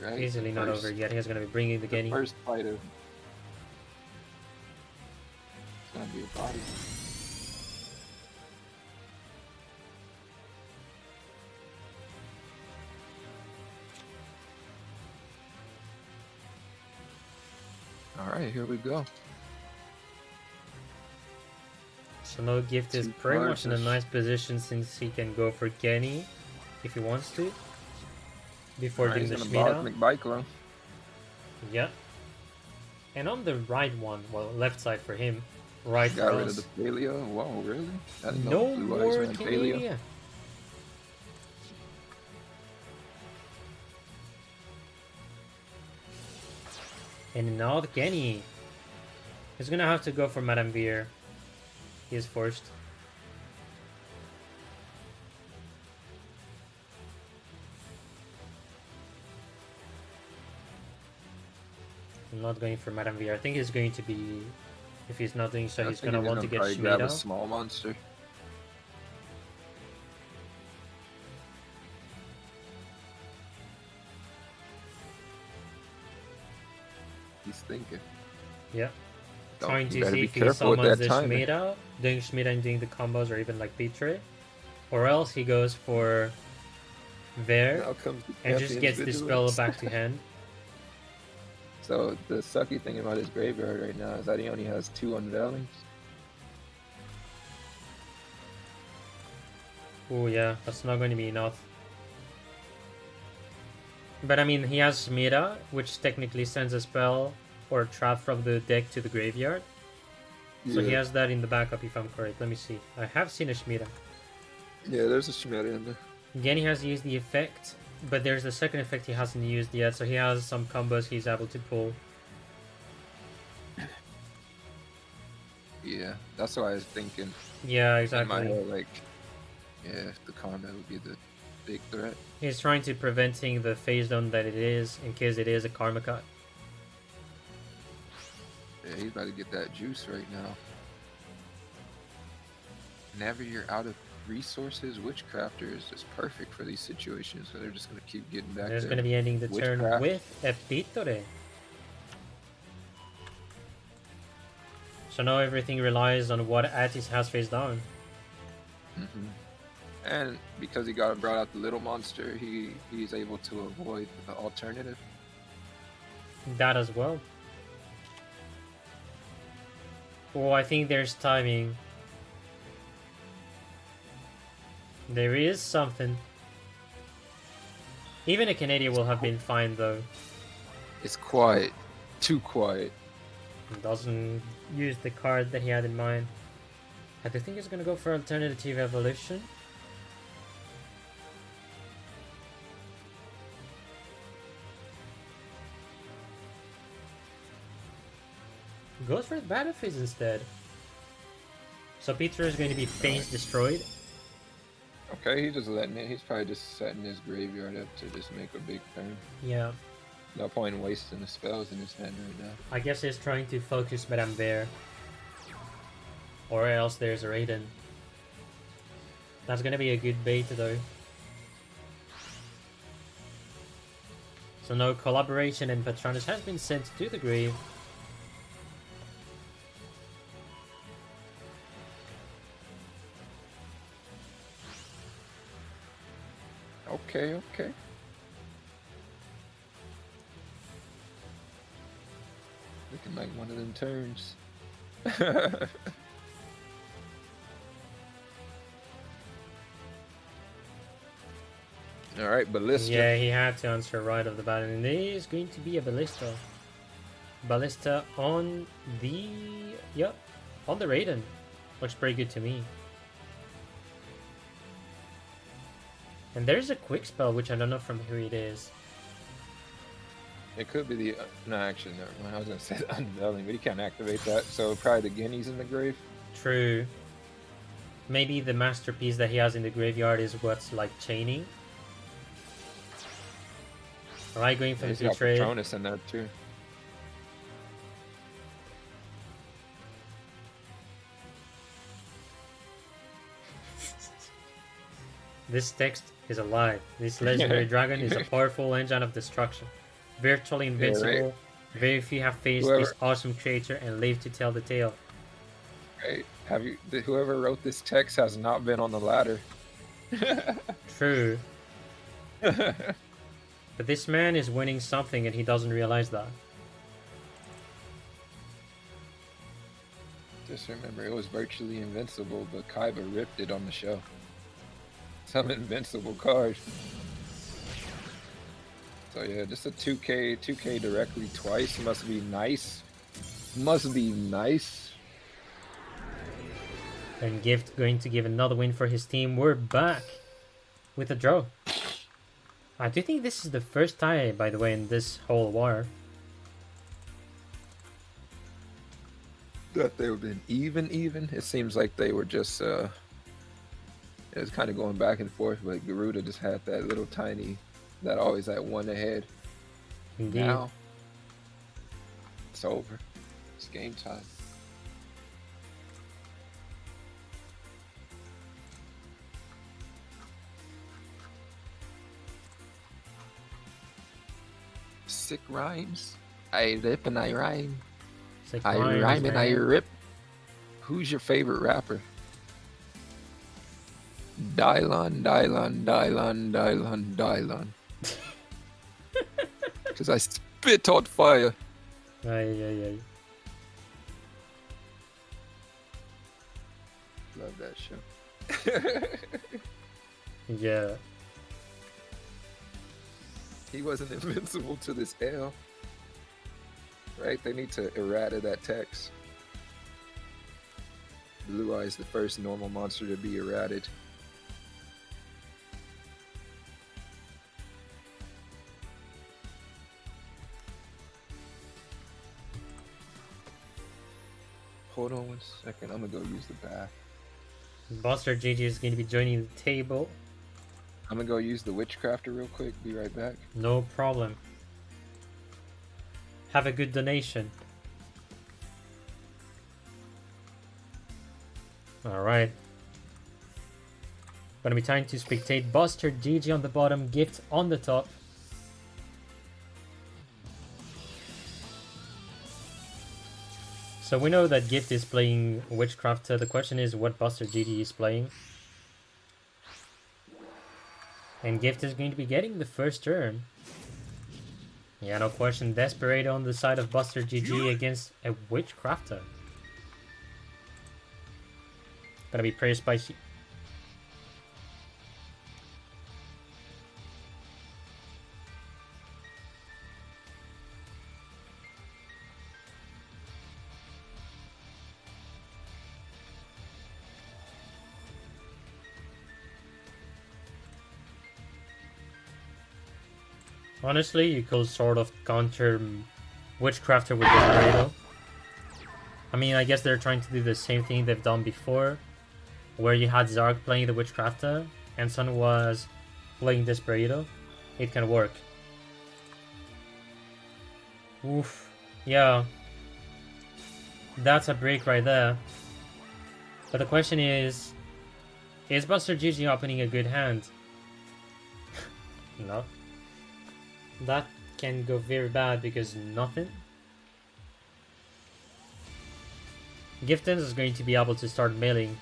Right? Easily not over yet. He's gonna be bringing the Genny. First fight of. It's gonna be a body. Alright, here we go. So no gift is pretty much in a nice position since he can go for Genny if he wants to. Before doing the Shmita. Yeah. And on the right one, well, left side for him, right for us. Got rid of the Paleo? Whoa, really? No more Canada. And now the Genny. He's gonna have to go for Madame Veer. He is forced. I'm not going for Madame Veer. I think he's going to be... If he's not doing so, he's gonna want to get Shmita. Grab a small monster. He's thinking. Yeah. Trying to see if he summons the Shmita, doing Shmita and doing the combos, or even like Pitre. Or else he goes for Ver and just gets the spell back to hand. So the sucky thing about his graveyard right now is that he only has 2 unveilings. Oh yeah, that's not going to be enough. But I mean, he has Shmita, which technically sends a spell or a trap from the deck to the graveyard. So he has that in the backup if I'm correct. Let me see. I have seen a Shmita. Yeah, there's a Shmita in there. Again, he has used the effect, but there's the second effect he hasn't used yet, so he has some combos he's able to pull. Yeah, that's what I was thinking. Yeah, exactly. In my head, like, yeah, the combat would be the big threat. He's trying to preventing the phase down that it is, in case it is a karma cut. Yeah, he's about to get that juice right now. Whenever you're out of resources, Witchcrafter is just perfect for these situations, so they're just going to keep getting back. There's going to be ending the turn with a Pitre. So now everything relies on what Attis has face down. And because he got brought out the little monster, he's able to avoid the alternative. That as well. Oh, I think there's timing. There is something. Even a Canadian will have been fine though. It's quiet. Too quiet. He doesn't use the card that he had in mind. I think he's gonna go for alternative evolution. Goes for the battle phase instead. So Peter is going to be phase destroyed. Okay, he's just letting it. He's probably just setting his graveyard up to just make a big turn. Yeah. No point in wasting the spells in his hand right now. I guess he's trying to focus Madame Bear. Or else there's a Raiden. That's gonna be a good bait though. So no collaboration, and Patronus has been sent to the grave. Okay. Looking like one of them turns. Alright, Ballista. Yeah, he had to answer right off the bat, and there is going to be a Ballista. Ballista on the... Yep, on the Raiden. Looks pretty good to me. And there's a quick spell, which I don't know from who it is. It could be the... no, actually, never mind. I was going to say the Unveiling, but he can't activate that. So probably the Guineas in the grave. True. Maybe the masterpiece that he has in the graveyard is what's like chaining. Alright, going for the trade. Patronus in there too. This text is alive. This legendary dragon is a powerful engine of destruction. Virtually invincible. Yeah, right. Very few have faced this awesome creature and live to tell the tale. Right. Whoever wrote this text has not been on the ladder. True. But this man is winning something and he doesn't realize that. Just remember, it was virtually invincible, but Kaiba ripped it on the show. Some invincible card. So yeah, just a 2K directly twice. Must be nice. Must be nice. And Gift going to give another win for his team. We're back with a draw. I do think this is the first tie, by the way, in this whole war. That they would have been even. It seems like they were just it was kind of going back and forth, but Garuda just had that little tiny, that always at one ahead. Indeed. Now it's over. It's game time. Sick rhymes. I rip and I rhyme. I rhyme and I rip. Who's your favorite rapper? Dylon. Because I spit on fire. Aye. Love that show. Yeah. He wasn't invincible to this L. Right? They need to errata that text. Blue Eye's the first normal monster to be errated. Hold on 1 second. I'm gonna go use the bath. Buster GG is going to be joining the table. I'm gonna go use the Witchcrafter real quick. Be right back. No problem. Have a good donation. Alright. Gonna be time to spectate. Buster GG on the bottom, Gift on the top. So we know that Gift is playing Witchcrafter. The question is what Buster GG is playing. And Gift is going to be getting the first turn. Yeah, no question. Desperado on the side of Buster GG against a Witchcrafter. Gonna be pretty spicy. Honestly, you could sort of counter Witchcrafter with Desperado. I mean, I guess they're trying to do the same thing they've done before, where you had Zark playing the Witchcrafter and Sun was playing Desperado. It can work. Oof. Yeah. That's a break right there. But the question is Buster GG opening a good hand? No. That can go very bad because nothing. Giftens is going to be able to start milling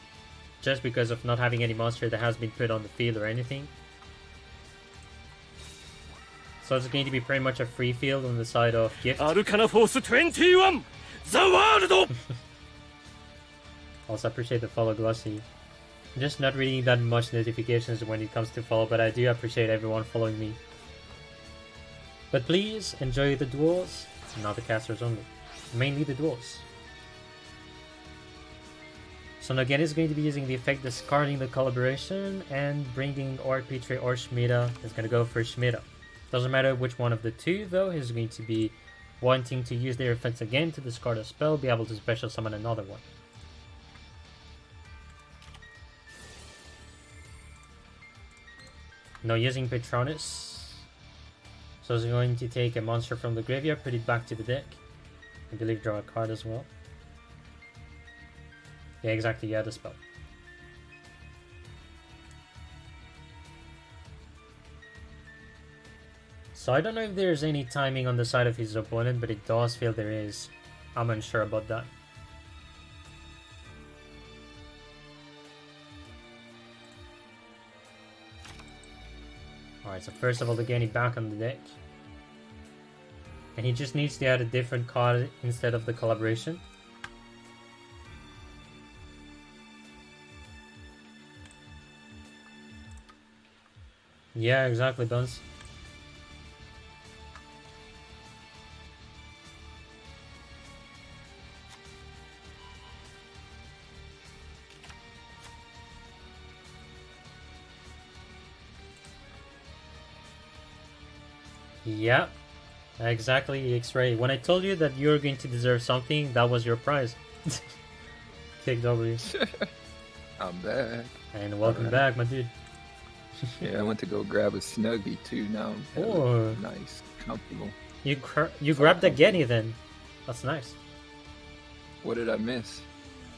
just because of not having any monster that has been put on the field or anything. So it's going to be pretty much a free field on the side of Gift. DrkNFear 21 The World. Also appreciate the follow, Glossy. Just not reading that much notifications when it comes to follow, but I do appreciate everyone following me. But please enjoy the duels, not the casters only. Mainly the duels. So Nugget is going to be using the effect discarding the collaboration and bringing or Petri or Schmida. Is going to go for Schmida. Doesn't matter which one of the two though, he's going to be wanting to use their effects again to discard a spell, be able to special summon another one. No using Patronus. So he's going to take a monster from the graveyard, put it back to the deck. I believe draw a card as well. Yeah, exactly, yeah, the spell. So I don't know if there's any timing on the side of his opponent, but it does feel there is. I'm unsure about that. Alright, so first of all, they're getting back on the deck. And he just needs to add a different card instead of the collaboration. Yeah, exactly, Buns. Yeah, exactly, X-Ray. When I told you that you're going to deserve something, that was your prize. Kick W. I'm back. And welcome Alright. back, my dude. Yeah, I went to go grab a Snuggie too. Now I'm hella Oh, nice, comfortable. you So grabbed the comfortable. Getty then. That's nice. What did I miss?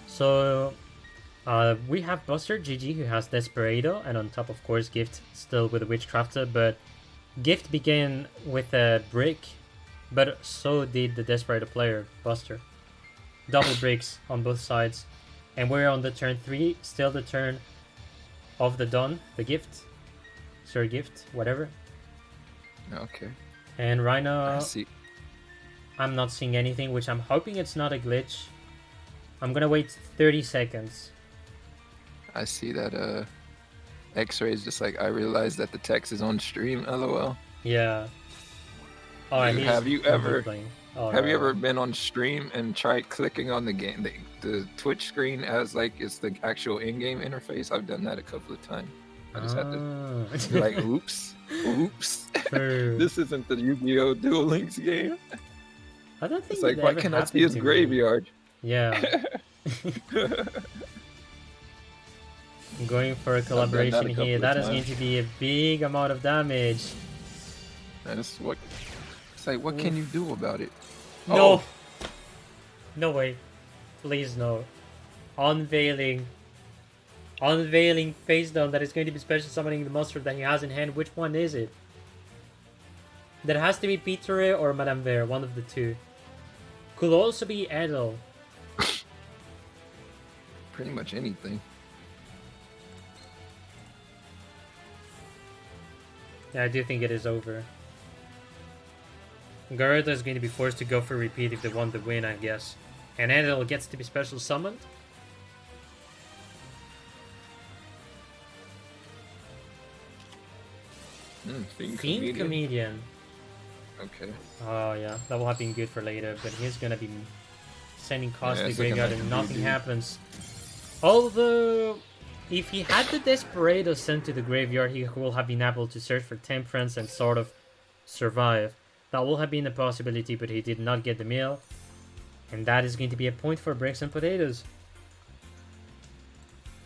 So, we have Buster GG who has Desperado, and on top, of course, Gift still with the Witchcrafter, but Gift began with a brick, but so did the Desperado player, Buster. Double bricks on both sides. And we're on the turn 3, still the turn of the Don, the Gift. Sir Gift, whatever. Okay. And right I now, see. I'm not seeing anything, which I'm hoping it's not a glitch. I'm gonna wait 30 seconds. I see that X-ray is just like I realized that the text is on stream. LOL. Yeah. Oh, and he's Have you ever playing. Oh, have no. you ever been on stream and tried clicking on the game the Twitch screen as like it's the actual in-game interface? I've done that a couple of times. I just had to be like, oops, oops. True. This isn't the Yu-Gi-Oh! Duel Links game. I don't think It's like, it why ever can't I see happened his to me. graveyard? Yeah. Going for a collaboration here. That is going to be a big amount of damage. That's what. It's like, what can you do about it? No. Oh. No way. Please no. Unveiling. Unveiling face down that is going to be special summoning the monster that he has in hand. Which one is it? That has to be Peter or Madame Vere, one of the two. Could also be Edel. Pretty much anything. Yeah, I do think it is over. Garuda is going to be forced to go for repeat if they want the win, I guess. And Edel gets to be special summoned. Fiend Comedian. Okay. Oh yeah, that will have been good for later, but he's gonna be sending cost to the it's looking graveyard like and a nothing BB. happens. Although, if he had the Desperado sent to the graveyard, he will have been able to search for Temperance and sort of survive. That will have been a possibility, but he did not get the mill. And that is going to be a point for Bricks and Potatoes.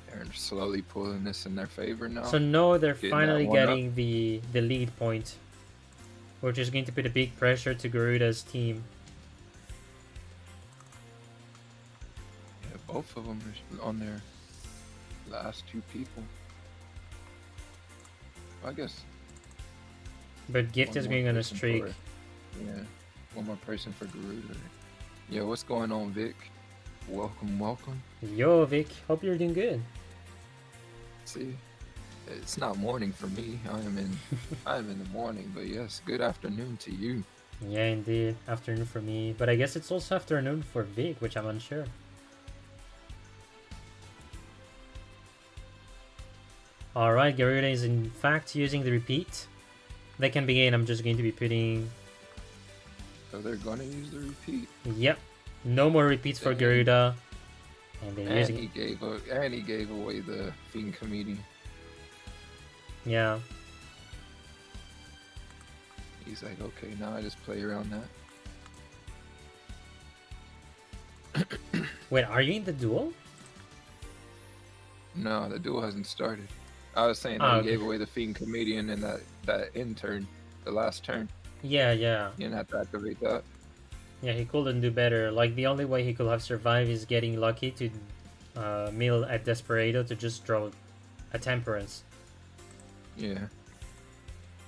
They're slowly pulling this in their favor now. So no, they're Getting finally that one getting the lead point, which is going to put a big pressure to Garuda's team. Yeah, both of them are on their last two people. I guess. But Gift one is more going on a person streak. Yeah, one more person for Garuda. Yo, what's going on, Vic? Welcome, welcome. Yo, Vic, hope you're doing good. See, it's not morning for me. I am in the morning, but yes, good afternoon to you. Yeah, indeed. Afternoon for me. But I guess it's also afternoon for Vic, which I'm unsure. Alright, Garuda is in fact using the repeat. They can begin. I'm just going to be putting... So they're gonna use the repeat. Yep. No more repeats for Garuda. And they're And using... he gave away the Fiend Comedian. Yeah. He's like, okay, now I just play around that. Wait, are you in the duel? No, the duel hasn't started. I was saying that Oh, he okay. gave away the Fiend Comedian in that intern, the last turn. Yeah, yeah. You didn't have to activate that. Yeah, he couldn't do better. Like, the only way he could have survived is getting lucky to mill at Desperado to just draw a Temperance. Yeah.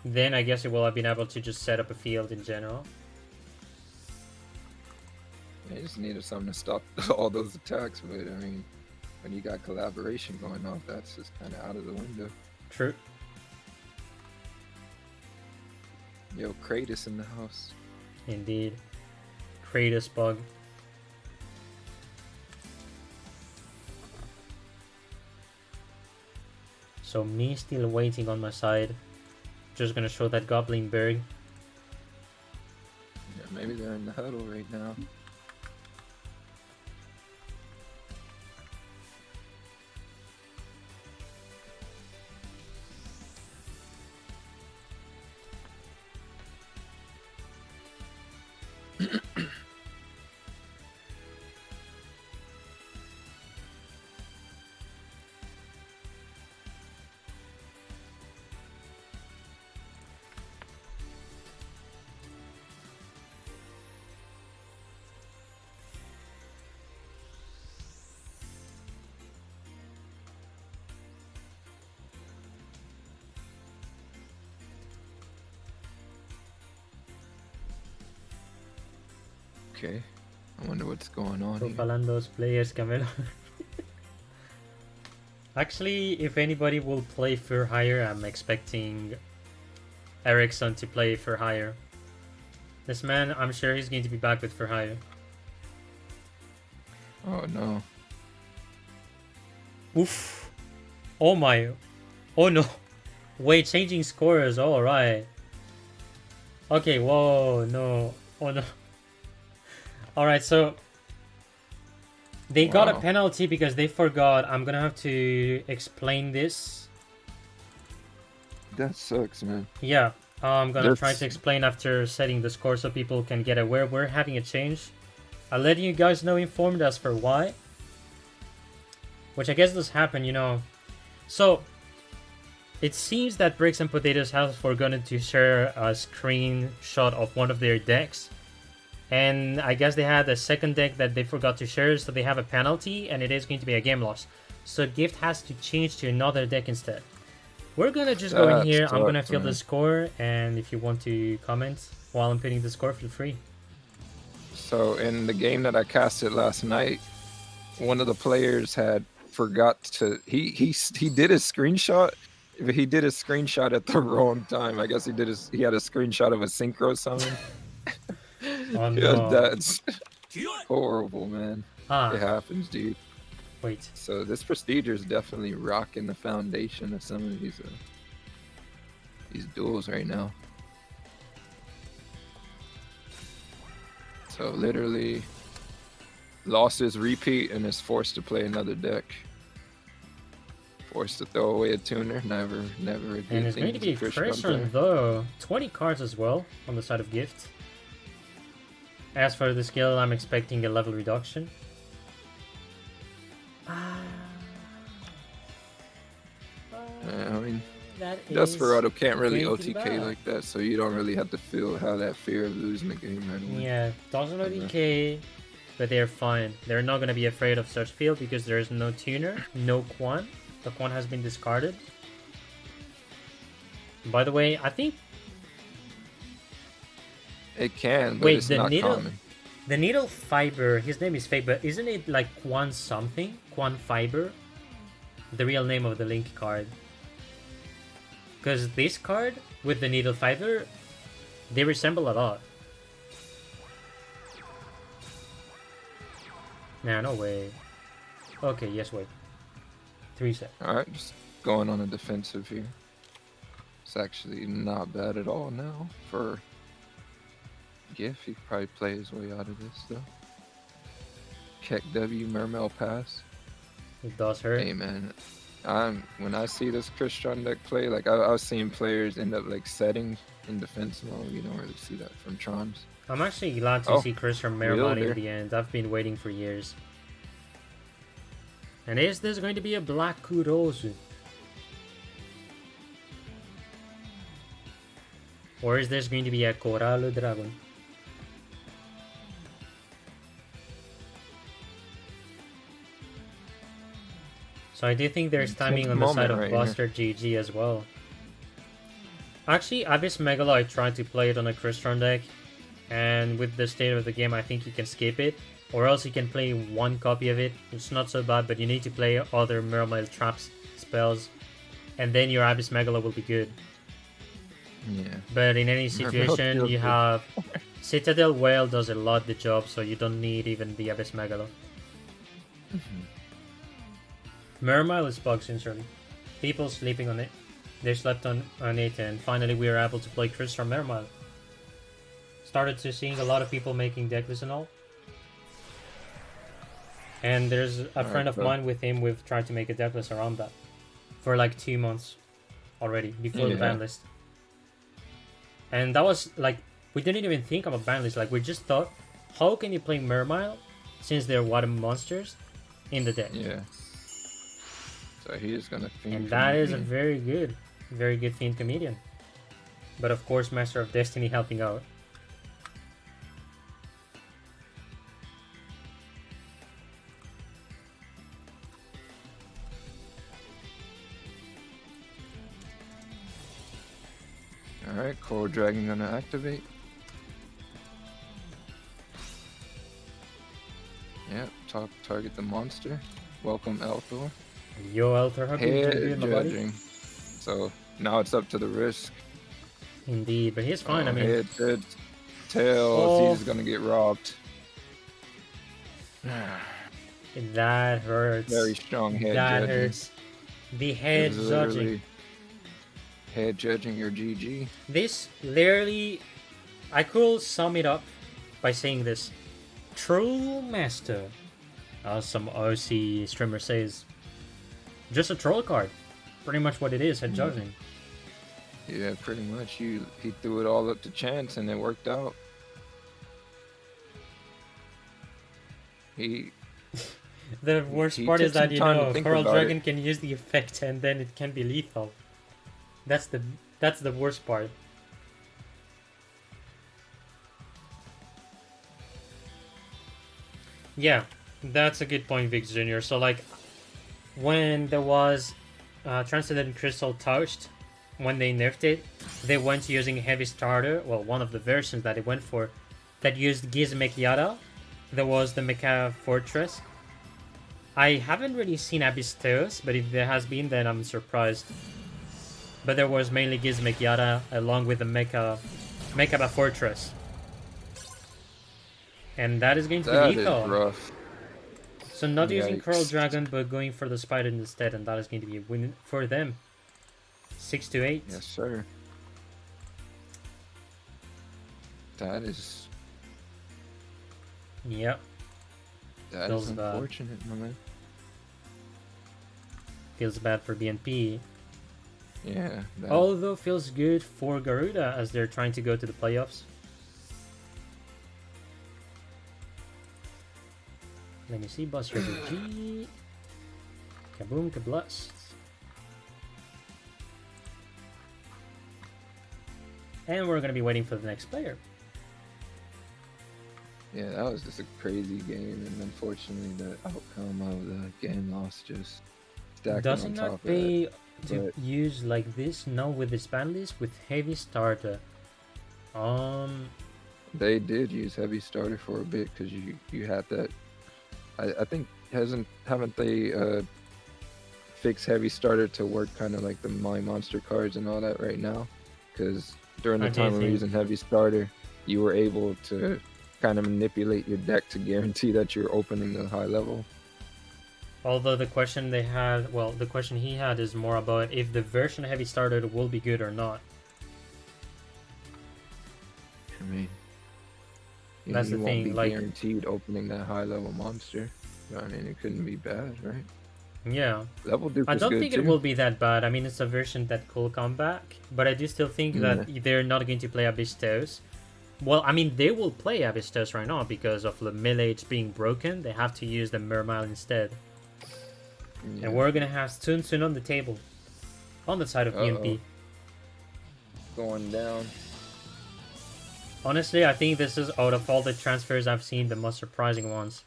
Then I guess he will have been able to just set up a field in general. They just needed something to stop all those attacks, but I mean, when you got collaboration going off, that's just kind of out of the window. True. Yo, Kratos in the house. Indeed. Kratos bug. So me still waiting on my side. Just gonna show that Goblin Berg. Yeah, maybe they're in the huddle right now. Okay, I wonder what's going on here. Profalando's players, Camelo. Actually, if anybody will play for hire, I'm expecting Ericsson to play for hire. This man, I'm sure he's going to be back with for hire. Oh no. Oof. Oh my. Oh no. Wait, changing scores. Alright. Okay, whoa, no. Oh no. Alright, so they got a penalty because they forgot. I'm gonna have to explain this. That sucks, man. Yeah, I'm gonna try to explain after setting the score so people can get aware. We're having a change. I'll let you guys know informed as for why. Which I guess does happen, you know. So, it seems that Bricks and Potatoes have forgotten to share a screenshot of one of their decks. And I guess they had a second deck that they forgot to share, so they have a penalty, and it is going to be a game loss. So Gift has to change to another deck instead. We're gonna just go in here, I'm gonna fill the score, and if you want to comment while I'm putting the score, feel free. So in the game that I casted last night, one of the players had forgot to, he did a screenshot, but he did a screenshot at the wrong time. I guess he had a screenshot of a synchro summon. Oh no. Yeah, that's horrible, man. It happens, dude. Wait. So this Prestiger is definitely rocking the foundation of some of these duels right now. So literally lost his repeat and is forced to play another deck. Forced to throw away a tuner. Never a good And it's thing going to be first pressure run though. 20 cards as well on the side of Gift. As for the skill, I'm expecting a level reduction. I mean, Desperado can't really OTK like that, so you don't really have to feel that fear of losing the game right away. Yeah, doesn't OTK, but they're fine. They're not going to be afraid of such field because there is no tuner, no Quan. The Quan has been discarded. By the way, I think it can, but it's not common. The Needle Fiber, his name is fake, but isn't it like Quan something? Quan Fiber? The real name of the Link card. Because this card, with the Needle Fiber, they resemble a lot. Nah, no way. Okay, yes, wait. 3 seconds. Alright, just going on a defensive here. It's actually not bad at all now for Gif. He could probably play his way out of this though. Keck W, Mermail Pass. It does hurt. Hey man, when I see this Christian deck play, like I've seen players end up like setting in defense mode. You don't really see that from Trons. I'm actually glad to see Chris from Mermail in the end. I've been waiting for years. And is this going to be a Black Kurozu? Or is this going to be a Coral Dragon? So I do think there's timing on the side of Buster GG as well. Actually, Abyss Megalo, I tried to play it on a Crystron deck. And with the state of the game, I think you can skip it. Or else you can play one copy of it. It's not so bad, but you need to play other Mermail traps, spells. And then your Abyss Megalo will be good. Yeah. But in any situation, you have Citadel Whale does a lot the job, so you don't need even the Abyss Megalo. Mermail is bugged sincerely. People sleeping on it. They slept on it, and finally we were able to play Crystal Mermaid. Started to seeing a lot of people making decklist and all. And there's a friend of mine with him, we've tried to make a decklist around that. For like 2 months already, before the ban list. And that was like, we didn't even think about ban list, like we just thought, how can you play Mermaid, since they're water monsters, in the deck? Yeah. So he is gonna Fiend. And that is a very good Fiend Comedian. But of course, Master of Destiny helping out. Alright, Coral Dragon gonna activate. Yep, target the monster. Welcome Elthor. Yo, Elthor, how can you do my buddy? Judging. So now it's up to the risk. Indeed, but he's fine. I mean, head, tails, he's gonna get robbed. That hurts. Very strong head that judging. Hurts. The head judging. Head judging your GG. This literally, I could sum it up by saying this. Troll Master, as some OC streamer says. Just a troll card. Pretty much what it is, head judging. Yeah, pretty much. He threw it all up to chance and it worked out. The worst part is that, you know, Coral Dragon can use the effect and then it can be lethal. That's the worst part. Yeah, that's a good point, Vix Jr. So, like, when there was Transcendent Crystal Touched, when they nerfed it, they went using Heavy Starter, well, one of the versions that it went for, that used Gizmek Yara. There was the Mecha Fortress. I haven't really seen Abysstheos, but if there has been, then I'm surprised. But there was mainly Gizmek Yara along with the Mecha Fortress. And that is going to be lethal. That is rough. So not using Coral Dragon, but going for the Spider instead, and that is going to be a win for them. 6-8. Yes, sir. That is... Yep. That Feels is unfortunate, my man. Feels bad for BNP. Yeah. Although feels good for Garuda as they're trying to go to the playoffs. Let me see, Boss River G. Kaboom, kablust. And we're gonna be waiting for the next player. Yeah, that was just a crazy game, and unfortunately, the outcome of the game loss just stacked on top of that. Doesn't that pay to use like this now with this ban list with Heavy Starter? They did use Heavy Starter for a bit because you had that. I think haven't they fixed Heavy Starter to work kind of like the My Monster cards and all that right now? Because during the time we were using Heavy Starter, you were able to kind of manipulate your deck to guarantee that you're opening the high level. Although the question they had, well, the question he had is more about if the version Heavy Starter will be good or not. I mean, that's the thing. Won't be like guaranteed opening that high level monster. I mean, it couldn't be bad, right? Yeah. Level Duke I don't think too. it will be that bad. I mean, it's a version that could come back, but I do still think that they're not going to play Abysstheos. Well, I mean, they will play Abysstheos right now because of the Millage being broken. They have to use the Mermail instead. Yeah. And we're gonna have Sun on the table, on the side of BNP. Going down. Honestly, I think this is out of all the transfers I've seen the most surprising ones.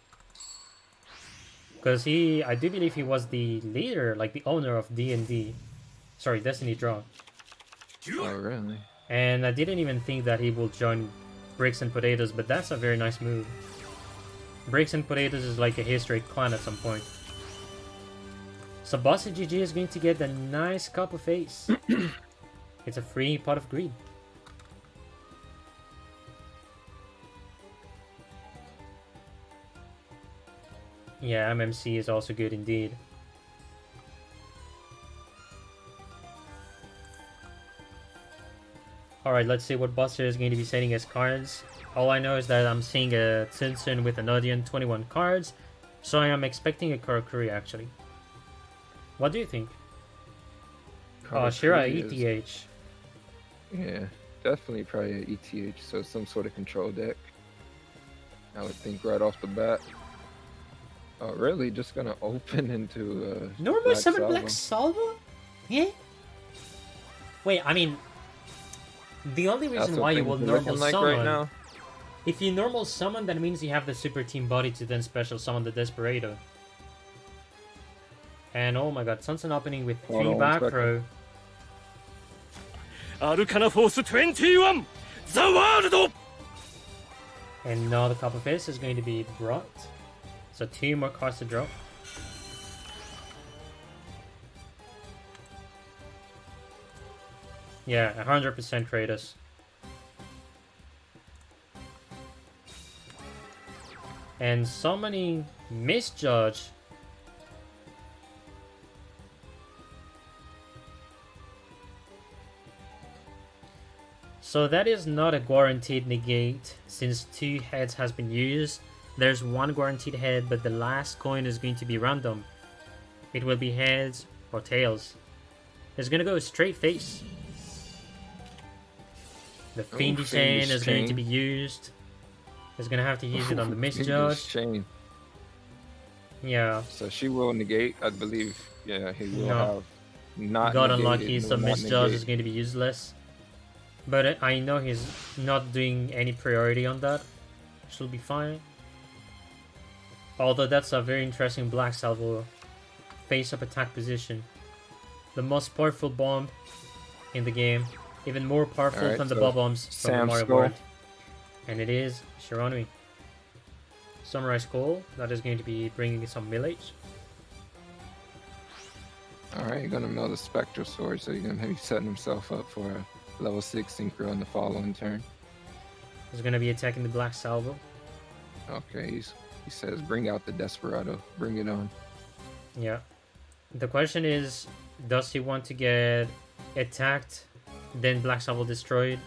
Because I do believe he was the leader, like the owner of D&D. Sorry, Destiny Draw. Oh, really? And I didn't even think that he will join Bricks and Potatoes, but that's a very nice move. Bricks and Potatoes is like a historic clan at some point. So Bossy GG is going to get a nice cup of ace. It's a free pot of greed. Yeah, MMC is also good indeed. Alright, let's see what Buster is going to be setting as cards. All I know is that I'm seeing a Tsunsun with an Odion, 21 cards. So I am expecting a Karakuri actually. What do you think? Oh, Shira ETH. Yeah, definitely probably an ETH, so some sort of control deck. I would think right off the bat. Oh, really? Just gonna open into normal summon Black Salvo? Yeah? Wait, I mean, the only reason why you will normal summon... Right now. If you normal summon, that means you have the super team body to then special summon the Desperado. And oh my god, Sunsun opening with 3 back row. Arcana Force 21! The World! And now the Copper Fist is going to be brought. So 2 more cards to draw. Yeah, 100% Kratos. And summoning Misjudge. So that is not a guaranteed negate, since 2 heads has been used. There's 1 guaranteed head, but the last coin is going to be random. It will be heads or tails. It's gonna go straight face. The Fiendish Chain is going to be used. It's gonna have to use it on the Misjudge. Chain. Yeah. So she will negate, I believe. Yeah, he will have not got unlucky, so Misjudge is going to be useless. But I know he's not doing any priority on that. She'll be fine. Although that's a very interesting Black Salvo face-up attack position. The most powerful bomb in the game. Even more powerful than the bombs from the Mario board. And it is Shiranui. Samurai Skull, that is going to be bringing some millage. Alright, you're gonna mill the Spectral Sword, so you're gonna be setting himself up for a level 6 synchro on the following turn. He's gonna be attacking the Black Salvo. Okay, he says bring out the Desperado, bring it on. Yeah. The question is, does he want to get attacked, then Black Salvo destroyed,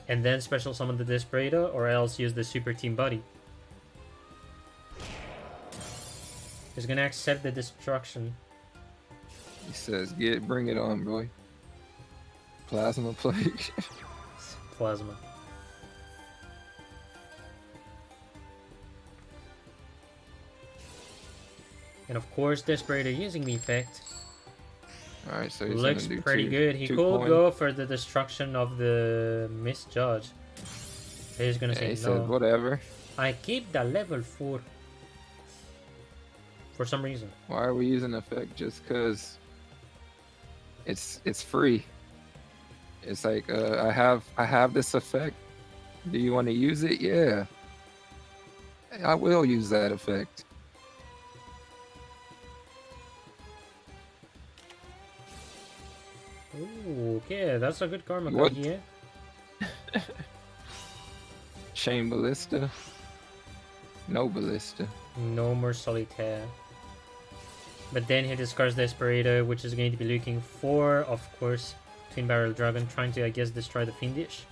and then special summon the Desperado, or else use the super team body? He's gonna accept the destruction. He says, bring it on, boy. Plasma Plague. Plasma. And of course, Desperado using the effect. Alright, so he's looks gonna do pretty good. He could go for the destruction of the Misjudge. He's gonna say no. Said, whatever. I keep the level 4. For some reason. Why are we using effect? Just because it's free. It's like I have this effect. Do you want to use it? Yeah. I will use that effect. Ooh, okay, that's a good karma card here. Chain Ballista. No Ballista. No more Solitaire. But then he discards Desperado, which is going to be looking for, of course, Twin Barrel Dragon, trying to, I guess, destroy the Fiendish.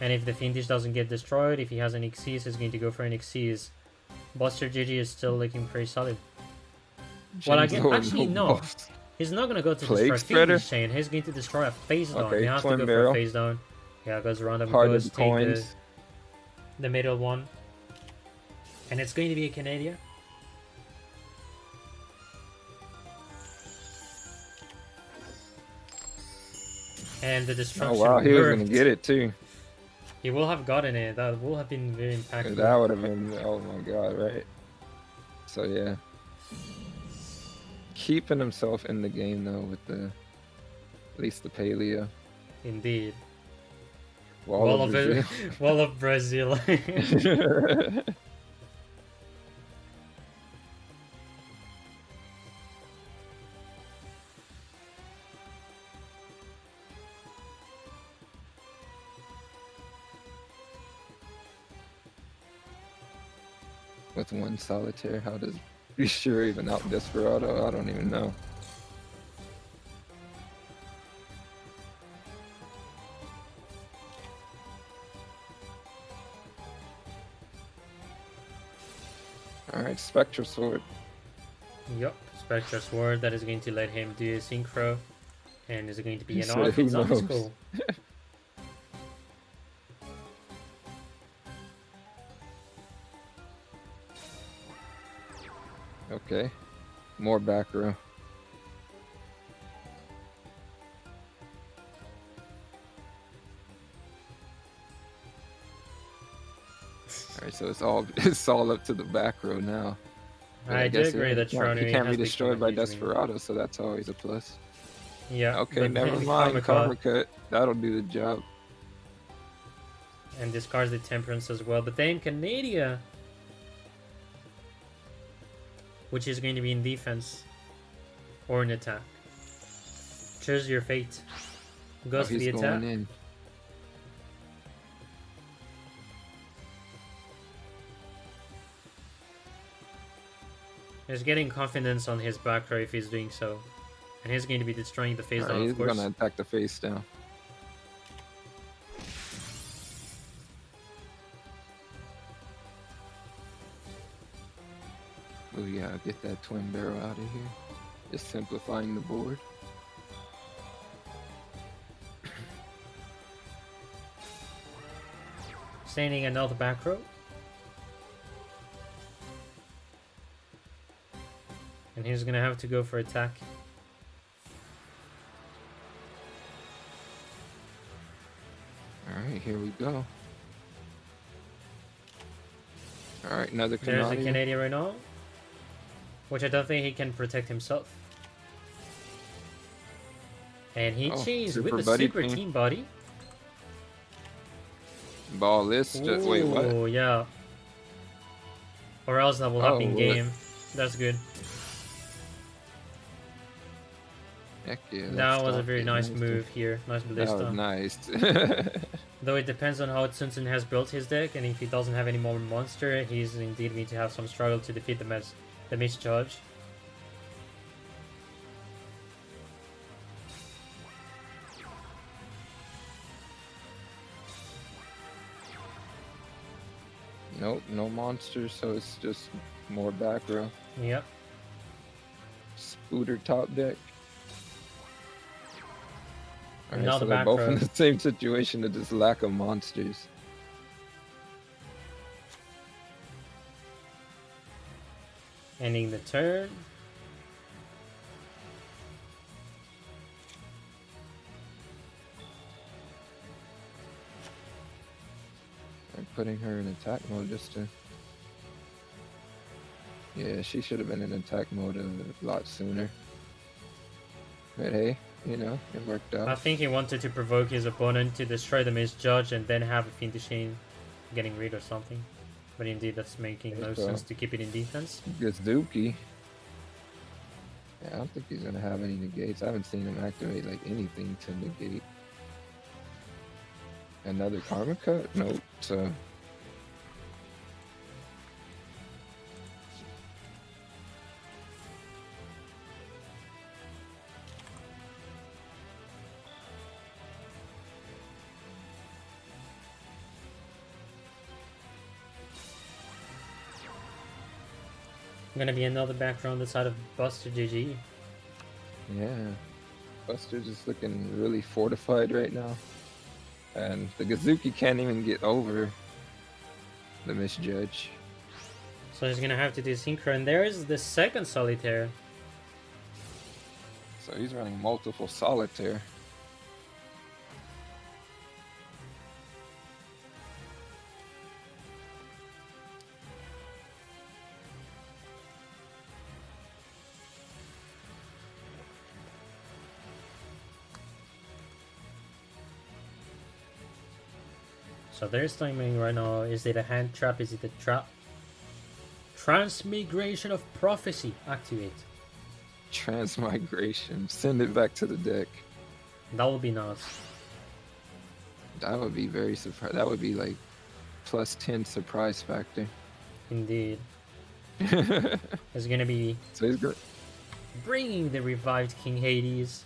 And if the Fiendish doesn't get destroyed, if he has an Xyz, he's going to go for an Xyz. Buster GG is still looking pretty solid. Well, I guess, actually, no. He's not going to go to destroy Fiendish Chain. He's going to destroy a Phase Down. Okay, he has to go for a Phase Down. Yeah, goes random, goes take the middle one. And it's going to be a Canadian. And the destruction. Oh wow, he was gonna get it too. He will have gotten it. That will have been very impactful. That would have been, oh my god, right? So yeah, keeping himself in the game though with the at least the Paleo. Indeed. Wall of Brazil. Wall of Brazil. With one Solitaire, how does be sure even out Desperado? I don't even know. Alright, Spectral Sword. Yup, Spectral Sword, that is going to let him do a synchro. And is going to be He an said, off "Who in Zombie knows?" School. Okay. More back row. Alright, so it's all up to the back row now. But I do guess agree that he Shronui can't has be destroyed by become a huge meme. Desperado, so that's always a plus. Yeah. Okay, but never then mind. Karma Cut. That'll do the job. And discards the Temperance as well. But then Canadia, which is going to be in defense or in attack. Choose your fate. Goes to he's the attack. going in. He's getting confidence on his back row if he's doing so. And he's going to be destroying the face Alright, down, he's of course. gonna attack the face down. Oh yeah, get that twin barrel out of here. Just simplifying the board. Standing another back row. And he's gonna have to go for attack. Alright, here we go. Alright, another There's a Canadian. Canadian right now. Which I don't think he can protect himself. And he changed with the super team body. Ball this, just wait, what? Oh, yeah. Or else that will happen in game. That's good. Heck yeah. That was a very nice move here. Nice That ballista. was nice. Though it depends on how Tsunsun has built his deck, and if he doesn't have any more monster, he's indeed going to have some struggle to defeat the misjudge. Nope, no monsters, so it's just more back row. Yep. Spooter top deck. Alright, Now so the they're back both row. in the same situation of just lack of monsters. Ending the turn. I'm putting her in attack mode just to... Yeah, she should have been in attack mode a lot sooner. But hey, you know, it worked out. I think he wanted to provoke his opponent to destroy the misjudge and then have a Fiend to Chain getting rid or something. But indeed, that's making no sense to keep it in defense. Gazuki. Yeah, I don't think he's gonna have any negates. I haven't seen him activate like anything to negate. Another Karma Cut? Nope. So Gonna be another back row on the side of Buster GG. yeah, Buster's just looking really fortified right now, and the Gazuki can't even get over the misjudge. So he's gonna have to do Synchro, and there is the second Solitaire. So he's running multiple solitaire. So there's timing right now. Is it a hand trap? Is it a trap? Transmigration of Prophecy. Activate. Transmigration. Send it back to the deck. That would be nice. That would be very surprised. That would be like plus 10 surprise factor. Indeed. So It's gonna be he's good. bringing the revived King Hades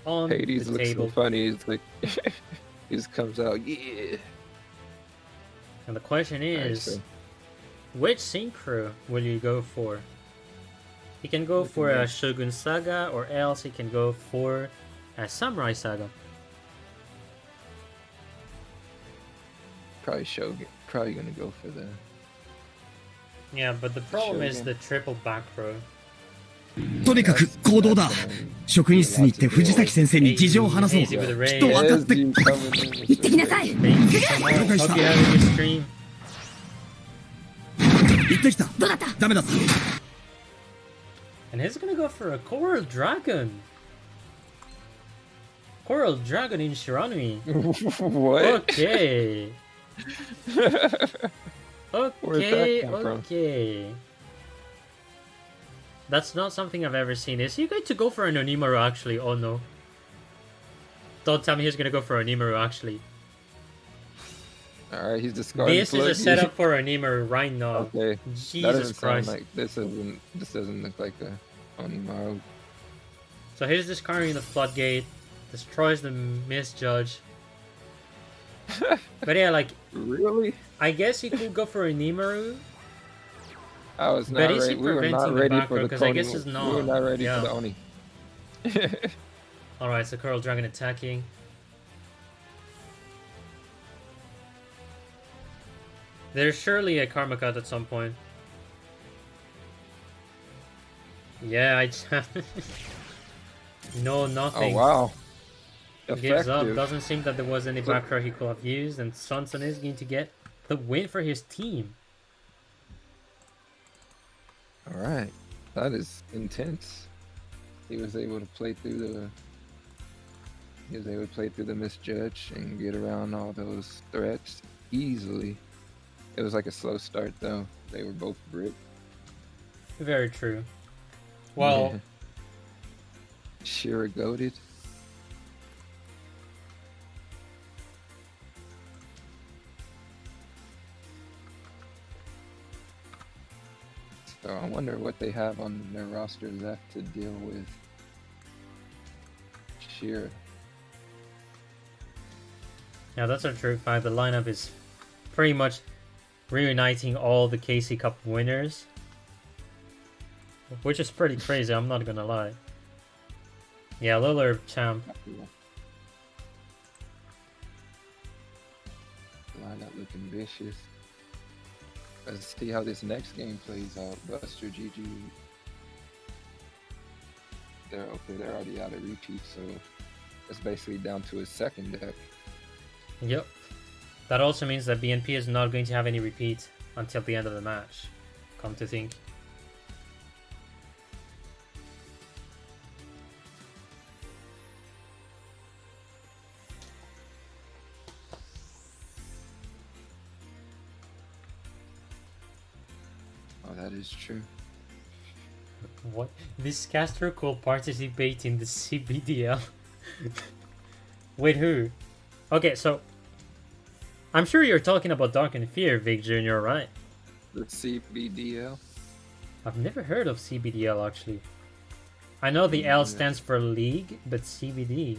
on Hades the looks table. so funny. It's like he just comes out, yeah. And the question is, so- Which synchro will you go for? He can go for a Shogun Saga, or else he can go for a Samurai Saga. Probably Shogun. Probably gonna go for the. Yeah, but the problem is the triple back row. とにかく行動だ。職員室に行って藤崎先生に事情を話そう。き Easy with the っ raid. と分かって。 Yes, you coming in with 行ってきなさい。 Thank you so much. Hope you have a good stream. 行ってきた。どうだった？ダメだった。 And he's gonna go for a Coral Dragon. Coral Dragon in Shiranui. What? Okay. Okay, come from? okay. That's not something I've ever seen. Is he going to go for an Onimaru actually? Oh no. Don't tell me he's gonna go for Onimaru actually. Alright, he's discarding. This is a setup for Onimaru right now. Okay. That Jesus doesn't Christ. sound like this doesn't look like a Onimaru. So he's discarding the Floodgate, destroys the Misjudge. But yeah, like, Really? I guess he could go for Onimaru. I was But not is he ready. We were not preventing the ready back for row? the 'Cause I guess Oni. it's not. We were not ready Yeah. for the Oni. Alright, so Coral Dragon attacking. There's surely a Karma cut at some point. Yeah, I just No, Oh nothing. wow. Gives up. Effective. Doesn't seem that there was any back row he could have used, and Sonson is going to get the win for his team. Alright. That is intense. He was able to play through the misjudge and get around all those threats easily. It was like a slow start though. They were both brick. Very true. Well, Yeah. Shira goated. So I wonder what they have on their roster left to deal with Shira. yeah, that's a true fact. The lineup is pretty much reuniting all the KC Cup winners, which is pretty crazy, I'm not gonna lie. Yeah, Lillard champ. Lineup looking vicious. Let's see how this next game plays out. Buster, GG. They're okay. They're already out of repeat, so it's basically down to a second deck. Yep. That also means that BNP is not going to have any repeat until the end of the match, come to think. Oh, that is true. What? This caster could participate in the CBDL? Wait, who? Okay, so I'm sure you're talking about DrkNFear, Vic Jr., right? The CBDL. I've never heard of CBDL actually. I know the L Yeah. stands for league, but CBD.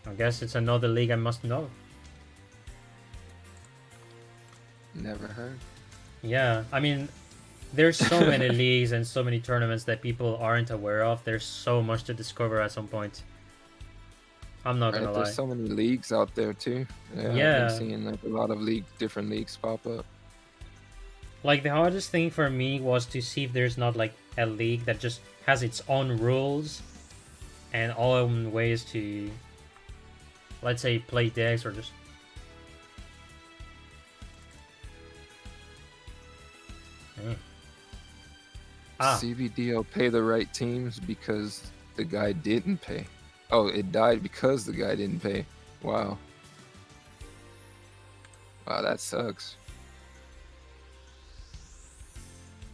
I guess it's another league I must know. Never heard. Yeah, I mean, there's so many leagues and so many tournaments that people aren't aware of. There's so much to discover at some point. I'm not gonna Right, lie. there's so many leagues out there too. Yeah, Yeah. I've been seeing like a lot of different leagues pop up. Like, the hardest thing for me was to see if there's not like a league that just has its own rules and own ways to, let's say, play decks or just. Ah, CBDL pay the right teams because the guy didn't pay. Oh, it died because the guy didn't pay. Wow. Wow, that sucks.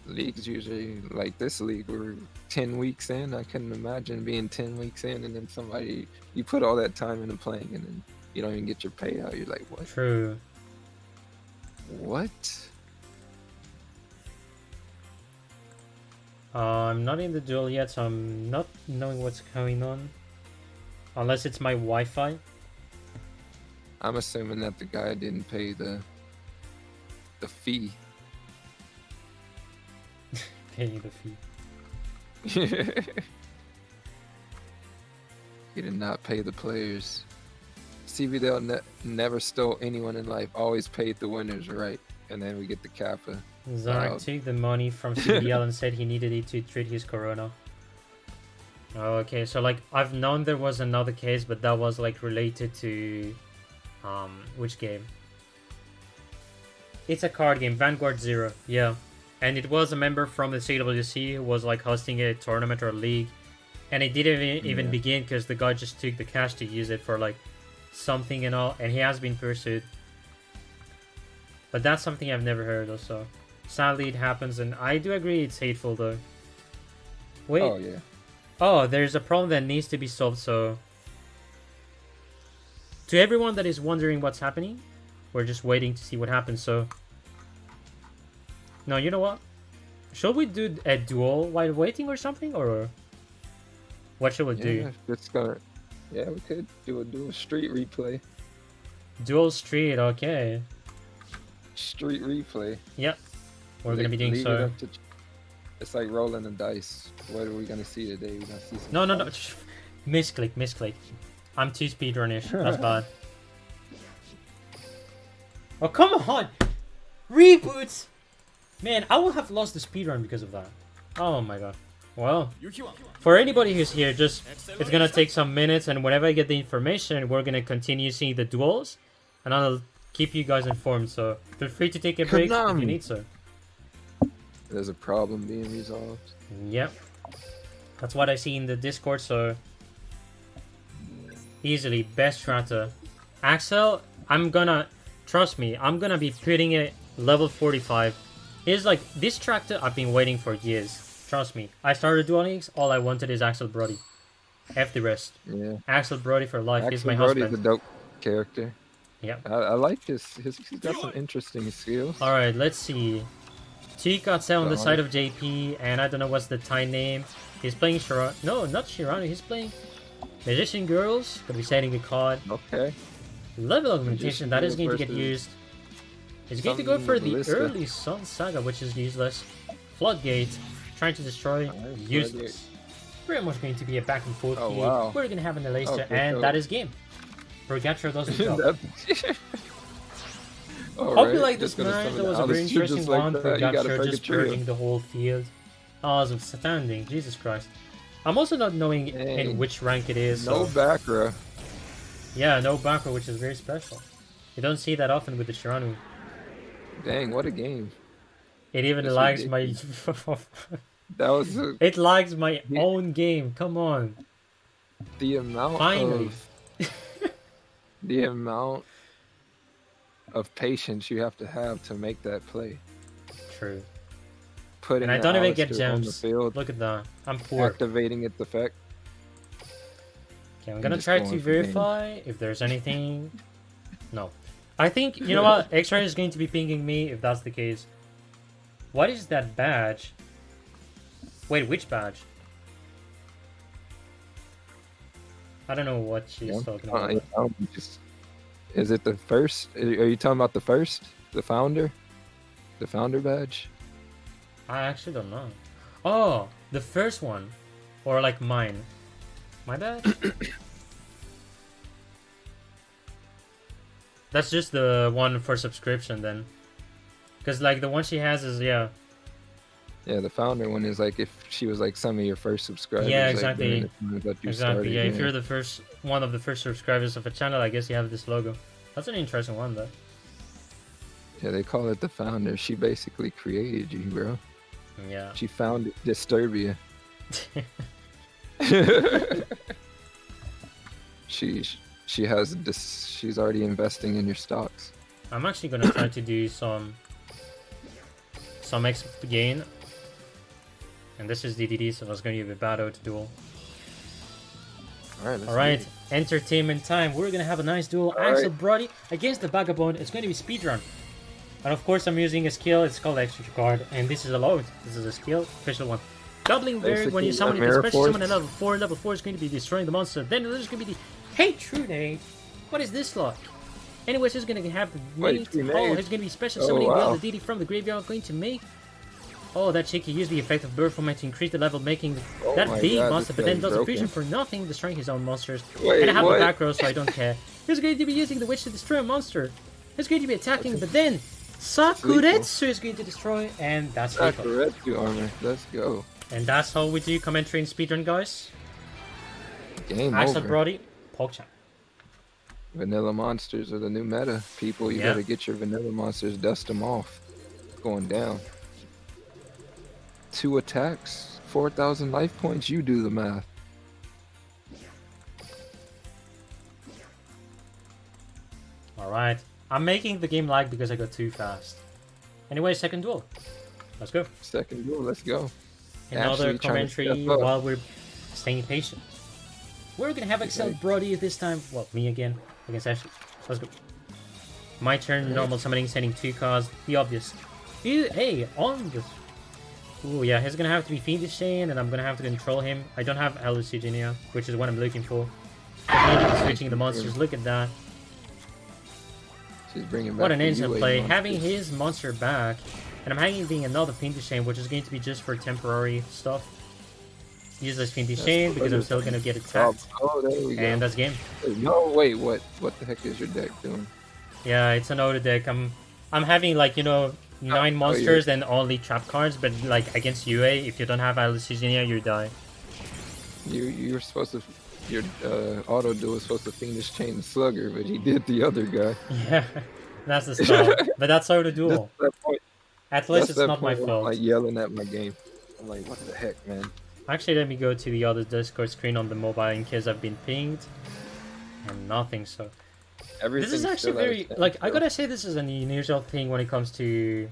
Leagues usually, like this league, we're 10 weeks in. I couldn't imagine being 10 weeks in and then somebody, you put all that time into playing and then you don't even get your payout. You're like, what? true. What? I'm not in the duel yet, so I'm not knowing what's going on. Unless it's my Wi-Fi. I'm assuming that the guy didn't pay the fee. Paying the fee. He did not pay the players. CBDL never stole anyone in life. Always paid the winners, right? And then we get the Kappa. Zark took the money from CBDL and said he needed it to treat his corona. Oh, okay, so like I've known there was another case, but that was like related to which game? It's a card game, Vanguard 0. Yeah. And it was a member from the CWC who was like hosting a tournament or a league. And it didn't even begin because the guy just took the cash to use it for like something and all, and he has been pursued. But that's something I've never heard of, so sadly it happens, and I do agree it's hateful though. Wait. Oh yeah. Oh, there's a problem that needs to be solved, so to everyone that is wondering what's happening, we're just waiting to see what happens, so no, you know what? Should we do a duel while waiting or something, or what should we do? Yeah, we could do a dual street replay. Dual street, okay. Street replay. Yep. We're gonna be doing so. It's like rolling the dice. What are we gonna see today? We're gonna see some No. Misclick. I'm too speedrunish. That's bad. Oh, come on! Reboots! Man, I will have lost the speedrun because of that. Oh my god. Well, for anybody who's here, just it's gonna take some minutes, and whenever I get the information, we're gonna continue seeing the duels, and I'll keep you guys informed. So feel free to take a break if you need so. There's a problem being resolved. Yep, that's what I see in the Discord. So easily best strata. Axel, trust me, I'm gonna be putting it level 45. It's like this tractor I've been waiting for years. Trust me, I started Duel Links, all I wanted is Axel Brody. F the rest. Yeah. Axel Brody for life. He's my Brody's husband. a dope character. Yep. I like he's got some interesting skills. Alright, let's see. Chikatse on the side of JP, and I don't know what's the Thai name. He's playing Shirano. No, not Shirano, he's playing Magician Girls. Gonna be setting a card. Okay. Level augmentation, that is going to get used. He's going to go for the early Sun Saga, which is useless. Floodgate. Trying to destroy, useless. Pretty much going to be a back and forth here. Wow. We're going to have an Alaster, and that is game. Purgatura doesn't job. Hope you like this match. That was a very interesting one. Purgatura just purging the whole field. Awesome, standing. Jesus Christ. I'm also not knowing in which rank it is. No back row. Yeah, no back row, which is very special. You don't see that often with the Shiranu. Dang, what a game. It even lags my... It lags my own game. Come on. The amount the amount of patience you have to make that play. True. And I don't even get gems. Look at that. I'm poor. Activating its effect. Okay, I'm gonna try to verify if there's anything. No. I think, you know what? X-Ray is going to be pinging me if that's the case. What is that badge? Wait, which badge? I don't know what she's talking about. Is it the first? Are you talking about the first? The founder? The founder badge? I actually don't know. Oh, the first one. Or like mine. My badge? That's just the one for subscription then. Because like the one she has is, yeah, the founder one is like if she was like some of your first subscribers. Yeah, exactly. Started, yeah, if you're the first one of the first subscribers of a channel, I guess you have this logo. That's an interesting one though. Yeah, they call it the founder. She basically created you, bro. Yeah. She founded Disturbia. She has this. She's already investing in your stocks. I'm actually gonna try to do some XP gain. And this is DDD, so it's going to be a battle to duel. Alright, entertainment time. We're going to have a nice duel. Axel Brody against the Vagabond. It's going to be speedrun. And of course, I'm using a skill. It's called Extra Card. And this is a load. This is a skill, official one. Doubling Varied when you summon it, especially summon at level 4. Level 4 is going to be destroying the monster. Then there's going to be the... Hey, True Nate. What is this like? Anyways, he's gonna have the Wait, mate. he Oh, made- he's gonna be special Oh, summoning the wow. other deity from the graveyard. Going to make. Oh, that cheeky used the effect of bird format to increase the level, making Oh that my big God, monster, this but then guy's does a broken. fusion for nothing, destroying his own monsters. Wait, and I have what? a back row, so I don't care. He's going to be using the witch to destroy a monster. He's going to be attacking, but then Sakuretsu is going to destroy, and that's lethal. Garuda armor. Let's go. And that's how we do commentary and speedrun, guys. Game Axel over. Brody, PogChamp. Vanilla monsters are the new meta. People, you Yeah. gotta get your vanilla monsters, dust them off. It's going down. 2 attacks, 4,000 life points. You do the math. Alright. I'm making the game lag because I got too fast. Anyway, second duel. Let's go. Second duel, let's go. Another Actually trying to commentary step up. while we're staying patient. We're gonna have Axel Brody this time. Well, me again against Ashley. Let's go. My turn, normal summoning, sending 2 cards. The obvious. Hey, on the. Ooh, yeah, he's gonna have to be Fiendish Chain, and I'm gonna have to control him. I don't have Hallucigenia, which is what I'm looking for. Immediately switching the monsters. Look at that. She's bringing back What an the instant UA play. monsters. Having his monster back, and I'm hanging another Fiendish Chain, which is going to be just for temporary stuff. Use this Fiendish Chain because I'm still gonna get attacked. Oh, there we go. And that's game. No, wait, what? What the heck is your deck doing? Yeah, it's an auto deck. I'm having like, you know, 9 monsters and only trap cards, but like against UA, if you don't have Hallucigenia, you die. You're supposed to. Your auto duel is supposed to Fiendish Chain the Slugger, but he did the other guy. Yeah, that's the style. But that's auto That's duel. that point. At least That's it's that not my point where I'm, fault. like yelling at my game. I'm like, what the heck, man? Actually, let me go to the other Discord screen on the mobile in case I've been pinged. And nothing, so. This is actually very, like, I gotta say this is an unusual thing when it comes to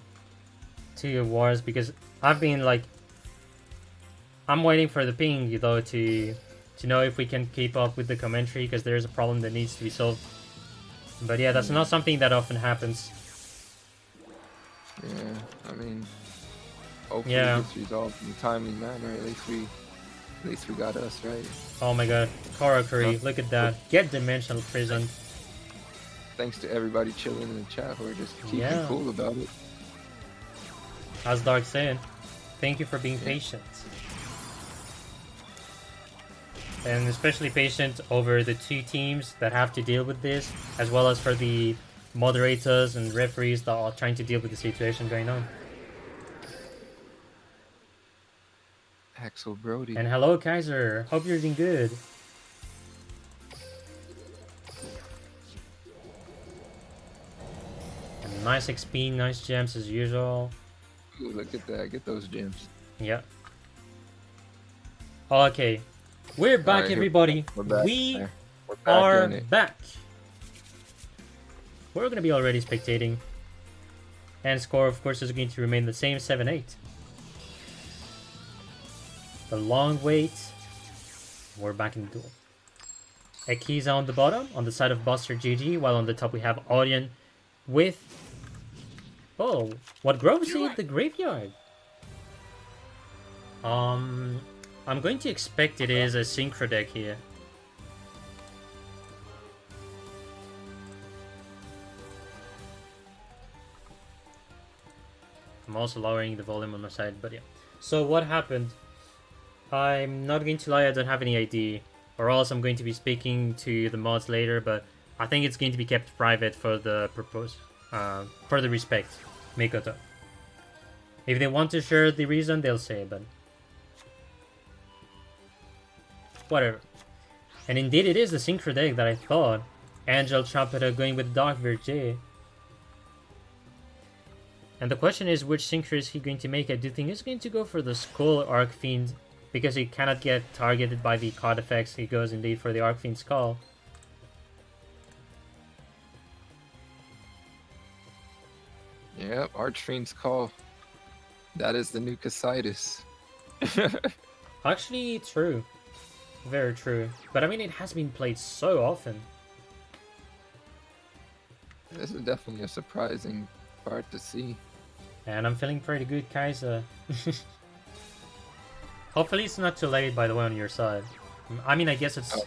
wars, because I've been like, I'm waiting for the ping though to know if we can keep up with the commentary, because there's a problem that needs to be solved. But yeah, that's not something that often happens. Yeah, I mean, hopefully Yeah. it gets resolved in a timely manner. At least we got us right. Oh my god, Karakuri, look at that. Get Dimensional Prison. Thanks to everybody chilling in the chat who are just keeping Yeah. cool about it. As Dark saying, thank you for being patient. And especially patient over the 2 teams that have to deal with this, as well as for the moderators and referees that are trying to deal with the situation going on. Axel Brody. And hello, Kaiser. Hope you're doing good. And nice XP, nice gems as usual. Ooh, look at that. Get those gems. Yeah. Okay. We're back, Alright, here- everybody. We're back. We We're back are in it. back. We're going to be already spectating. And score, of course, is going to remain the same, 7-8. The long wait. We're back in the duel. Akiza on the bottom, on the side of Buster GG, while on the top we have Audion with... Oh, what grows in the graveyard? I'm going to expect it is a synchro deck here. I'm also lowering the volume on my side, but yeah. So what happened? I'm not going to lie, I don't have any idea. Or else I'm going to be speaking to the mods later, but I think it's going to be kept private for the purpose, for the respect, Mikoto. If they want to share the reason, they'll say it, but... whatever. And indeed it is the synchro deck that I thought. Angel Trumpeter going with Dark Verge. And the question is, which synchro is he going to make? I do think he's going to go for the Skull Arcfiend, because he cannot get targeted by the card effects. He goes indeed for the Arcfiend Skull. Yep, Archfiend's Call. That is the new Casitis. Actually, true. Very true. But I mean, it has been played so often. This is definitely a surprising part to see. And I'm feeling pretty good, Kaiser. Hopefully it's not too late, by the way, on your side. I mean, I guess it's...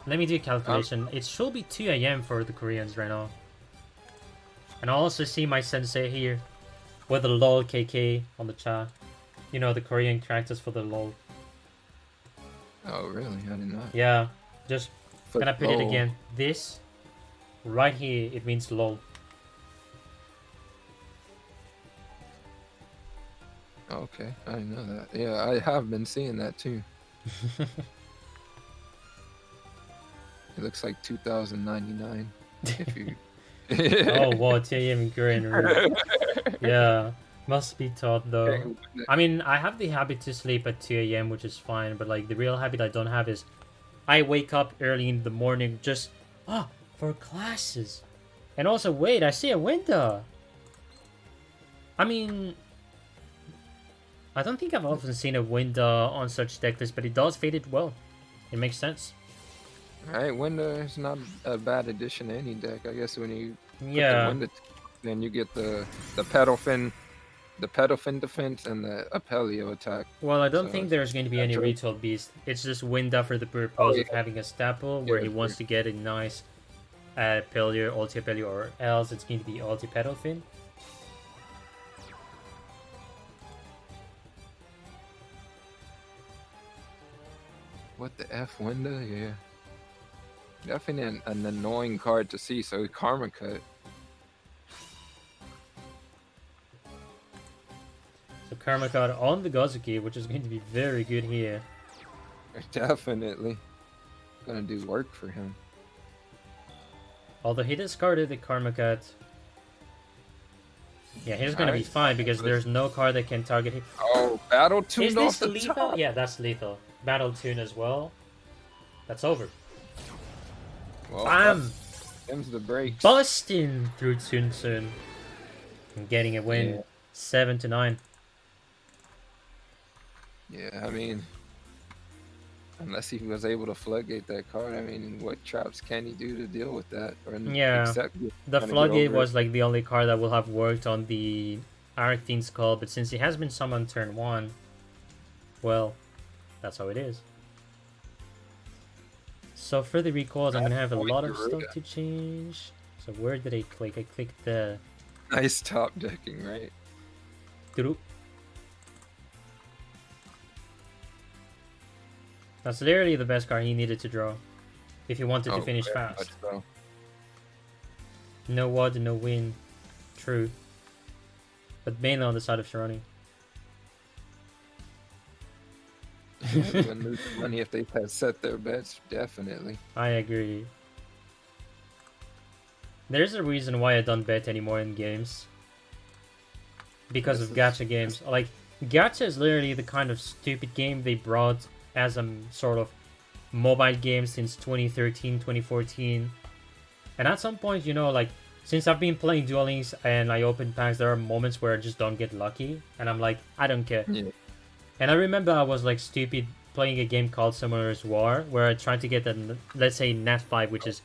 Let me do a calculation. It should be 2 a.m. for the Koreans right now. And I also see my sensei here with the LOL KK on the chat. You know, the Korean characters for the LOL. Oh, really? I didn't know. Yeah, just gonna put it LOL. again. This, right here, it means LOL. Okay, I didn't know that. Yeah, I have been seeing that too. It looks like 2099. If you... Oh, wow, 2 a.m. in Korean. Really. Yeah, must be taught though. I mean, I have the habit to sleep at 2 a.m., which is fine, but like the real habit I don't have is I wake up early in the morning just for classes. And also, wait, I see a window. I mean, I don't think I've often seen a window on such deck lists, but it does fade it well. It makes sense. Right, window is not a bad addition to any deck. I guess when you put Yeah. the window, then you get the pedal fin defense and the Apelio attack. Well, I don't So think it's there's going to be any natural. retail beast. It's just window for the purpose of yeah. having a staple where he that's wants to get a nice Apelio, ulti Apelio, or else it's going to be ulti pedal fin. What the F window? Yeah. Definitely an annoying card to see, so Karma Cut. So Karma card on the Gozuki, which is going to be very good here. Definitely gonna do work for him. Although he discarded the Karma cut. Yeah, he's going to be Alright. fine because there's no card that can target him. Oh, battle tuned Is off this the lethal? top. Yeah, that's lethal. Battle tune as well. That's over. Well, Bam! them's the breaks. Busting through Tsun Tsun. And getting a win. Yeah. 7-9. Yeah, I mean, unless he was able to floodgate that card, I mean, what traps can he do to deal with that? Or Yeah, except the kinda get floodgate over it? was like the only card that will have worked on the Arctine's Call, but since he has been summoned turn 1, well, that's how it is. So for the recalls, I'm gonna have a lot of Garuda. stuff to change. So where did I click? I clicked the Nice top decking, right? group. That's literally the best card he needed to draw if he wanted to finish very fast. much so. No WOD, no win. True. But mainly on the side of Sharoni. They wouldn't lose money if they had set their bets, definitely. I agree. There's a reason why I don't bet anymore in games. Because of gacha games. Like, gacha is literally the kind of stupid game they brought as a sort of mobile game since 2013, 2014. And at some point, you know, like, since I've been playing Duel Links and I open packs, there are moments where I just don't get lucky. And I'm like, I don't care. Yeah. And I remember I was like stupid playing a game called Summoner's War, where I tried to get a, let's say, Nat 5, which is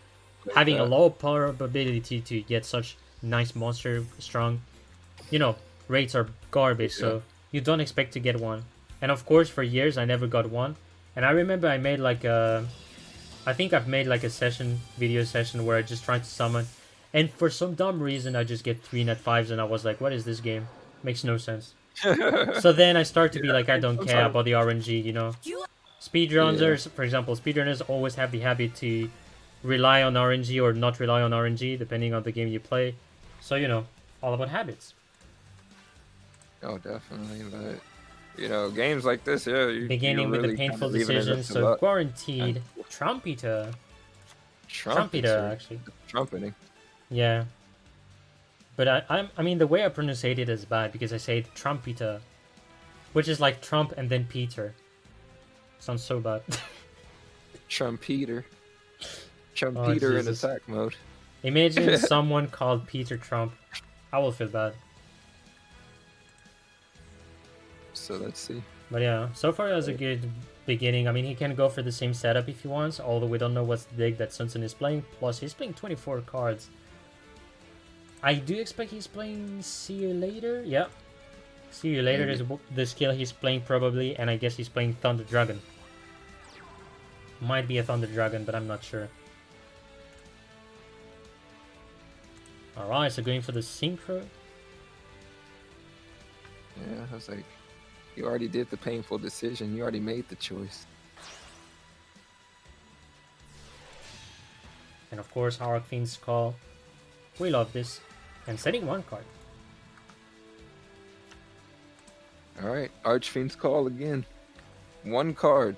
having a low probability to get such nice monster strong. You know, rates are garbage, so you don't expect to get one. And of course, for years, I never got one. And I remember I made like a... I think I've made like a video session where I just tried to summon. And for some dumb reason, I just get 3 Nat 5s, and I was like, what is this game? Makes no sense. So then I start to be like, I don't care about the RNG, you know. Speedrunners, for example, speedrunners always have the habit to rely on RNG or not rely on RNG, depending on the game you play. So, you know, all about habits. Oh, definitely. But, you know, games like this, yeah. Beginning with really the painful kinda leaving it up decisions, to so luck. guaranteed Trumpeter. Trumpeter, actually. Trumpeting. Yeah. But I mean, the way I pronunciate it is bad because I say Trumpeter, which is like Trump and then Peter. Sounds so bad. Trumpeter. Trumpeter in Jesus. attack mode. Imagine someone called Peter Trump. I will feel bad. So let's see. But yeah, so far it was a good beginning. I mean, he can go for the same setup if he wants, although we don't know what's the deck that Sunsun is playing. Plus, he's playing 24 cards. I do expect he's playing See You Later. Yeah. See You Later is the skill he's playing probably, and I guess he's playing Thunder Dragon. Might be a Thunder Dragon, but I'm not sure. Alright, so going for the Synchro. Yeah, I was like, you already did the painful decision. You already made the choice. And of course, Arcfiend's Call. We love this. And setting one card. Alright, Archfiend's Call again. One card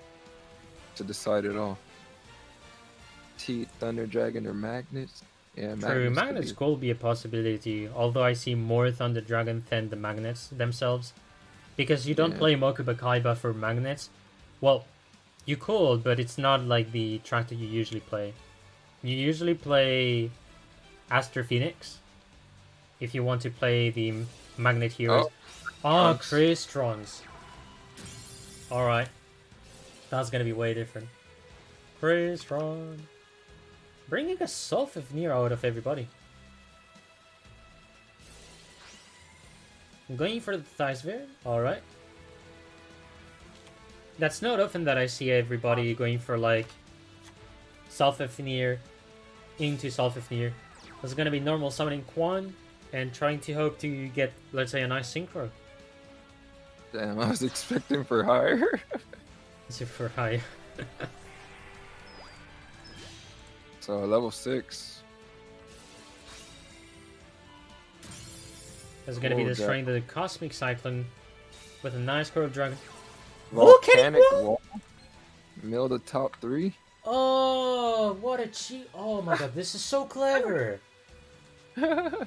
to decide it all. Thunder Dragon or Magnets? Yeah, True, Magnets could be a possibility, although I see more Thunder Dragon than the Magnets themselves. Because you don't play Mokuba Kaiba for Magnets. Well, you could, but it's not like the track that you usually play. You usually play Aster Phoenix if you want to play the Magnet Heroes. Oh, Chris Trunks. Alright. That's gonna be way different. Chris Trunks. Bringing a Self-Near out of everybody. I'm going for the Thighsphere. Alright. That's not often that I see everybody going for like Self-Near into Self-Near. This is gonna be normal summoning Quan and trying to hope to get, let's say, a nice synchro. Damn, I was expecting for higher. Is it for high? So level 6. There's gonna be destroying the Cosmic Cyclone with a nice Coral Dragon. Volcanic Wall. Mill the top 3. Oh, what a cheat! Oh my god, this is so clever.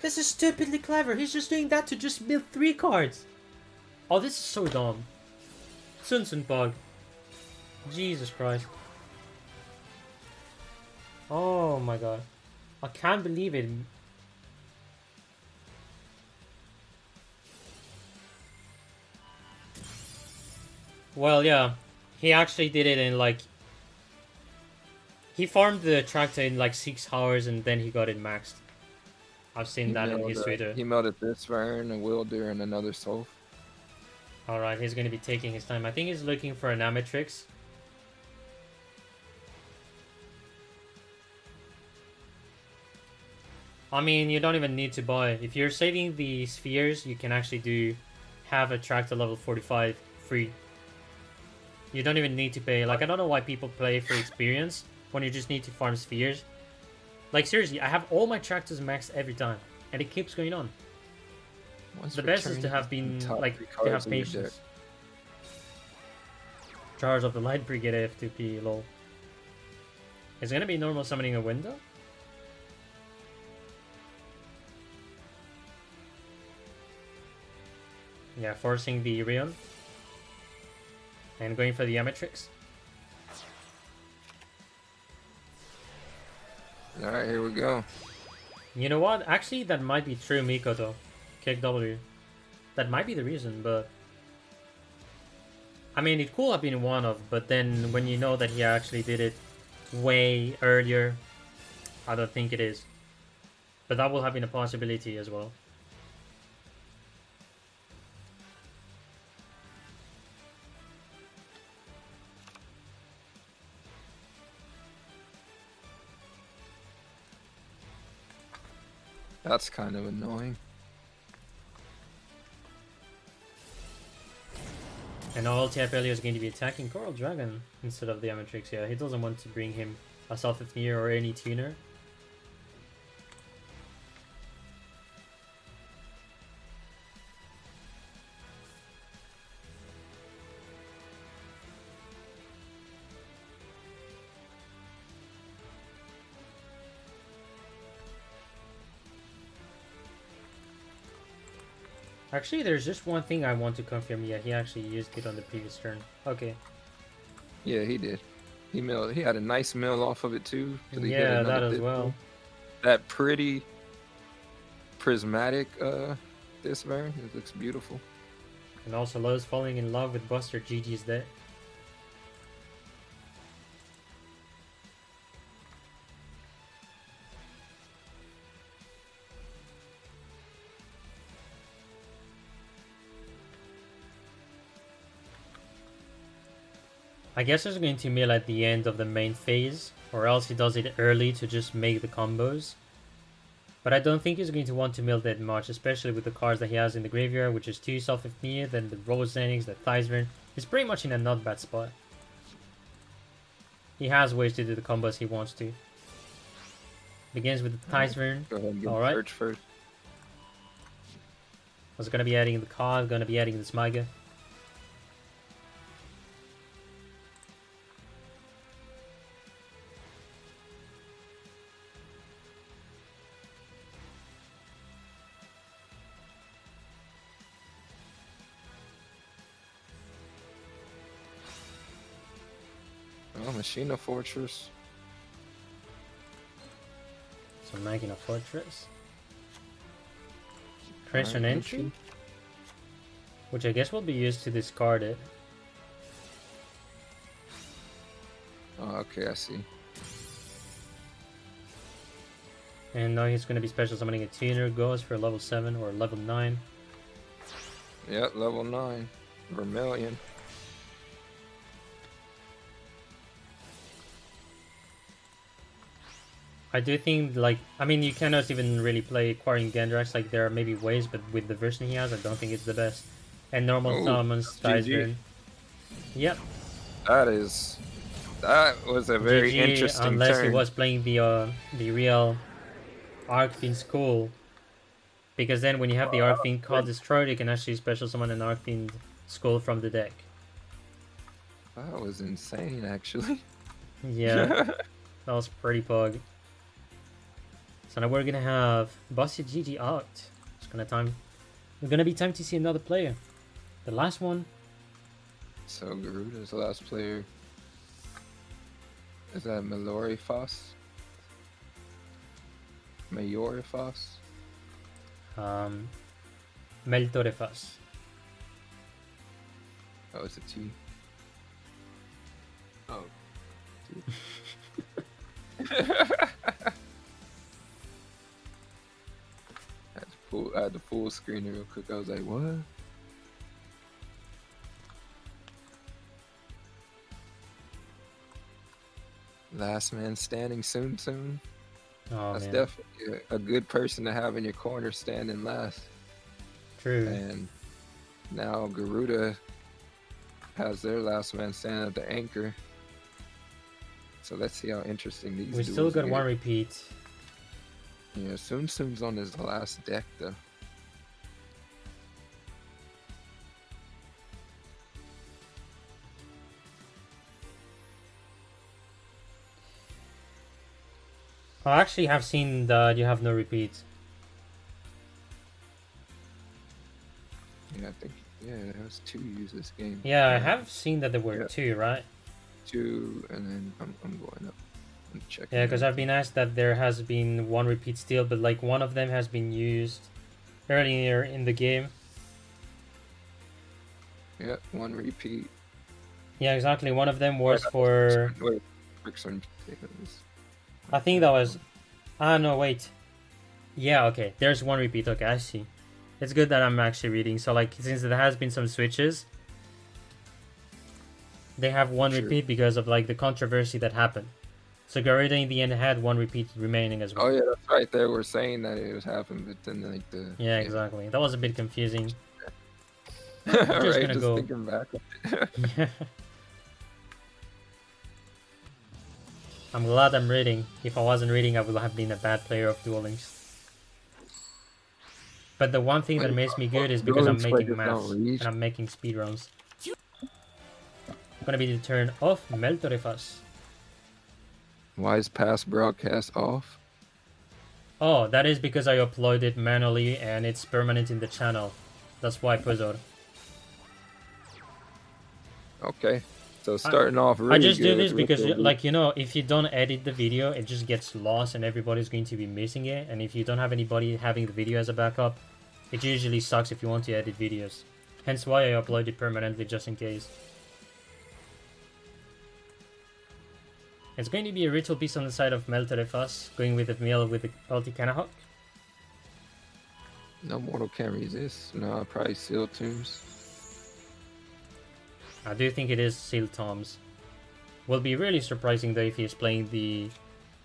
This is stupidly clever. He's just doing that to just mill 3 cards. Oh, this is so dumb. Sun Sun Bug. Jesus Christ. Oh my god. I can't believe it. Well, yeah. He actually did it in like... He farmed the tractor in like 6 hours and then he got it maxed. I've seen that in his Twitter. He melted this Vern, a Wilder, and another Soul. Alright, he's going to be taking his time. I think he's looking for an Amatrix. I mean, you don't even need to buy. If you're saving the spheres, you can actually have a tractor level 45 free. You don't even need to pay. Like, I don't know why people play for experience when you just need to farm spheres. Like, seriously, I have all my tractors maxed every time, and it keeps going on. The best is to have patience. Charge of the Light Brigade F2P, lol. Is it gonna be normal summoning a window? Yeah, forcing the Rion. And going for the Amatrix. Alright, here we go. You know what? Actually, that might be true, Mikoto. Kick W. That might be the reason, but... I mean, it could have been one of, but then when you know that he actually did it way earlier, I don't think it is. But that will have been a possibility as well. That's kind of annoying. And now LTF Elio is going to be attacking Coral Dragon instead of the Amatrix. Yeah, he doesn't want to bring him a Self-Near or any tuner. Actually, there's just one thing I want to confirm. Yeah, he actually used it on the previous turn. Okay. Yeah, he did. He had a nice mill off of it too. Yeah, that as well. That pretty prismatic this Vern. It looks beautiful. And also Lowe's falling in love with Buster. GG's dead. I guess he's going to mill at the end of the main phase, or else he does it early to just make the combos. But I don't think he's going to want to mill that much, especially with the cards that he has in the graveyard, which is 2 Self-Ifnir, then the Rose Zenix, the Theisvern. He's pretty much in a not bad spot. He has ways to do the combos he wants to. Begins with the Theisvern. Go ahead and get Alright. search first. Was gonna be adding the card, gonna be adding the Smiga. Oh, Machina Fortress. So making a fortress. Crimson Alright, Entry, which I guess will be used to discard it. Oh, okay, I see. And now he's going to be special summoning a tuner ghost for level 7 or level 9. Yep, level 9. Vermilion. I do think, like, I mean, you cannot even really play acquiring Gendrax, like, there are maybe ways, but with the version he has, I don't think it's the best. And normal summons, Theisvern. Yep. That was a very GG, interesting unless turn. he was playing the real Arcfiend Skull. Because then when you have the Arcfiend card destroyed, you can actually special summon an Arcfiend Skull from the deck. That was insane, actually. Yeah, that was pretty pug. So now we're gonna have Bossy GG out. It's gonna be time to see another player. The last one. So Garuda's last player. Is that Melorifos? Mayorifos? Meltorefas. Oh, it's a T. Oh. I had to full screen it real quick. I was like, what? Last man standing soon. Oh, That's man. definitely a good person to have in your corner standing last. True. And now Garuda has their last man standing at the anchor. So let's see how interesting these We still duels got get. one repeat. Yeah, Soon's on his last deck though. I actually have seen that you have no repeats. Yeah, I think there was 2 use this game. Yeah, I have seen that there were Yeah. 2, right? 2, and then I'm going up and checking. Yeah, because I've been asked that there has been 1 repeat still, but like one of them has been used earlier in the game. Yeah, 1 repeat. Yeah, exactly. One of them was for... Wait, Rickson potatoes. I think that was... Ah, no, wait. Yeah, okay. There's 1 repeat. Okay, I see. It's good that I'm actually reading. So, like, since there has been some switches, they have 1 Sure. repeat because of, like, the controversy that happened. So Garuda in the end had 1 repeat remaining as well. Oh yeah, that's right. They were saying that it was happening, but then like the Yeah, exactly. That was a bit confusing. right, gonna just go. thinking back. I'm glad I'm reading. If I wasn't reading, I would have been a bad player of Duel Links. But the one thing that makes me good is because I'm Duel Links making players maths don't read. and I'm making speedruns. Gonna be the turn of Meltorefas. Why is past broadcast off? Oh, that is because I uploaded manually and it's permanent in the channel. That's why, puzzled. Okay, so starting off really I just do good this with because, the- like, you know, if you don't edit the video, it just gets lost and everybody's going to be missing it. And if you don't have anybody having the video as a backup, it usually sucks if you want to edit videos. Hence why I upload it permanently, just in case. It's going to be a ritual piece on the side of Meltorefas, going with the mill with the ulti Kanahawk. No mortal can resist. No, probably Seal Tombs. I do think it is Seal Toms. Will be really surprising though if he's playing the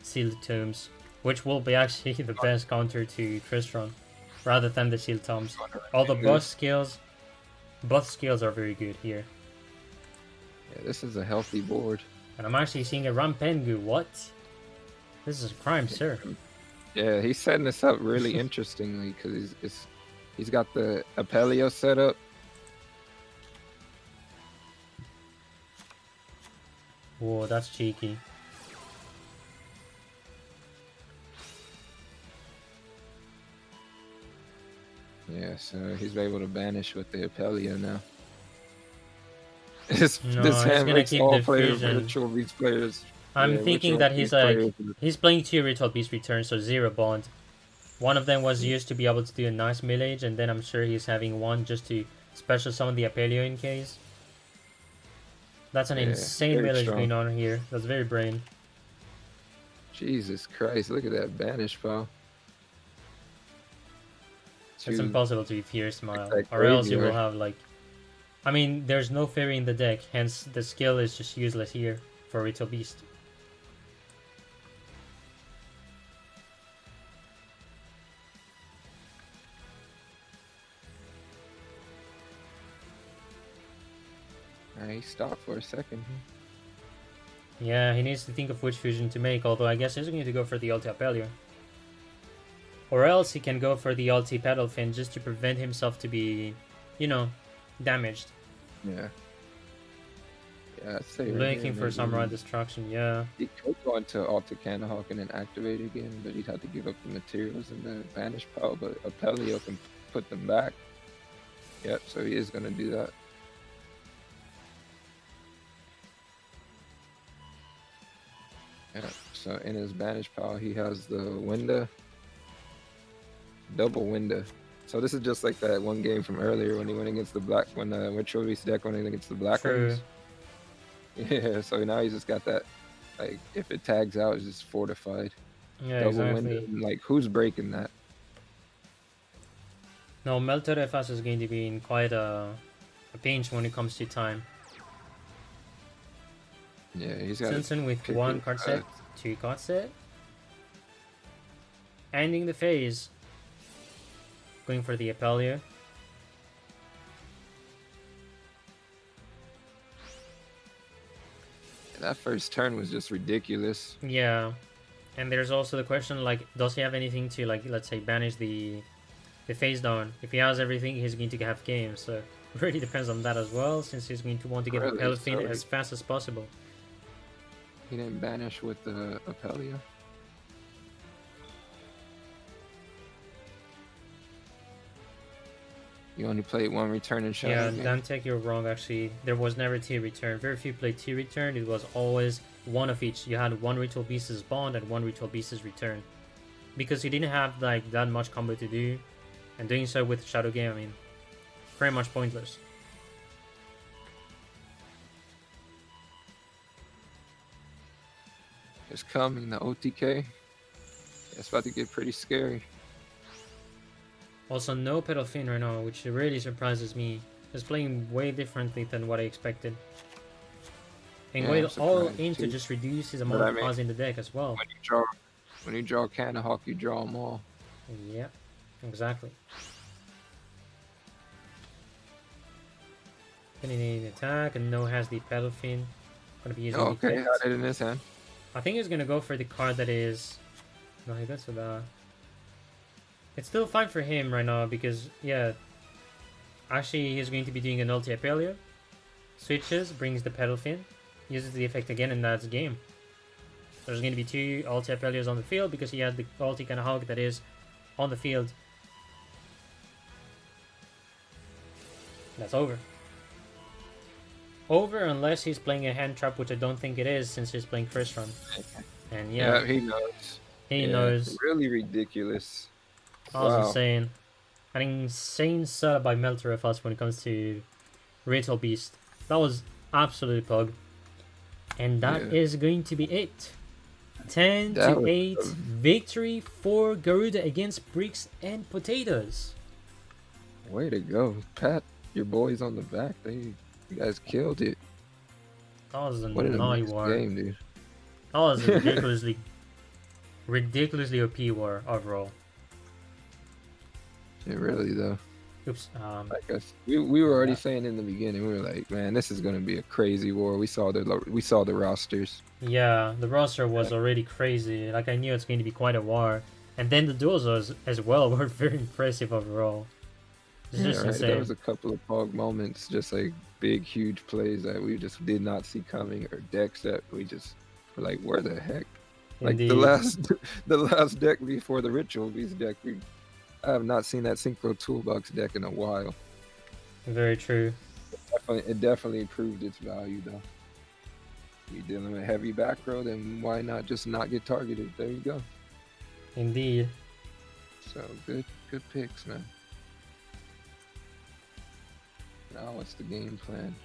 Sealed Tombs, which will be actually the best counter to Tristram, rather than the Sealed Tombs. All the both skills are very good here. Yeah, this is a healthy board. And I'm actually seeing a Rampengu. What? This is a crime, sir. Yeah, he's setting this up really interestingly because he's got the Apelio set up. Whoa, that's cheeky. Yeah, so he's able to banish with the Apelio now. This he's hand gonna makes keep all the players, fusion. virtual beast players. I'm yeah, thinking virtual that he's beast like players. he's playing 2 Ritual Beast returns, so 0 bond. One of them was used to be able to do a nice millage, and then I'm sure he's having one just to special summon the Apelio in case. That's an insane millage going on here. That's very brain. Jesus Christ, look at that banish pile. It's impossible to be Fear Smile, like or else you will graveyard. have like... I mean, there's no Fairy in the deck, hence the skill is just useless here for Ritual Beast. He stopped for a second. Yeah, he needs to think of which fusion to make, although I guess he's going to go for the ulti Apelio. Or else he can go for the ulti Pedalfin just to prevent himself to be, you know, damaged. Yeah. Yeah, I'd say Looking for Samurai Destruction, yeah. He could go into Alta Candahawk and then activate again, but he'd have to give up the materials and the banish power, but Apelio can put them back. Yep, so he is going to do that. Yeah, so in his banish power, he has the window, double window. So this is just like that one game from earlier when he went against the black, when Ritual Beast deck went against the black ones. Yeah, so now he's just got that, like, if it tags out, it's just fortified. Yeah, Double exactly. window. Like, who's breaking that? No, Meltorefas is going to be in quite a pinch when it comes to time. Yeah, he's got Simpson with 1 card set, 2 card set. Ending the phase. Going for the Apelio. That first turn was just ridiculous. Yeah. And there's also the question, like, does he have anything to, like, let's say, banish the face down? If he has everything, he's going to have games. So, it really depends on that as well, since he's going to want to get Really? Pelifin So, as fast as possible. He didn't banish with the Apelio. You only played 1 return in Shadow Yeah, game. Dantec, you're wrong, actually. There was never 2 return. Very few played 2 return. It was always 1 of each. You had 1 Ritual Beast's Bond and 1 Ritual Beast's Return. Because you didn't have, like, that much combo to do. And doing so with Shadow game, I mean, pretty much pointless. It's coming, the OTK. It's about to get pretty scary. Also, no Pedalfin right now, which really surprises me. It's playing way differently than what I expected. And Yeah, going I'm all surprised in to too. just reduce his amount But I of mean, cards in the deck as well. When you draw Candahawk, you draw them all. Yeah, exactly. Getting an attack, and no has the Pedalfin. Gonna be using Okay, the got it in his hand. I think he's gonna go for the card that is... No, he goes for the... It's still fine for him right now because, yeah, actually he's going to be doing an ulti Apelio. Switches, brings the Pedalfin, uses the effect again, and that's game. There's going to be 2 ulti Apelios on the field because he had the ulti Candahawk that is on the field. That's over. Over unless he's playing a hand trap, which I don't think it is since he's playing first run. And yeah, He knows. he knows. Really ridiculous. I was Wow. insane. An insane setup by Meltorefas when it comes to Ritual Beast. That was absolute pug. And that is going to be it. 10 That to was 8 a- victory for Garuda against Bricks and Potatoes. Way to go. Pat your boys on the back. You guys killed it. That was a What an naughty amazing war. game, dude. That was a ridiculously OP war overall. Yeah, really though. Oops. Like us, we were already saying in the beginning, we were like, man, this is gonna be a crazy war. We saw the rosters. Yeah, the roster was already crazy. Like I knew it's going to be quite a war, and then the duels as well were very impressive overall. It's just insane. There was a couple of Pog moments, just like big, huge plays that we just did not see coming, or decks that we just were like, where the heck? Like Indeed. the last deck before the Ritual Beast deck, I have not seen that Synchro Toolbox deck in a while. Very true. It definitely proved its value, though. You're dealing with heavy back row, then why not just not get targeted? There you go. Indeed. So good picks, man. Now what's the game plan?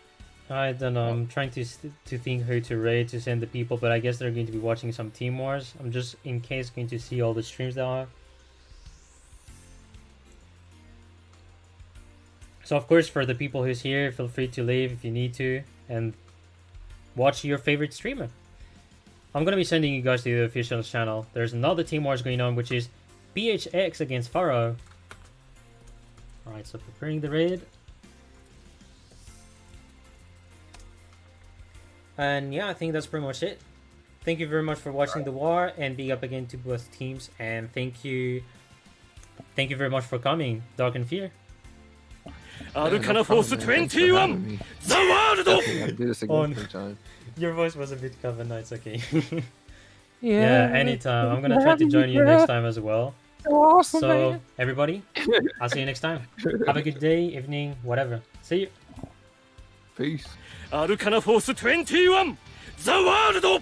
I don't know. I'm trying to think who to raid to send the people, but I guess they're going to be watching some Team Wars. I'm just in case going to see all the streams they are. So of course, for the people who's here, feel free to leave if you need to and watch your favorite streamer. I'm gonna be sending you guys to the official channel. There's another Team Wars going on, which is BHX against Pharaoh. Alright, so preparing the raid. And yeah, I think that's pretty much it. Thank you very much for watching the war, and big up again to both teams. And thank you very much for coming, DrkNFear. アルカナフォース21ザワールド Do this again sometime. Your voice was a bit covered, no, it's okay. Yeah, anytime. I'm gonna try to join you next time as well. Awesome, So, man. everybody, I'll see you next time. Have a good day, evening, whatever. See you. Peace. アルカナフォース21ザワールド